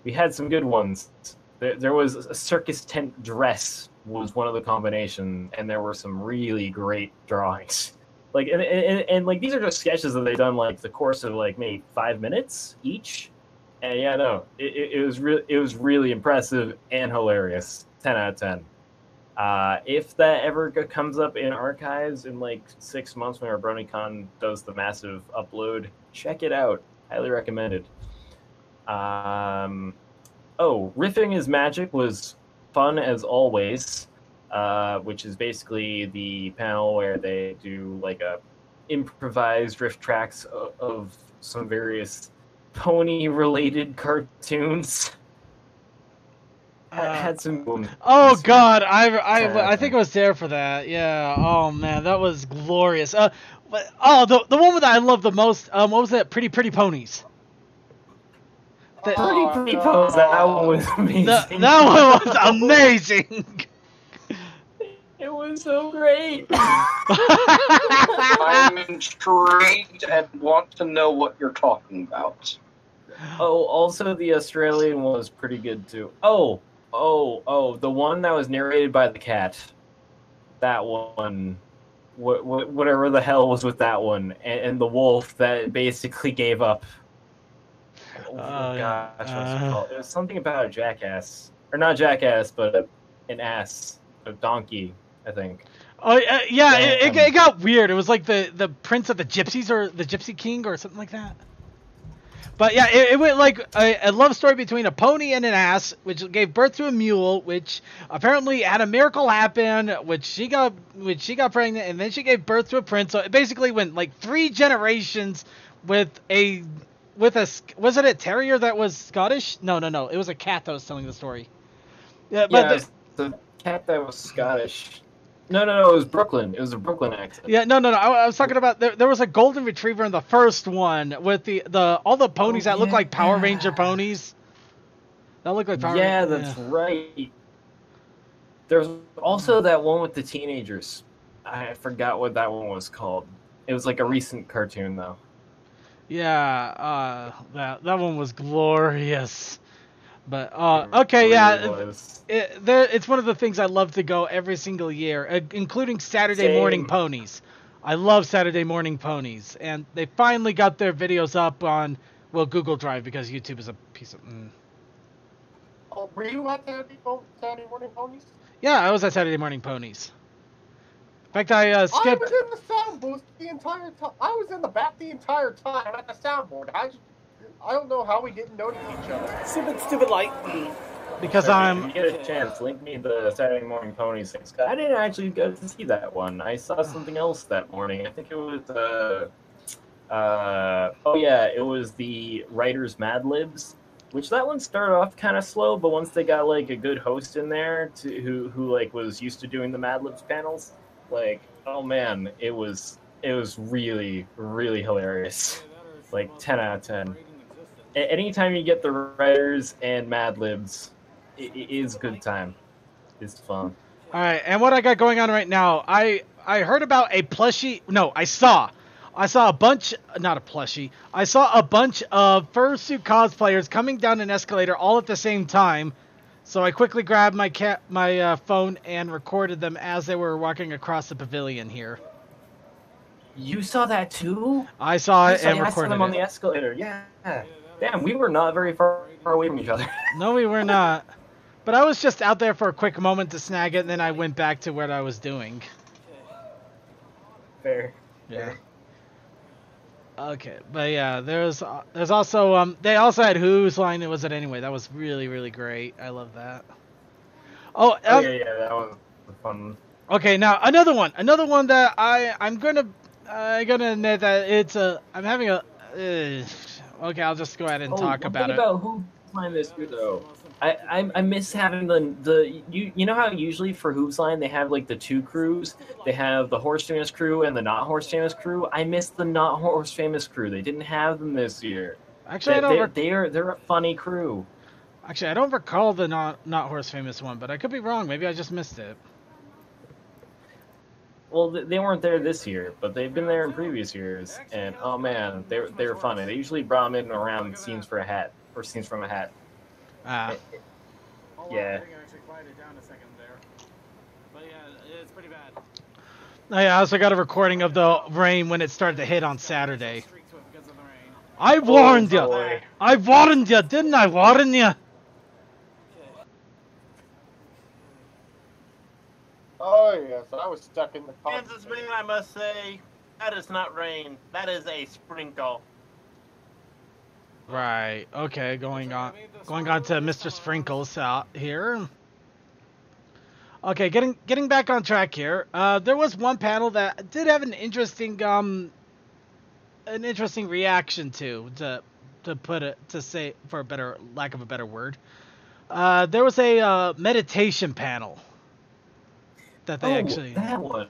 We had some good ones. There was a circus tent dress was one of the combinations, and there were some really great drawings. Like and like these are just sketches that they've done like the course of like maybe 5 minutes each. And yeah, no, it was really impressive and hilarious. 10 out of 10. If that ever comes up in archives in like 6 months when our Bronycon does the massive upload, check it out. Highly recommended. Riffing is Magic was fun as always, which is basically the panel where they do like a improvised riff tracks of some various pony-related cartoons. Had some. Oh God, I think I was there for that. Yeah. Oh man, that was glorious. The one that I love the most. What was that? Pretty Ponies. Pretty pose. That one was amazing. That one was amazing. It was so great. I'm intrigued and want to know what you're talking about. Oh, also the Australian one was pretty good too. Oh, the one that was narrated by the cat. That one, whatever the hell was with that one, and the wolf that basically gave up. Oh gosh, what's it called? It was something about a jackass, or not jackass, but an ass, a donkey, I think. Oh yeah, it got weird. It was like the Prince of the Gypsies or the Gypsy King or something like that. But yeah, it went like a love story between a pony and an ass, which gave birth to a mule, which apparently had a miracle happen, which she got pregnant, and then she gave birth to a prince. So it basically went like 3 generations with was it a terrier that was Scottish? No, it was a cat that was telling the story. Yeah, but it was the cat that was Scottish. No, it was Brooklyn. It was a Brooklyn accent. Yeah, no. I was talking about there was a golden retriever in the first one with all the ponies that look like Power Ranger ponies. That look like Power Yeah, Ranger. that's right. There's also that one with the teenagers. I forgot what that one was called. It was like a recent cartoon though. Yeah, that one was glorious. But okay, It yeah, was. it's one of the things I love to go every single year, including Saturday Morning Ponies. I love Saturday Morning Ponies, and they finally got their videos up on Google Drive because YouTube is a piece of. Oh, were you at Saturday Morning Ponies? Yeah, I was at Saturday Morning Ponies. In fact, I skipped. I was in the sound booth the entire time. I was in the back the entire time at the soundboard. I don't know how we didn't notice each other. Stupid light. Because If you get a chance, link me the Saturday Morning Ponies things. I didn't actually get to see that one. I saw something else that morning. I think it was it was the Writers Mad Libs, which that one started off kind of slow, but once they got like a good host in there who like was used to doing the Mad Libs panels, like, oh man, it was really, really hilarious. Like 10 out of 10. Anytime you get the writers and Mad Libs, it is a good time. It's fun. All right, and what I got going on right now, I heard about a plushie. No, I saw a bunch, not a plushie. I saw a bunch of fursuit cosplayers coming down an escalator all at the same time. So I quickly grabbed my phone and recorded them as they were walking across the pavilion here. You saw that too? I saw it and I saw recorded them on it. the escalator. Yeah. Damn, we were not very far away from each other. No, we were not. But I was just out there for a quick moment to snag it, and then I went back to what I was doing. Fair. Yeah. Okay, but yeah, there's also they also had Whose Line Was It Anyway. That was really, really great. I love that. Yeah, that was fun. Okay, now another one that I'm gonna admit that it's I'm having a okay, I'll just go ahead and talk about it. About Whose Line this year though. I miss having you know how usually for Whose Line they have like the 2 crews. They have the Horse Famous crew and the not Horse Famous crew. I miss the not Horse Famous crew. They didn't have them this year. Actually, they're a funny crew. Actually, I don't recall the not Horse Famous one, but I could be wrong. Maybe I just missed it. Well, they weren't there this year, but they've been there in previous years. And oh man, they were funny. They usually brought them in around Scenes from a Hat. Ah. Yeah. I also got a recording of the rain when it started to hit on Saturday. I warned you. Boy. I warned you, didn't I? Warn you. Oh yes, I was stuck in the car. Kansas man, I must say, that is not rain. That is a sprinkle. Right. Okay. Going on to Mr. Sprinkles out here. Okay. Getting back on track here. There was one panel that did have an interesting reaction to say for a better lack of a better word. There was a meditation panel that they actually. That one.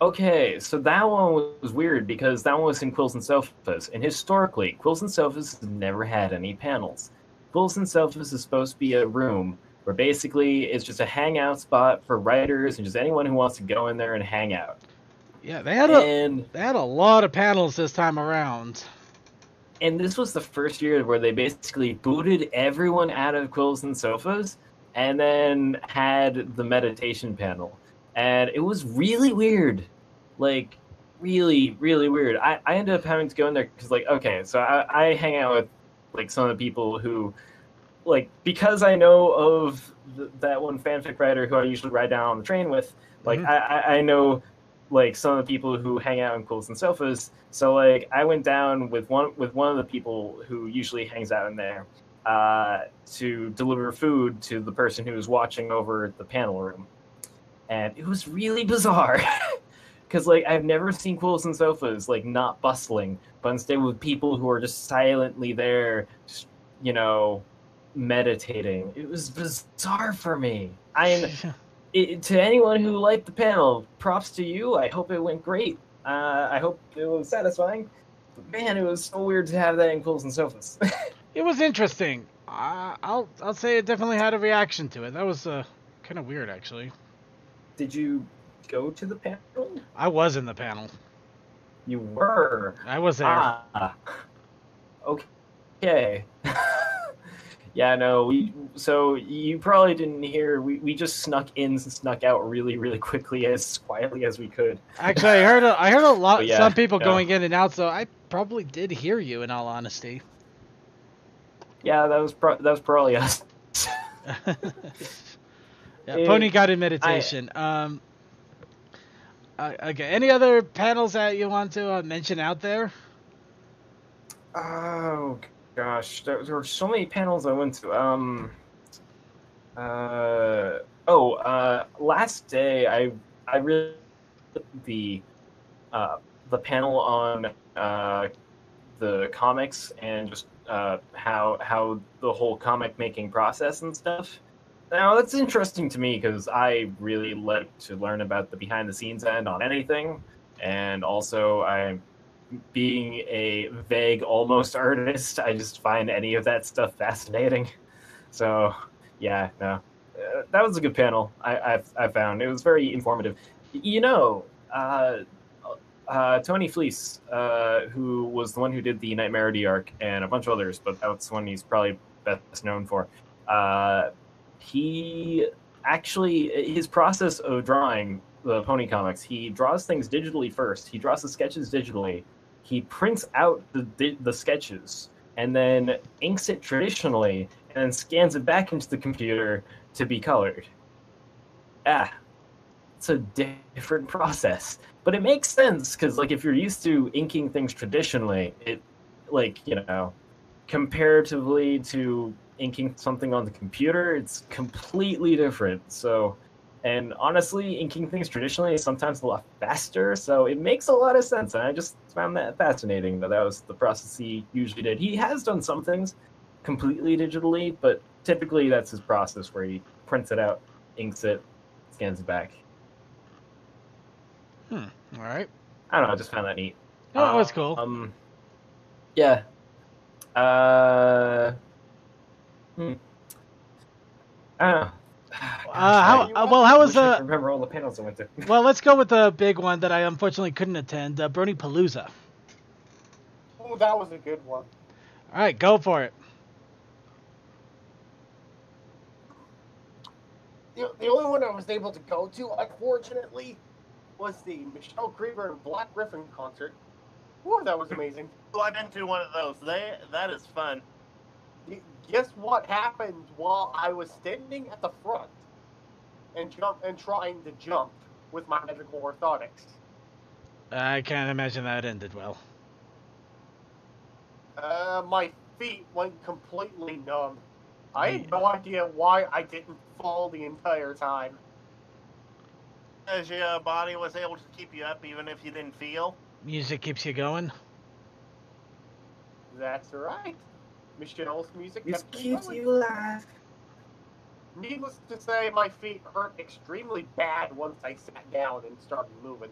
Okay, so that one was weird because that one was in Quills and Sofas, and historically, Quills and Sofas has never had any panels. Ghouls and Sofas is supposed to be a room where basically it's just a hangout spot for writers and just anyone who wants to go in there and hang out. Yeah, they had a lot of panels this time around. And this was the first year where they basically booted everyone out of Quills and Sofas and then had the meditation panel. And it was really weird. Like, really, really weird. I ended up having to go in there because, like, okay, so I hang out with, like, some of the people who, like, because I know of that one fanfic writer who I usually ride down on the train with, like, I know, like, some of the people who hang out in Quills and Sofas. So, like, I went down with one of the people who usually hangs out in there to deliver food to the person who was watching over the panel room. And it was really bizarre. Because, like, I've never seen Quills and Sofas, like, not bustling, but instead with people who are just silently there, just, you know, meditating. It was bizarre for me. To anyone who liked the panel, props to you. I hope it went great. I hope it was satisfying. But man, it was so weird to have that in Quills and Sofas. It was interesting. I'll say it definitely had a reaction to it. That was kind of weird, actually. Did you go to the panel? I was in the panel. You were? I was there. Okay. Yeah, no, so you probably didn't hear, we just snuck in and snuck out really, really quickly, as quietly as we could. Actually, I heard a lot, yeah, some people going in and out, so I probably did hear you, in all honesty. Yeah, that was probably us. Yeah, Pony got in meditation. Okay, any other panels that you want to mention out there? Oh gosh, there were so many panels I went to. Last day I really the panel on the comics and just how the whole comic making process and stuff. Now that's interesting to me because I really like to learn about the behind the scenes end on anything, and also I'm being a vague almost artist, I just find any of that stuff fascinating. So yeah, no, that was a good panel. I found it was very informative. You know, Tony Fleece, who was the one who did the Nightmarity arc and a bunch of others, but that's one he's probably best known for. He actually, his process of drawing the Pony comics, he draws things digitally first. He draws the sketches digitally. He prints out the sketches and then inks it traditionally and then scans it back into the computer to be colored. It's a different process. But it makes sense because, like, if you're used to inking things traditionally, it, like, you know, comparatively to inking something on the computer, it's completely different. So, and honestly, inking things traditionally is sometimes a lot faster, so it makes a lot of sense. And I just found that fascinating that was the process he usually did. He has done some things completely digitally, but typically that's his process where he prints it out, inks it, scans it back. All right. I don't know, I just found that neat. Oh, that's cool. Yeah. I don't know. How was I remember all the panels I went to. Well, let's go with the big one that I unfortunately couldn't attend, Brony Palooza. Oh, that was a good one. All right, go for it. The only one I was able to go to, unfortunately, was the Michelle Creeper and Black Griffin concert. Whoa, that was amazing. Oh, I've been to one of those. That is fun. Guess what happened while I was standing at the front and trying to jump with my magical orthotics? I can't imagine that ended well. My feet went completely numb. I had no idea why I didn't fall the entire time. As your body was able to keep you up even if you didn't feel. Music keeps you going. That's right. Michelle's music It kept me keeps going. you alive. Needless to say, my feet hurt extremely bad once I sat down and started moving.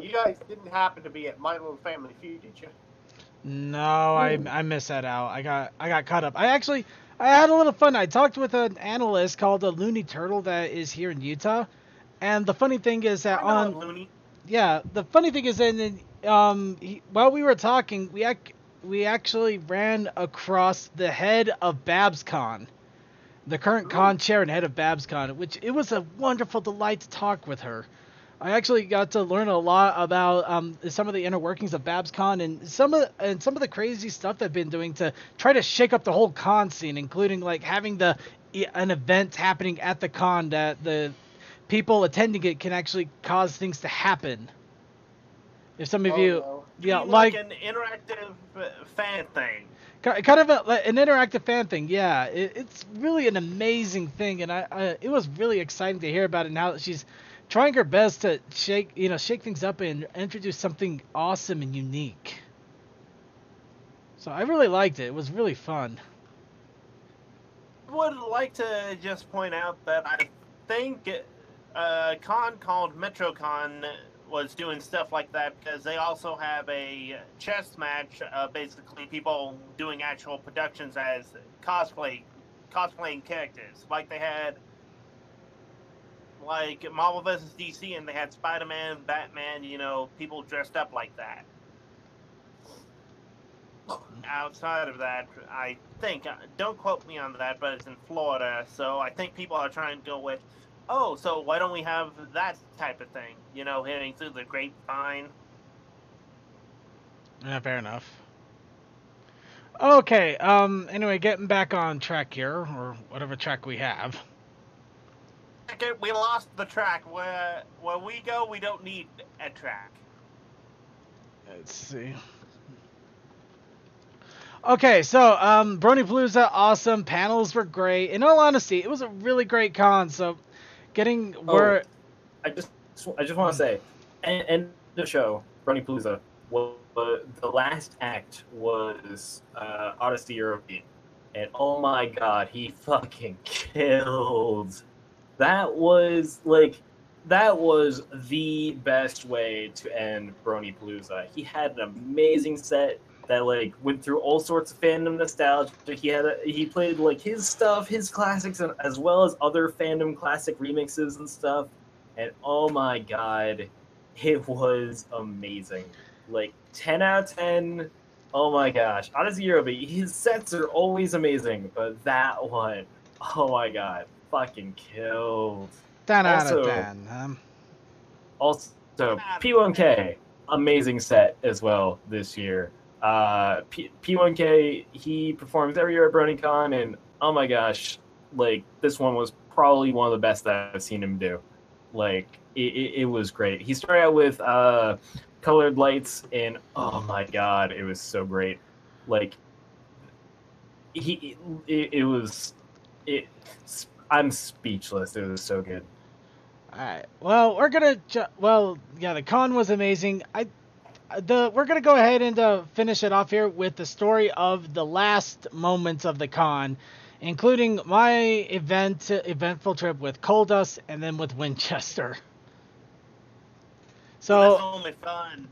You guys didn't happen to be at My Little Family Feud, did you? No, I missed that out. I got caught up. I had a little fun. I talked with an analyst called a Looney Turtle that is here in Utah, and the funny thing is that the funny thing is while we were talking, we actually ran across the head of BabsCon, the current con chair and head of BabsCon, which it was a wonderful delight to talk with her. I actually got to learn a lot about some of the inner workings of BabsCon and some of the crazy stuff they've been doing to try to shake up the whole con scene, including like having an event happening at the con that the people attending it can actually cause things to happen. If some of like an interactive fan thing. Kind of an interactive fan thing, yeah. It's really an amazing thing, and it was really exciting to hear about it now that she's trying her best to shake things up and introduce something awesome and unique. So I really liked it. It was really fun. I would like to just point out that I think a con called MetroCon was doing stuff like that because they also have a chess match, basically people doing actual productions as cosplaying characters. Like they had like Marvel vs. DC, and they had Spider-Man, Batman, people dressed up like that. Outside of that, I think, don't quote me on that, but it's in Florida, so I think people are trying to go with, oh, so why don't we have that type of thing, heading through the grapevine. Yeah, fair enough. Okay, anyway, getting back on track here, or whatever track we have. We lost the track. Where we go, we don't need a track. Let's see. Okay, so Bronypalooza, awesome. Panels were great. In all honesty, it was a really great con. So, I just want to say, and the show Bronypalooza, the last act was Odyssey European, and oh my god, he fucking killed. That was the best way to end Bronypalooza. He had an amazing set that went through all sorts of fandom nostalgia. He played his stuff, his classics, as well as other fandom classic remixes and stuff. And oh my god, it was amazing. 10 out of 10. Oh my gosh, Odyssey Europe, his sets are always amazing, but that one, oh my god, fucking killed. 10 out of 10. Also, P1K, amazing set as well this year. P1K, he performs every year at Bronycon, and oh my gosh, this one was probably one of the best that I've seen him do. It was great. He started out with colored lights, and oh my god, it was so great. I'm speechless. It was so good. Alright, well, we're gonna the con was amazing. We're gonna go ahead and finish it off here with the story of the last moments of the con, including my eventful trip with Coldust and then with Winchester. So that's only fun.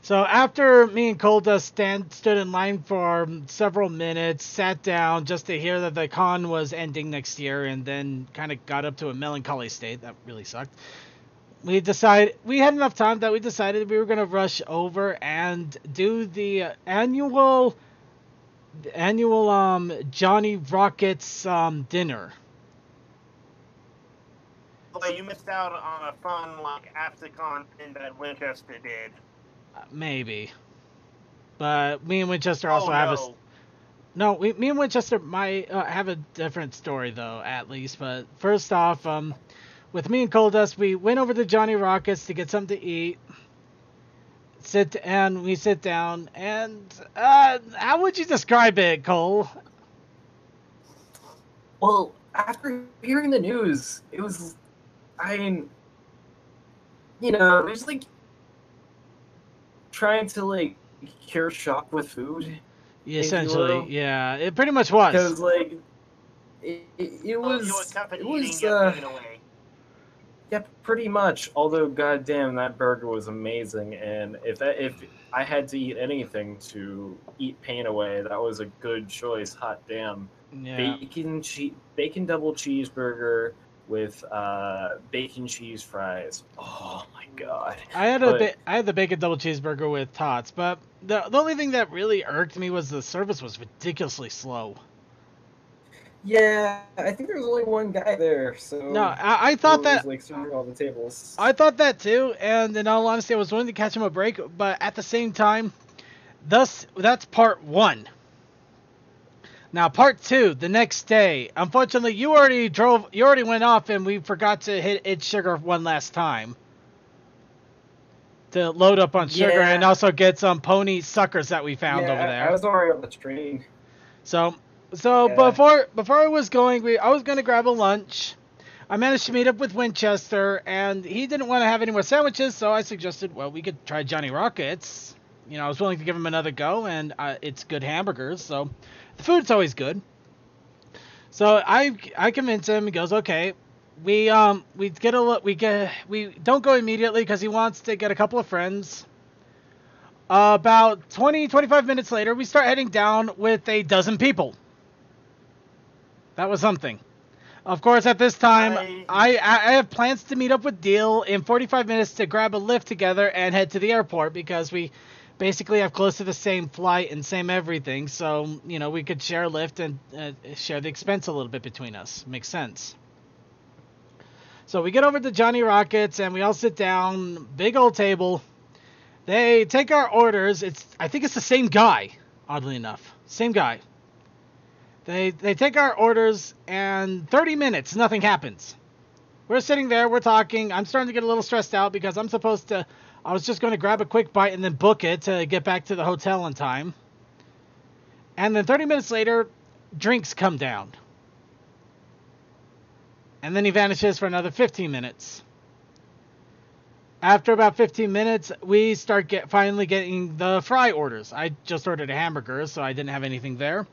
So after me and Coldust stood in line for several minutes, sat down just to hear that the con was ending next year, and then kind of got up to a melancholy state. That really sucked. We had enough time that we decided we were going to rush over and do the annual Johnny Rockets dinner. Well, you missed out on a fun after con thing that Winchester did. Maybe, but me and Winchester me and Winchester might have a different story though, at least. But first off, with me and Coldust, we went over to Johnny Rockets to get something to eat. We sit down, and how would you describe it, Cole? Well, after hearing the news, it was, it was trying to cure shock with food. Yeah, essentially, yeah, it pretty much was. Because it was Yep, pretty much. Although, goddamn, that burger was amazing, and if I had to eat anything to eat pain away, that was a good choice. Hot damn, Yeah. bacon double cheeseburger with bacon cheese fries. Oh my god! I had But I had the bacon double cheeseburger with tots, but the only thing that really irked me was the service was ridiculously slow. yeah, I think there was only one guy there, so No, I thought who that was like serving all the tables. I thought that too, and in all honesty, I was willing to catch him a break, but at the same time, that's part one. Now, part two, the next day. Unfortunately, you already went off, and we forgot to hit It's Sugar one last time to load up on sugar Yeah. and also get some pony suckers that we found over there. I was already on the train. So Yeah. before I was going, I was going to grab a lunch. I managed to meet up with Winchester, and he didn't want to have any more sandwiches, so I suggested, well, we could try Johnny Rockets. You know, I was willing to give him another go, and it's good hamburgers, so the food's always good. So I convinced him. He goes, okay. We don't go immediately because he wants to get a couple of friends. About 25 minutes later, we start heading down with a dozen people. That was something. Of course, at this time, I have plans to meet up with Deal in 45 minutes to grab a lift together and head to the airport because we basically have close to the same flight and same everything. So, you know, we could share a lift and share the expense a little bit between us. Makes sense. So we get over to Johnny Rockets and we all sit down, big old table. They take our orders. I think it's the same guy, oddly enough. Same guy. They take our orders, and 30 minutes, nothing happens. We're sitting there, we're talking. I'm starting to get a little stressed out because I was just going to grab a quick bite and then book it to get back to the hotel in time. And then 30 minutes later, drinks come down. And then he vanishes for another 15 minutes. After about 15 minutes, we start finally getting the fry orders. I just ordered a hamburger, so I didn't have anything there.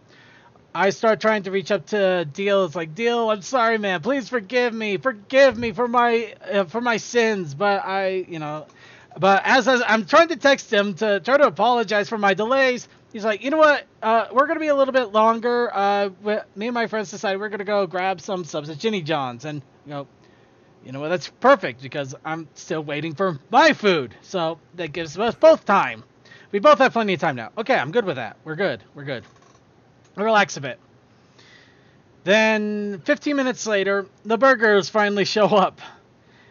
I start trying to reach up to Deal. It's like, Deal, I'm sorry, man. Please forgive me for my sins. But as I'm trying to text him to try to apologize for my delays, he's like, you know what? We're gonna be a little bit longer. Me and my friends decided we're gonna go grab some subs at Ginny John's, and you know what? That's perfect because I'm still waiting for my food. So that gives us both time. We both have plenty of time now. Okay, I'm good with that. We're good. Relax a bit. Then 15 minutes later, the burgers finally show up.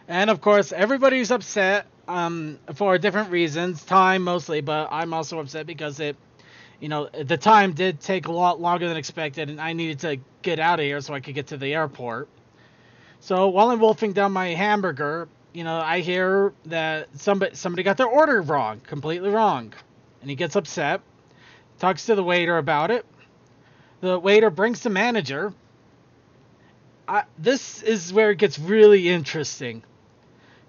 And of course, everybody's upset for different reasons. Time mostly, but I'm also upset because the time did take a lot longer than expected, and I needed to get out of here so I could get to the airport. So while I'm wolfing down my hamburger, I hear that somebody got their order wrong, completely wrong. And he gets upset, talks to the waiter about it. The waiter brings the manager. This is where it gets really interesting.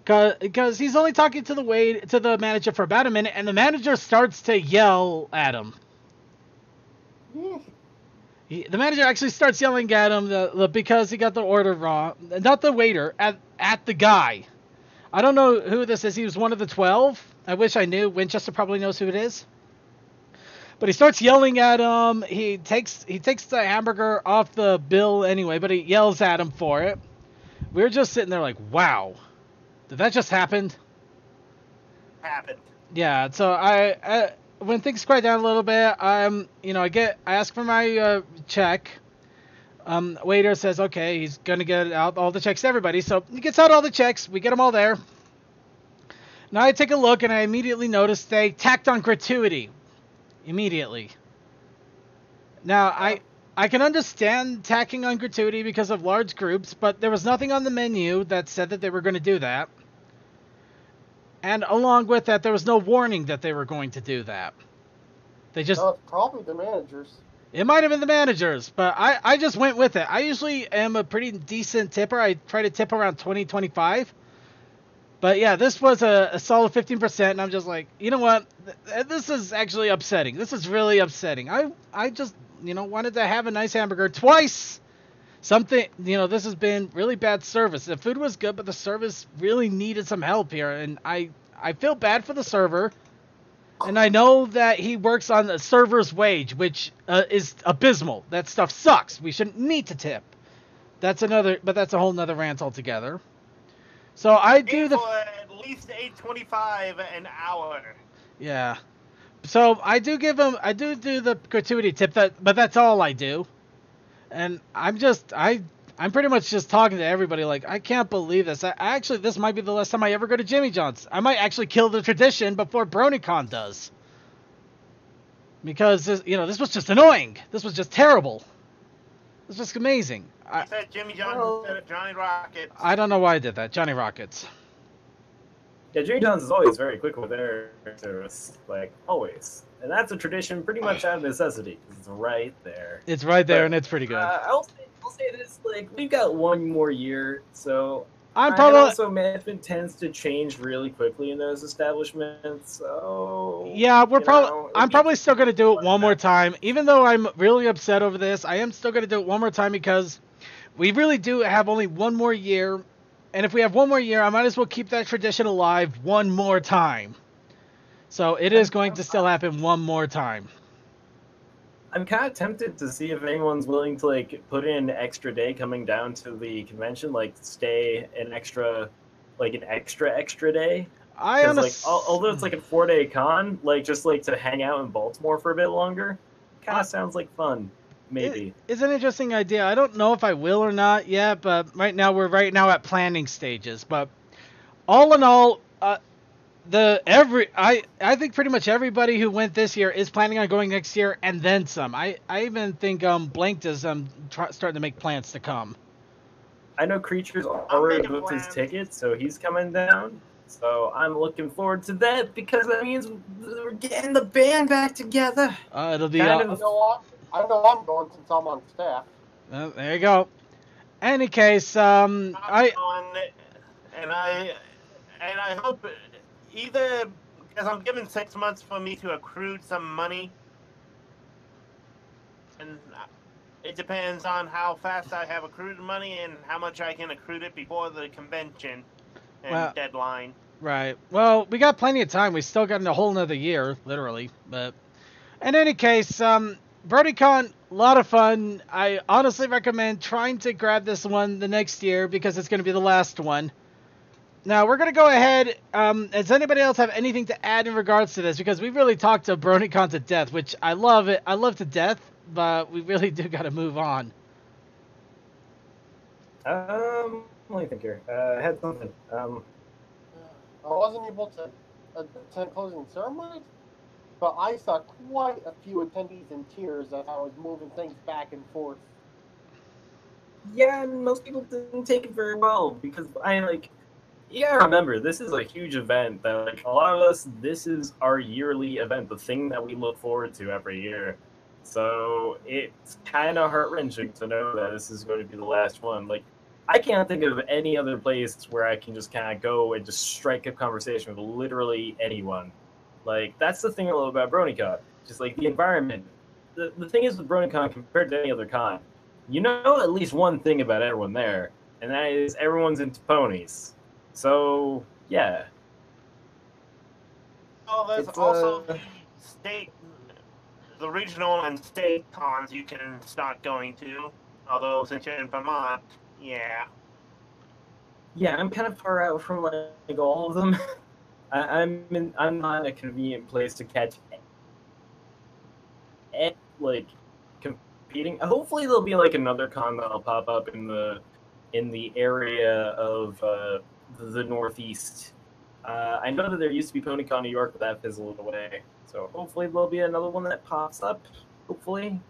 Because he's only talking to the manager for about a minute, and the manager starts to yell at him. The manager actually starts yelling at him because he got the order wrong. Not the waiter, at the guy. I don't know who this is. He was one of the 12. I wish I knew. Winchester probably knows who it is. But he starts yelling at him. He takes the hamburger off the bill anyway, but he yells at him for it. We're just sitting there like, wow. Did that just happen? Happened. Yeah, so I when things quiet down a little bit, I ask for my check. Waiter says, okay, he's gonna get out all the checks to everybody. So he gets out all the checks. We get them all there. Now I take a look and I immediately notice they tacked on gratuity. Immediately. Now, I can understand tacking on gratuity because of large groups, but there was nothing on the menu that said that they were going to do that. And along with that, there was no warning that they were going to do that. They just... No, it's probably the managers. It might have been the managers, but I just went with it. I usually am a pretty decent tipper. I try to tip around 20-25. But yeah, this was a solid 15%, and I'm just like, you know what? This is actually upsetting. This is really upsetting. I just, wanted to have a nice hamburger twice something, this has been really bad service. The food was good, but the service really needed some help here, and I feel bad for the server. And I know that he works on the server's wage, which is abysmal. That stuff sucks. We shouldn't need to tip. That's a whole nother rant altogether. So I do Aim for at least $8.25 an hour. Yeah. So I do do the gratuity tip, but that's all I do. And I'm pretty much just talking to everybody like, I can't believe this. This might be the last time I ever go to Jimmy John's. I might actually kill the tradition before Bronycon does. Because, this was just annoying. This was just terrible. This was just amazing. I said Jimmy John's instead of Johnny Rockets. I don't know why I did that. Johnny Rockets. Yeah, Jimmy John's is always very quick with their service, like always, and that's a tradition pretty much out of necessity. It's right there. It's right there, and it's pretty good. I'll say this: like we've got one more year, so I'm probably also management tends to change really quickly in those establishments. So yeah, I'm probably still gonna do it one more time, even though I'm really upset over this. I am still gonna do it one more time because we really do have only one more year. And if we have one more year, I might as well keep that tradition alive one more time. So it is going to still happen one more time. I'm kind of tempted to see if anyone's willing to like put in an extra day coming down to the convention, like stay an extra day. Although it's like a 4-day con, like just like to hang out in Baltimore for a bit longer, kind of sounds like fun. Maybe. It's an interesting idea. I don't know if I will or not yet, but we're at planning stages. But all in all, I think pretty much everybody who went this year is planning on going next year and then some. I even think Blank is starting to make plans to come. I know Creature's already booked his ticket, so he's coming down. So I'm looking forward to that because that means we're getting the band back together. It'll be I know I'm going since I'm on staff. There you go. Any case, and I hope either because I'm given 6 months for me to accrue some money, and it depends on how fast I have accrued money and how much I can accrue it before the convention and deadline. Right. Well, we got plenty of time. We still got a whole nother year, literally. But in any case, Bronycon, a lot of fun. I honestly recommend trying to grab this one the next year because it's going to be the last one. Now, we're going to go ahead. Does anybody else have anything to add in regards to this? Because we really talked to Bronycon to death, which I love it. I love to death, but we really do got to move on. Let me think here. I had something. I wasn't able to attend closing ceremonies, but I saw quite a few attendees in tears as I was moving things back and forth. Yeah, and most people didn't take it very well because remember, this is a huge event that, like, a lot of us, this is our yearly event, the thing that we look forward to every year. So it's kind of heart-wrenching to know that this is going to be the last one. Like, I can't think of any other place where I can just kind of go and just strike up conversation with literally anyone. Like, that's the thing I love about BronyCon. Just, like, the environment. The thing is with BronyCon compared to any other con, you know at least one thing about everyone there, and that is everyone's into ponies. So, yeah. Oh, there's also the regional and state cons you can start going to. Although, since you're in Vermont, yeah. Yeah, I'm kind of far out from, like all of them. I'm not in a convenient place to catch, like, competing. Hopefully there'll be, like, another con that'll pop up in the area of the Northeast. I know that there used to be PonyCon New York, but that fizzled away. So hopefully there'll be another one that pops up. Hopefully,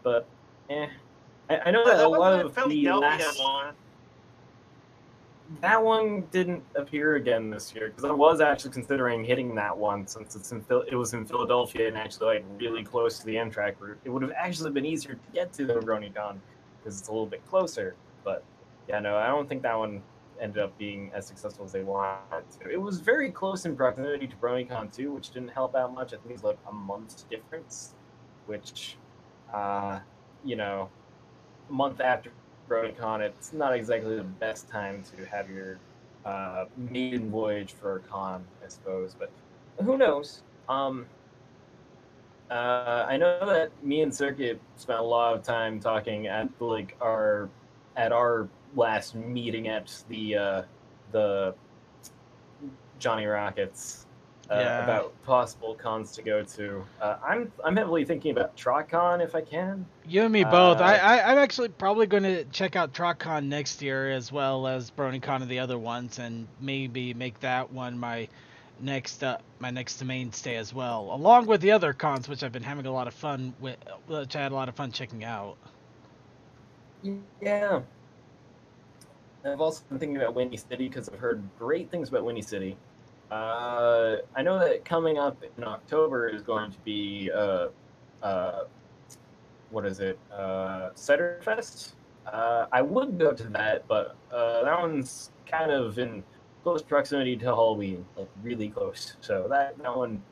but I know that a lot of the last one. That one didn't appear again this year because I was actually considering hitting that one since it was in Philadelphia and actually like really close to the Amtrak route. It would have actually been easier to get to than Bronycon because it's a little bit closer. But yeah, no, I don't think that one ended up being as successful as they wanted to. It was very close in proximity to BronyCon too, which didn't help out much. I think it's like a month's difference, which, a month after Bronycon, it's not exactly the best time to have your maiden voyage for a con, I suppose. But who knows? I know that me and Circuit spent a lot of time talking at our last meeting at the Johnny Rockets about possible cons to go to. I'm heavily thinking about TrotCon if I can. You and me both. I'm actually probably going to check out TrotCon next year as well as BronyCon and the other ones, and maybe make that one my next mainstay as well, along with the other cons which I've been having a lot of fun with, which I had a lot of fun checking out. Yeah. I've also been thinking about Windy City because I've heard great things about Windy City. I know that coming up in October is going to be what is it? Cider Fest. I would go to that, but that one's kind of in close proximity to Halloween, like really close. So that one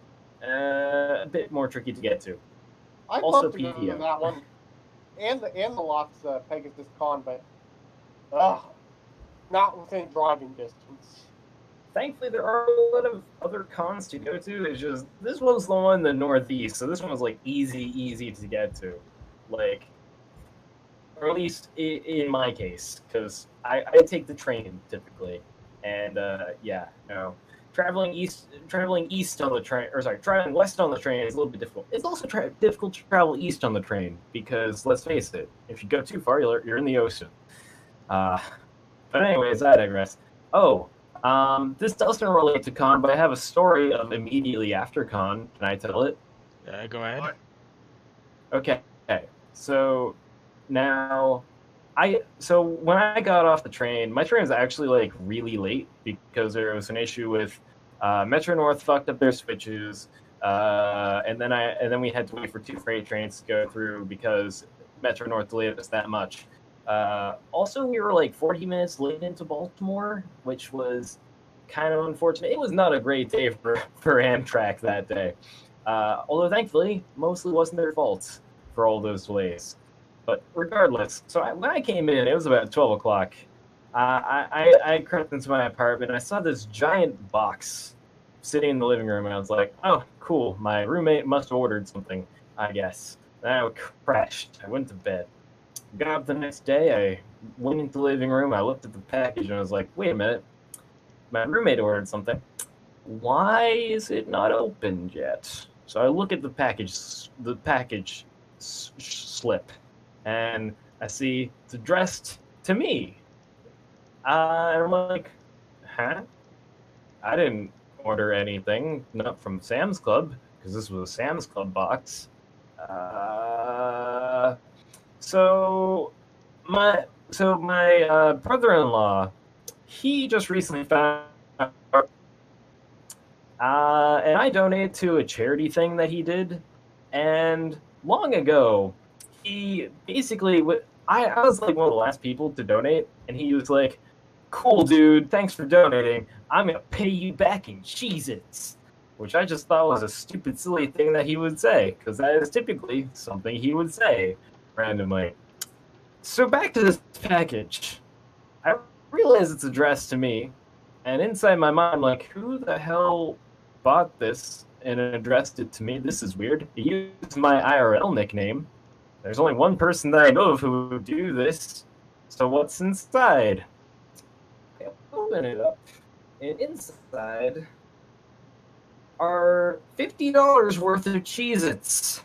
a bit more tricky to get to. I'd Also love to go to that one, and the Las Pegasus Con, but not within driving distance. Thankfully, there are a lot of other cons to go to. It's just this one's the one in the Northeast, so this one was like easy to get to, like, or at least in my case, because I take the train typically, and traveling east on the train, or sorry, traveling west on the train is a little bit difficult. It's also difficult to travel east on the train because let's face it, if you go too far, you're in the ocean. But anyways, I digress. This doesn't relate to con, but I have a story of immediately after con. Can I tell it? Go ahead. Okay. So now, when I got off the train, my train was actually like really late because there was an issue with Metro North fucked up their switches, and then we had to wait for 2 freight trains to go through because Metro North delayed us that much. Also, we were like 40 minutes late into Baltimore, which was kind of unfortunate. It was not a great day for Amtrak that day. Although, thankfully, mostly wasn't their fault for all those delays. But regardless, so when I came in, it was about 12 o'clock. I crept into my apartment, and I saw this giant box sitting in the living room, and I was like, oh, cool. My roommate must have ordered something, I guess. Then I crashed. I went to bed. Got up the next day, I went into the living room, I looked at the package, and I was like, wait a minute, my roommate ordered something. Why is it not opened yet? So I look at the package slip, and I see it's addressed to me. And I'm like, huh? I didn't order anything, not from Sam's Club, because this was a Sam's Club box. So my brother-in-law, he just recently found out, and I donated to a charity thing that he did, and long ago, he basically, I was like one of the last people to donate, and he was like, cool, dude, thanks for donating, I'm gonna pay you back in Cheez-Its, which I just thought was a stupid, silly thing that he would say, because that is typically something he would say randomly. So back to this package. I realize it's addressed to me, and inside my mind, I'm like, who the hell bought this and addressed it to me? This is weird. He used my IRL nickname. There's only one person that I know of who would do this. So what's inside? I open it up, and inside are $50 worth of Cheez-Its.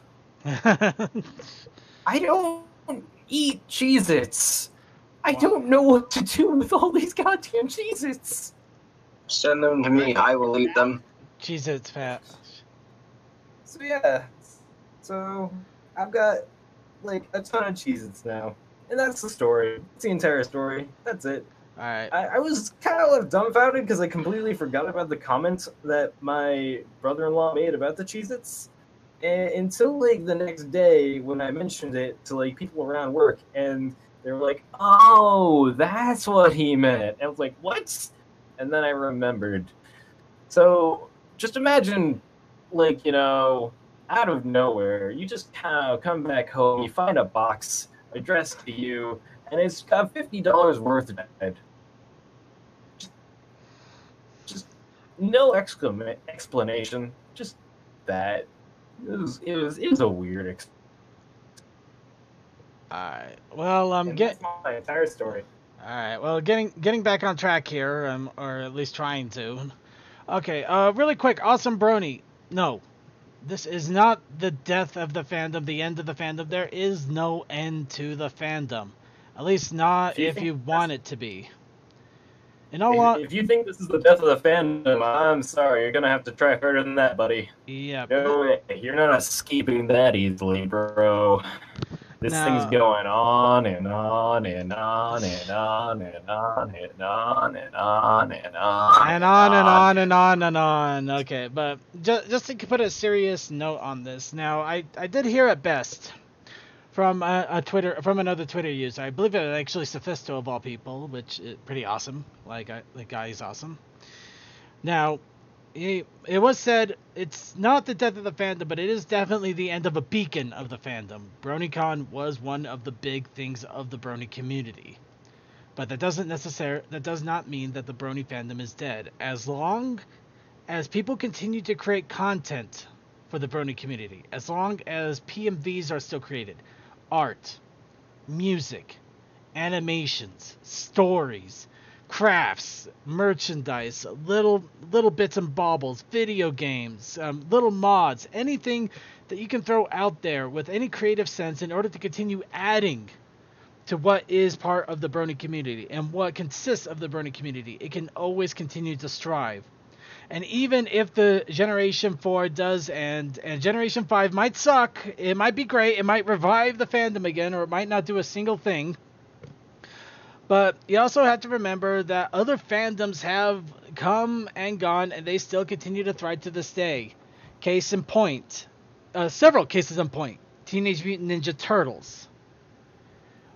I don't eat Cheez-Its. I don't know what to do with all these goddamn Cheez-Its. Send them to me. I will eat them. Cheez-Its fat. So yeah. So I've got like a ton of Cheez-Its now. And that's the story. It's the entire story. That's it. Alright. I was kind of left dumbfounded because I completely forgot about the comments that my brother-in-law made about the Cheez-Its. And until like the next day when I mentioned it to like people around work, and they were like, oh, that's what he meant. And I was like, what? And then I remembered. So just imagine, like, out of nowhere, you just kind of come back home, you find a box addressed to you, and it's got $50 worth of it. Just no explanation. Just that. It was a weird. Alright. Well, That's my entire story. Alright, well, getting back on track here, or at least trying to. Okay, really quick, Awesome Brony. No, this is not the death of the fandom, the end of the fandom. There is no end to the fandom. At least not if you want it to be. If you think this is the death of the fandom, I'm sorry. You're gonna have to try harder than that, buddy. Yep. No way. You're not escaping that easily, bro. This thing's going on and on and on and on and on and on and on and on and on and on and on and on. Okay, but just to put a serious note on this. Now, I did hear at best from another Twitter user. I believe it was actually Sophisto of all people, which is pretty awesome. The guy is awesome. Now, it was said it's not the death of the fandom, but it is definitely the end of a beacon of the fandom. Bronycon was one of the big things of the Brony community. But that does not mean that the Brony fandom is dead. As long as people continue to create content for the Brony community, as long as PMVs are still created, art, music, animations, stories, crafts, merchandise, little bits and baubles, video games, little mods, anything that you can throw out there with any creative sense in order to continue adding to what is part of the Brony community and what consists of the Brony community, it can always continue to strive. And even if the Generation 4 does and Generation 5 might suck, it might be great, it might revive the fandom again, or it might not do a single thing. But you also have to remember that other fandoms have come and gone, and they still continue to thrive to this day. Case in point. Several cases in point. Teenage Mutant Ninja Turtles.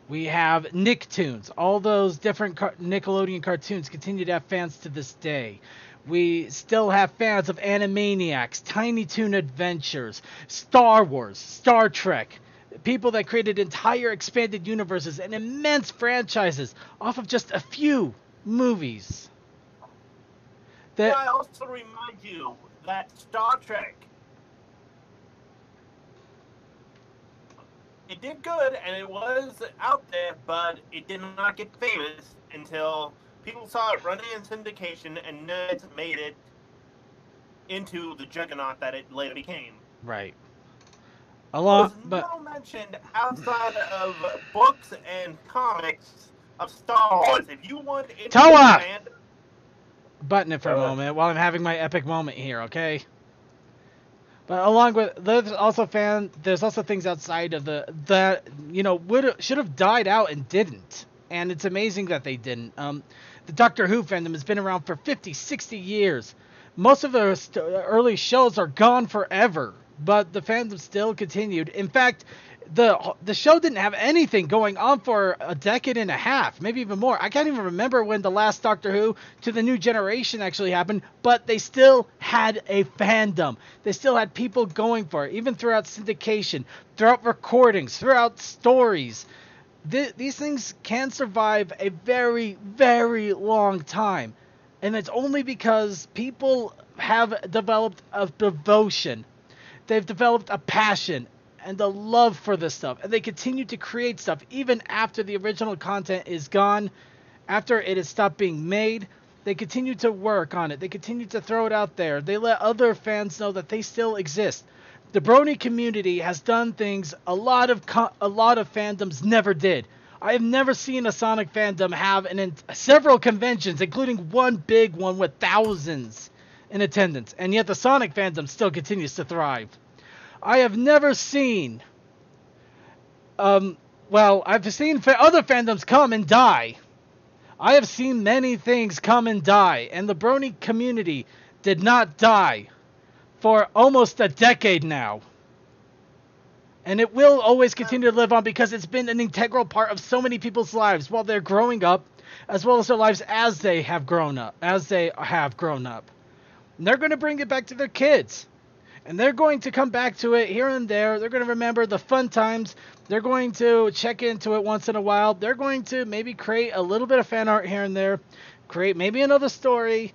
We have Nicktoons. All those different Nickelodeon cartoons continue to have fans to this day. We still have fans of Animaniacs, Tiny Toon Adventures, Star Wars, Star Trek. People that created entire expanded universes and immense franchises off of just a few movies. I also remind you that Star Trek, it did good and it was out there, but it did not get famous until people saw it running in syndication and nerds made it into the juggernaut that it later became. Right. No mentioned outside of books and comics of Star Wars. If you want it Toa! Button it for a moment while I'm having my epic moment here, okay? But along with there's also things outside of that should have died out and didn't. And it's amazing that they didn't. The Doctor Who fandom has been around for 50, 60 years. Most of the early shows are gone forever. But the fandom still continued. In fact, the show didn't have anything going on for a decade and a half, maybe even more. I can't even remember when the last Doctor Who to the new generation actually happened, but they still had a fandom. They still had people going for it, even throughout syndication, throughout recordings, throughout stories. These things can survive a very, very long time. And it's only because people have developed a devotion. They've developed a passion and a love for this stuff, and they continue to create stuff even after the original content is gone, after it has stopped being made. They continue to work on it. They continue to throw it out there. They let other fans know that they still exist. The Brony community has done things a lot of fandoms never did. I have never seen a Sonic fandom have several conventions, including one big one with thousands in attendance, and yet the Sonic fandom still continues to thrive. I have never seen I've seen other fandoms come and die. I have seen many things come and die, and the Brony community did not die for almost a decade now. And it will always continue to live on because it's been an integral part of so many people's lives while they're growing up, as well as their lives as they have grown up. And they're going to bring it back to their kids. And they're going to come back to it here and there. They're going to remember the fun times. They're going to check into it once in a while. They're going to maybe create a little bit of fan art here and there. Create maybe another story.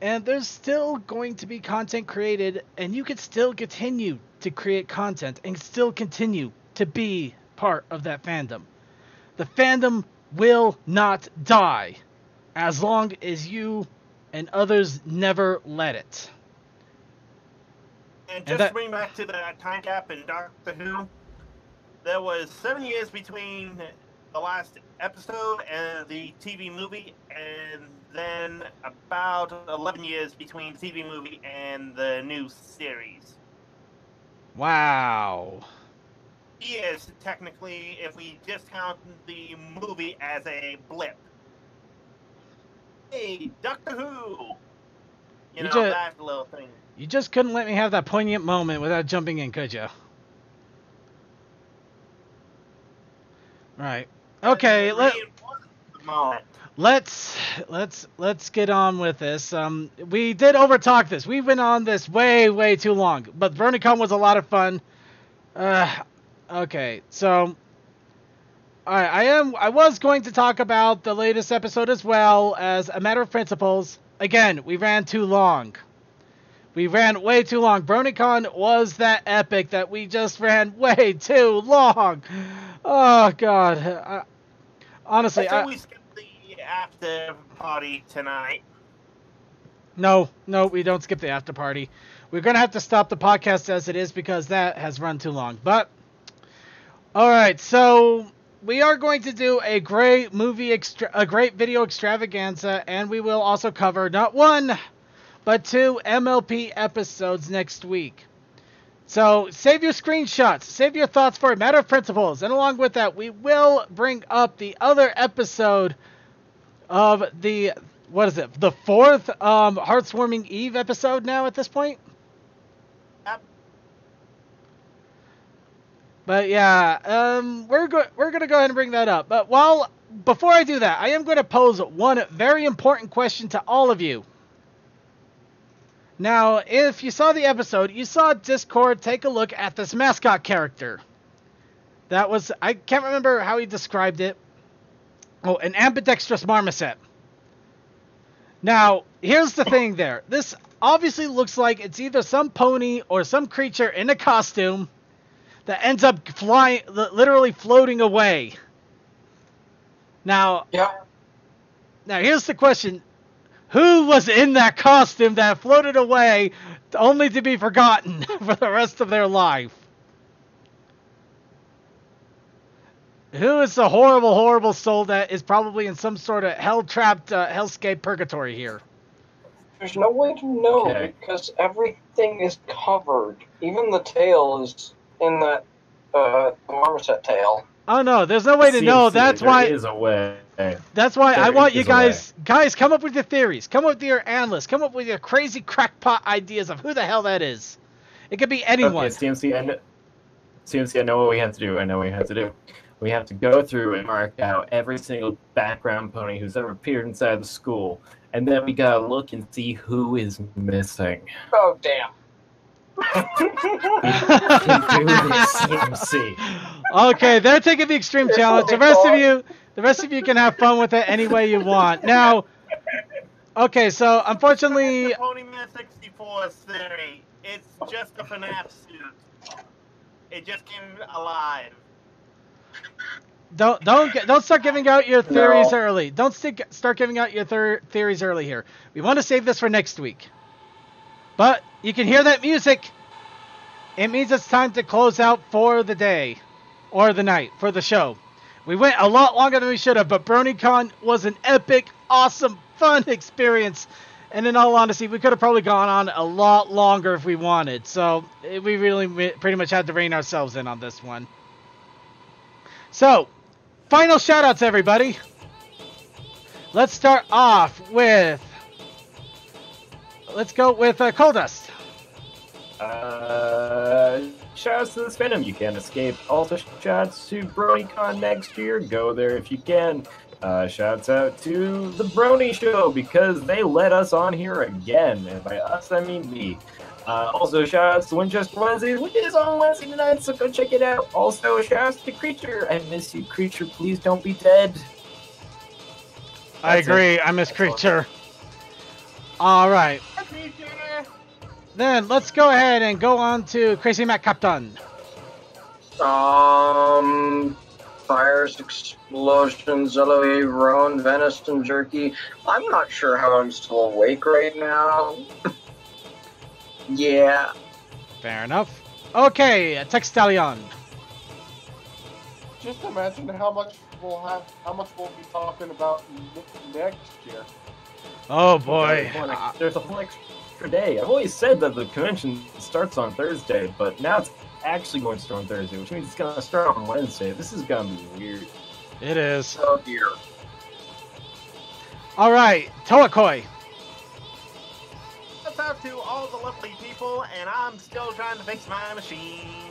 And there's still going to be content created. And you can still continue to create content and still continue to be part of that fandom. The fandom will not die as long as you and others never let it. And just to bring back to the time gap in Doctor Who, there was 7 years between the last episode and the TV movie, and then about 11 years between the TV movie and the new series. Wow. Yes, technically, if we discount the movie as a blip. Hey, Doctor Who! You know, that little thing. You just couldn't let me have that poignant moment without jumping in, could you? Right. Okay, let's get on with this. We did overtalk this. We went on this way too long, but Bronycon was a lot of fun. Okay, so I was going to talk about the latest episode as well as a matter of principles. Again, we ran too long. We ran way too long. Bronycon was that epic that we just ran way too long. Oh, God. Honestly, we skipped the after party tonight. No, we don't skip the after party. We're going to have to stop the podcast as it is because that has run too long. But, all right, so we are going to do a great video extravaganza, and we will also cover not one, but 2 MLP episodes next week. So save your screenshots, save your thoughts for a matter of principles, and along with that, we will bring up the other episode of the, what is it, the 4th Heartswarming Eve episode now at this point? Yep. But yeah, we're going to go ahead and bring that up. But before I do that, I am going to pose one very important question to all of you. Now, if you saw the episode, you saw Discord take a look at this mascot character. That was, I can't remember how he described it. Oh, an ambidextrous marmoset. Now, here's the thing there. This obviously looks like it's either some pony or some creature in a costume that ends up flying, literally floating away. Now, Now, here's the question. Who was in that costume that floated away only to be forgotten for the rest of their life? Who is the horrible soul that is probably in some sort of hell-trapped hellscape purgatory here? There's no way to know because everything is covered. Even the tail is in that marmoset tail. Oh no, there's no way to know. That's why. There is a way. That's why I want you guys come up with your theories. Come up with your analysts. Come up with your crazy crackpot ideas of who the hell that is. It could be anyone. Okay, CMC, I know what we have to do. We have to go through and mark out every single background pony who's ever appeared inside the school. And then we gotta look and see who is missing. Oh, damn. CMC. Okay, they're taking the extreme challenge. The rest of you can have fun with it any way you want. Now, okay, so unfortunately, Pony Man 64's theory. It's just a FNAF suit. It just came alive. Don't start giving out your theories early. Don't start giving out your theories early here. We want to save this for next week. But you can hear that music. It means it's time to close out for the day. Or the night. For the show. We went a lot longer than we should have. But Bronycon was an epic, awesome, fun experience. And in all honesty, we could have probably gone on a lot longer if we wanted. So we really pretty much had to rein ourselves in on this one. So, final shoutouts, everybody. Let's start off with... Let's go with Coldust. Shoutouts to this fandom. You can't escape. Also, shoutouts to BronyCon next year. Go there if you can. Shouts out to the Brony Show because they let us on here again. And by us, I mean me. Also, shout outs to Winchester Wednesdays, which is on Wednesday tonight, so go check it out. Also, shout outs to Creature. I miss you, Creature. Please don't be dead. I agree. I miss Creature. All right. Then let's go ahead and go on to Crazy Matt Captain. Fires, explosions, LOE, roan, venison jerky. I'm not sure how I'm still awake right now. Yeah. Fair enough. Okay, Textalion. Just imagine how much we'll be talking about next year. Oh boy. There's a whole extra day. I've always said that the convention starts on Thursday, but now it's actually going to start on Thursday, which means it's going to start on Wednesday. This is going to be weird. It is. Oh dear. All right, Toakoi. What's up to all the lovely people, and I'm still trying to fix my machine.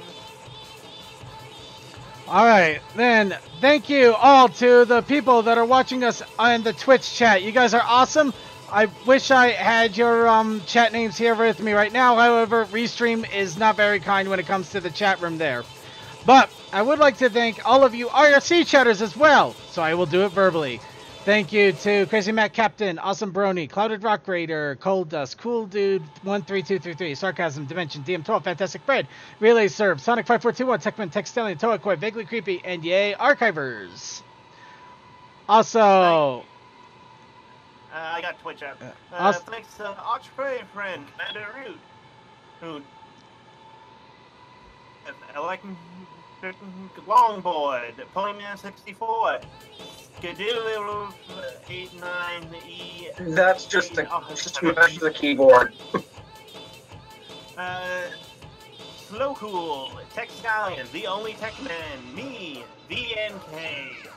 All right, then thank you all to the people that are watching us on the Twitch chat. You guys are awesome. I wish I had your chat names here with me right now. However, Restream is not very kind when it comes to the chat room there. But I would like to thank all of you IRC chatters as well, so I will do it verbally. Thank you to Crazy Matt Captain, Awesome Brony, Clouded Rock Raider, Cold Dust, Cool Dude 13233, Sarcasm, Dimension, DM12, Fantastic Bread, Relay Serve, Sonic 5421, Techman, Textalion, Toakoi, Vaguely Creepy, and Yay Archivers. Also, I got Twitch up. Thanks to Oxprey friend, Commander Root, who I like Longboard, Polyman 64, Skadoo 89E. That's just the keyboard. Slow Cool, Tech Stallion, the only Tech Man, me, VNK,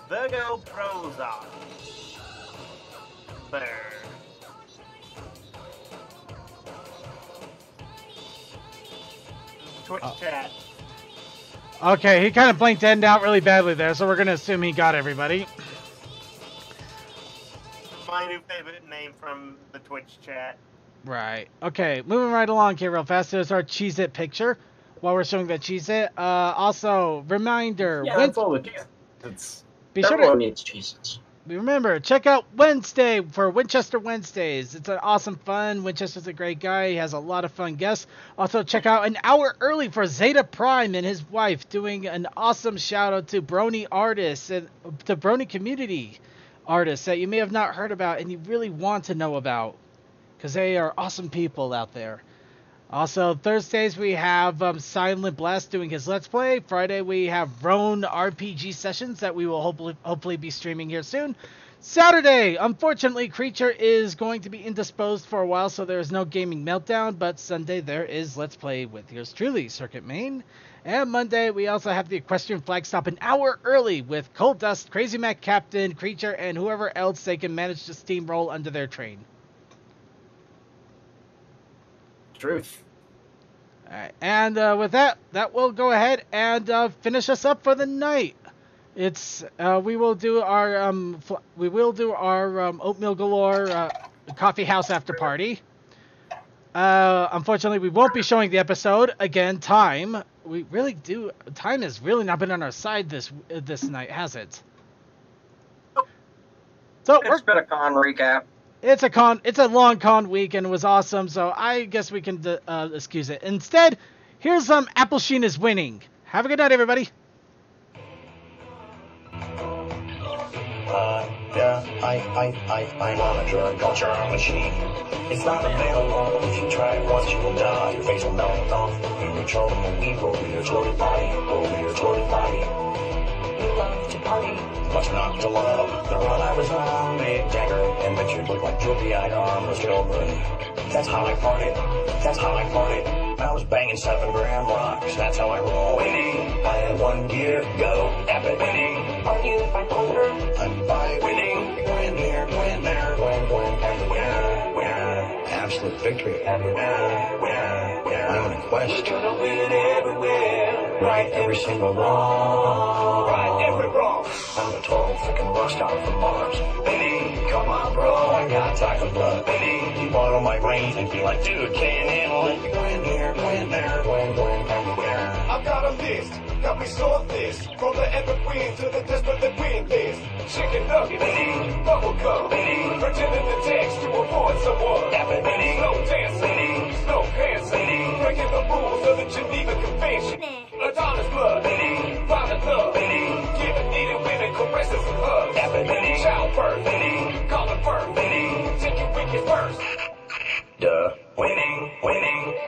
Virgo Prozon, Bird. Twitch chat. okay, he kind of blinked in and out really badly there, so we're going to assume he got everybody. My new favorite name from the Twitch chat. Right. Okay, moving right along here real fast. There's our Cheez-It picture while we're showing that Cheez-It. Also, reminder. Yeah, that's all it is. Be sure Everyone to needs Jesus. remember, check out Wednesday for Winchester Wednesdays. It's an awesome fun. Winchester's a great guy. He has a lot of fun guests. Also, check out an hour early for Zeta Prime and his wife doing an awesome shout out to Brony artists and the Brony community artists that you may have not heard about and you really want to know about, because they are awesome people out there. Also, Thursdays we have Silent Blast doing his Let's Play. Friday we have Roan RPG sessions that we will hopefully be streaming here soon. Saturday, unfortunately, Creature is going to be indisposed for a while, so there is no gaming meltdown. But Sunday there is Let's Play with yours truly, Circuit Main. And Monday we also have the Equestrian Flag Stop an hour early with Cold Dust, Crazy Mac Captain, Creature, and whoever else they can manage to steamroll under their train. Truth. Alright, and with that will go ahead and finish us up for the night. It's we will do our Oatmeal Galore coffee house after party. Unfortunately, we won't be showing the episode again. Time has really not been on our side this night, has it? So It's been a con recap. It's a long con week and it was awesome, so I guess we can excuse it. Instead, here's Applesheen is winning. Have a good night, everybody. Yeah, I monitor a culture machine. It's not available. If you try it once, you will die. Your face will melt off. You control the evil. Your floating body. Over your floating body. You love to party. Must not to love. The run I was on, Mick Jagger and Richard looked like droopy-eyed armless children. That's how I partied. That's how I partied. I was banging 7-gram rocks. That's how I roll. Winning. I had 1 year. Go. Epic. Winning. Are you bipolar? I'm by winning. Win here. Win there. Win. Everywhere. Where? Absolute victory everywhere. Where? I'm on a quest. We're gonna win everywhere. Right every single wrong. Right every wrong. off. I'm a total freaking rock star from Mars. Baby, come on, bro, I got talking blood. Baby, you borrow my brains and be like, dude, can't handle it. Go in here, go in there, go in everywhere. I've got a list, got me sore this. From the Everypony to the desperate queen list. Chicken nuggets, bubble gum, pretending to text to avoid someone. Slow dancing, slow dancing, breaking the rules of the Geneva Convention. Adonis blood, violent love, giving needed women caresses and hugs. Childbirth, calling birth, taking wicked first. Duh. Winning.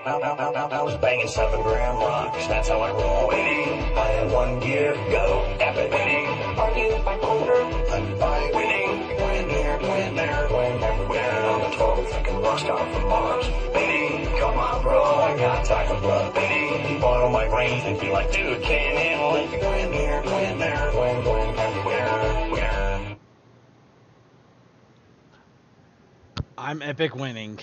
I was banging 7-gram rocks. That's how I roll. Winning. I had 1 gear. Go. Tap it. Winning. Are you bipolar? I'm bi. Winning. Win here. Win there. Win everywhere. I'm a total freaking rock star from Mars. Winning. Come on, bro. I got talking blood. Winning. You borrow my brains and be like, dude, can't handle it. Win here. Win there. Win everywhere. Winner. I'm epic winning.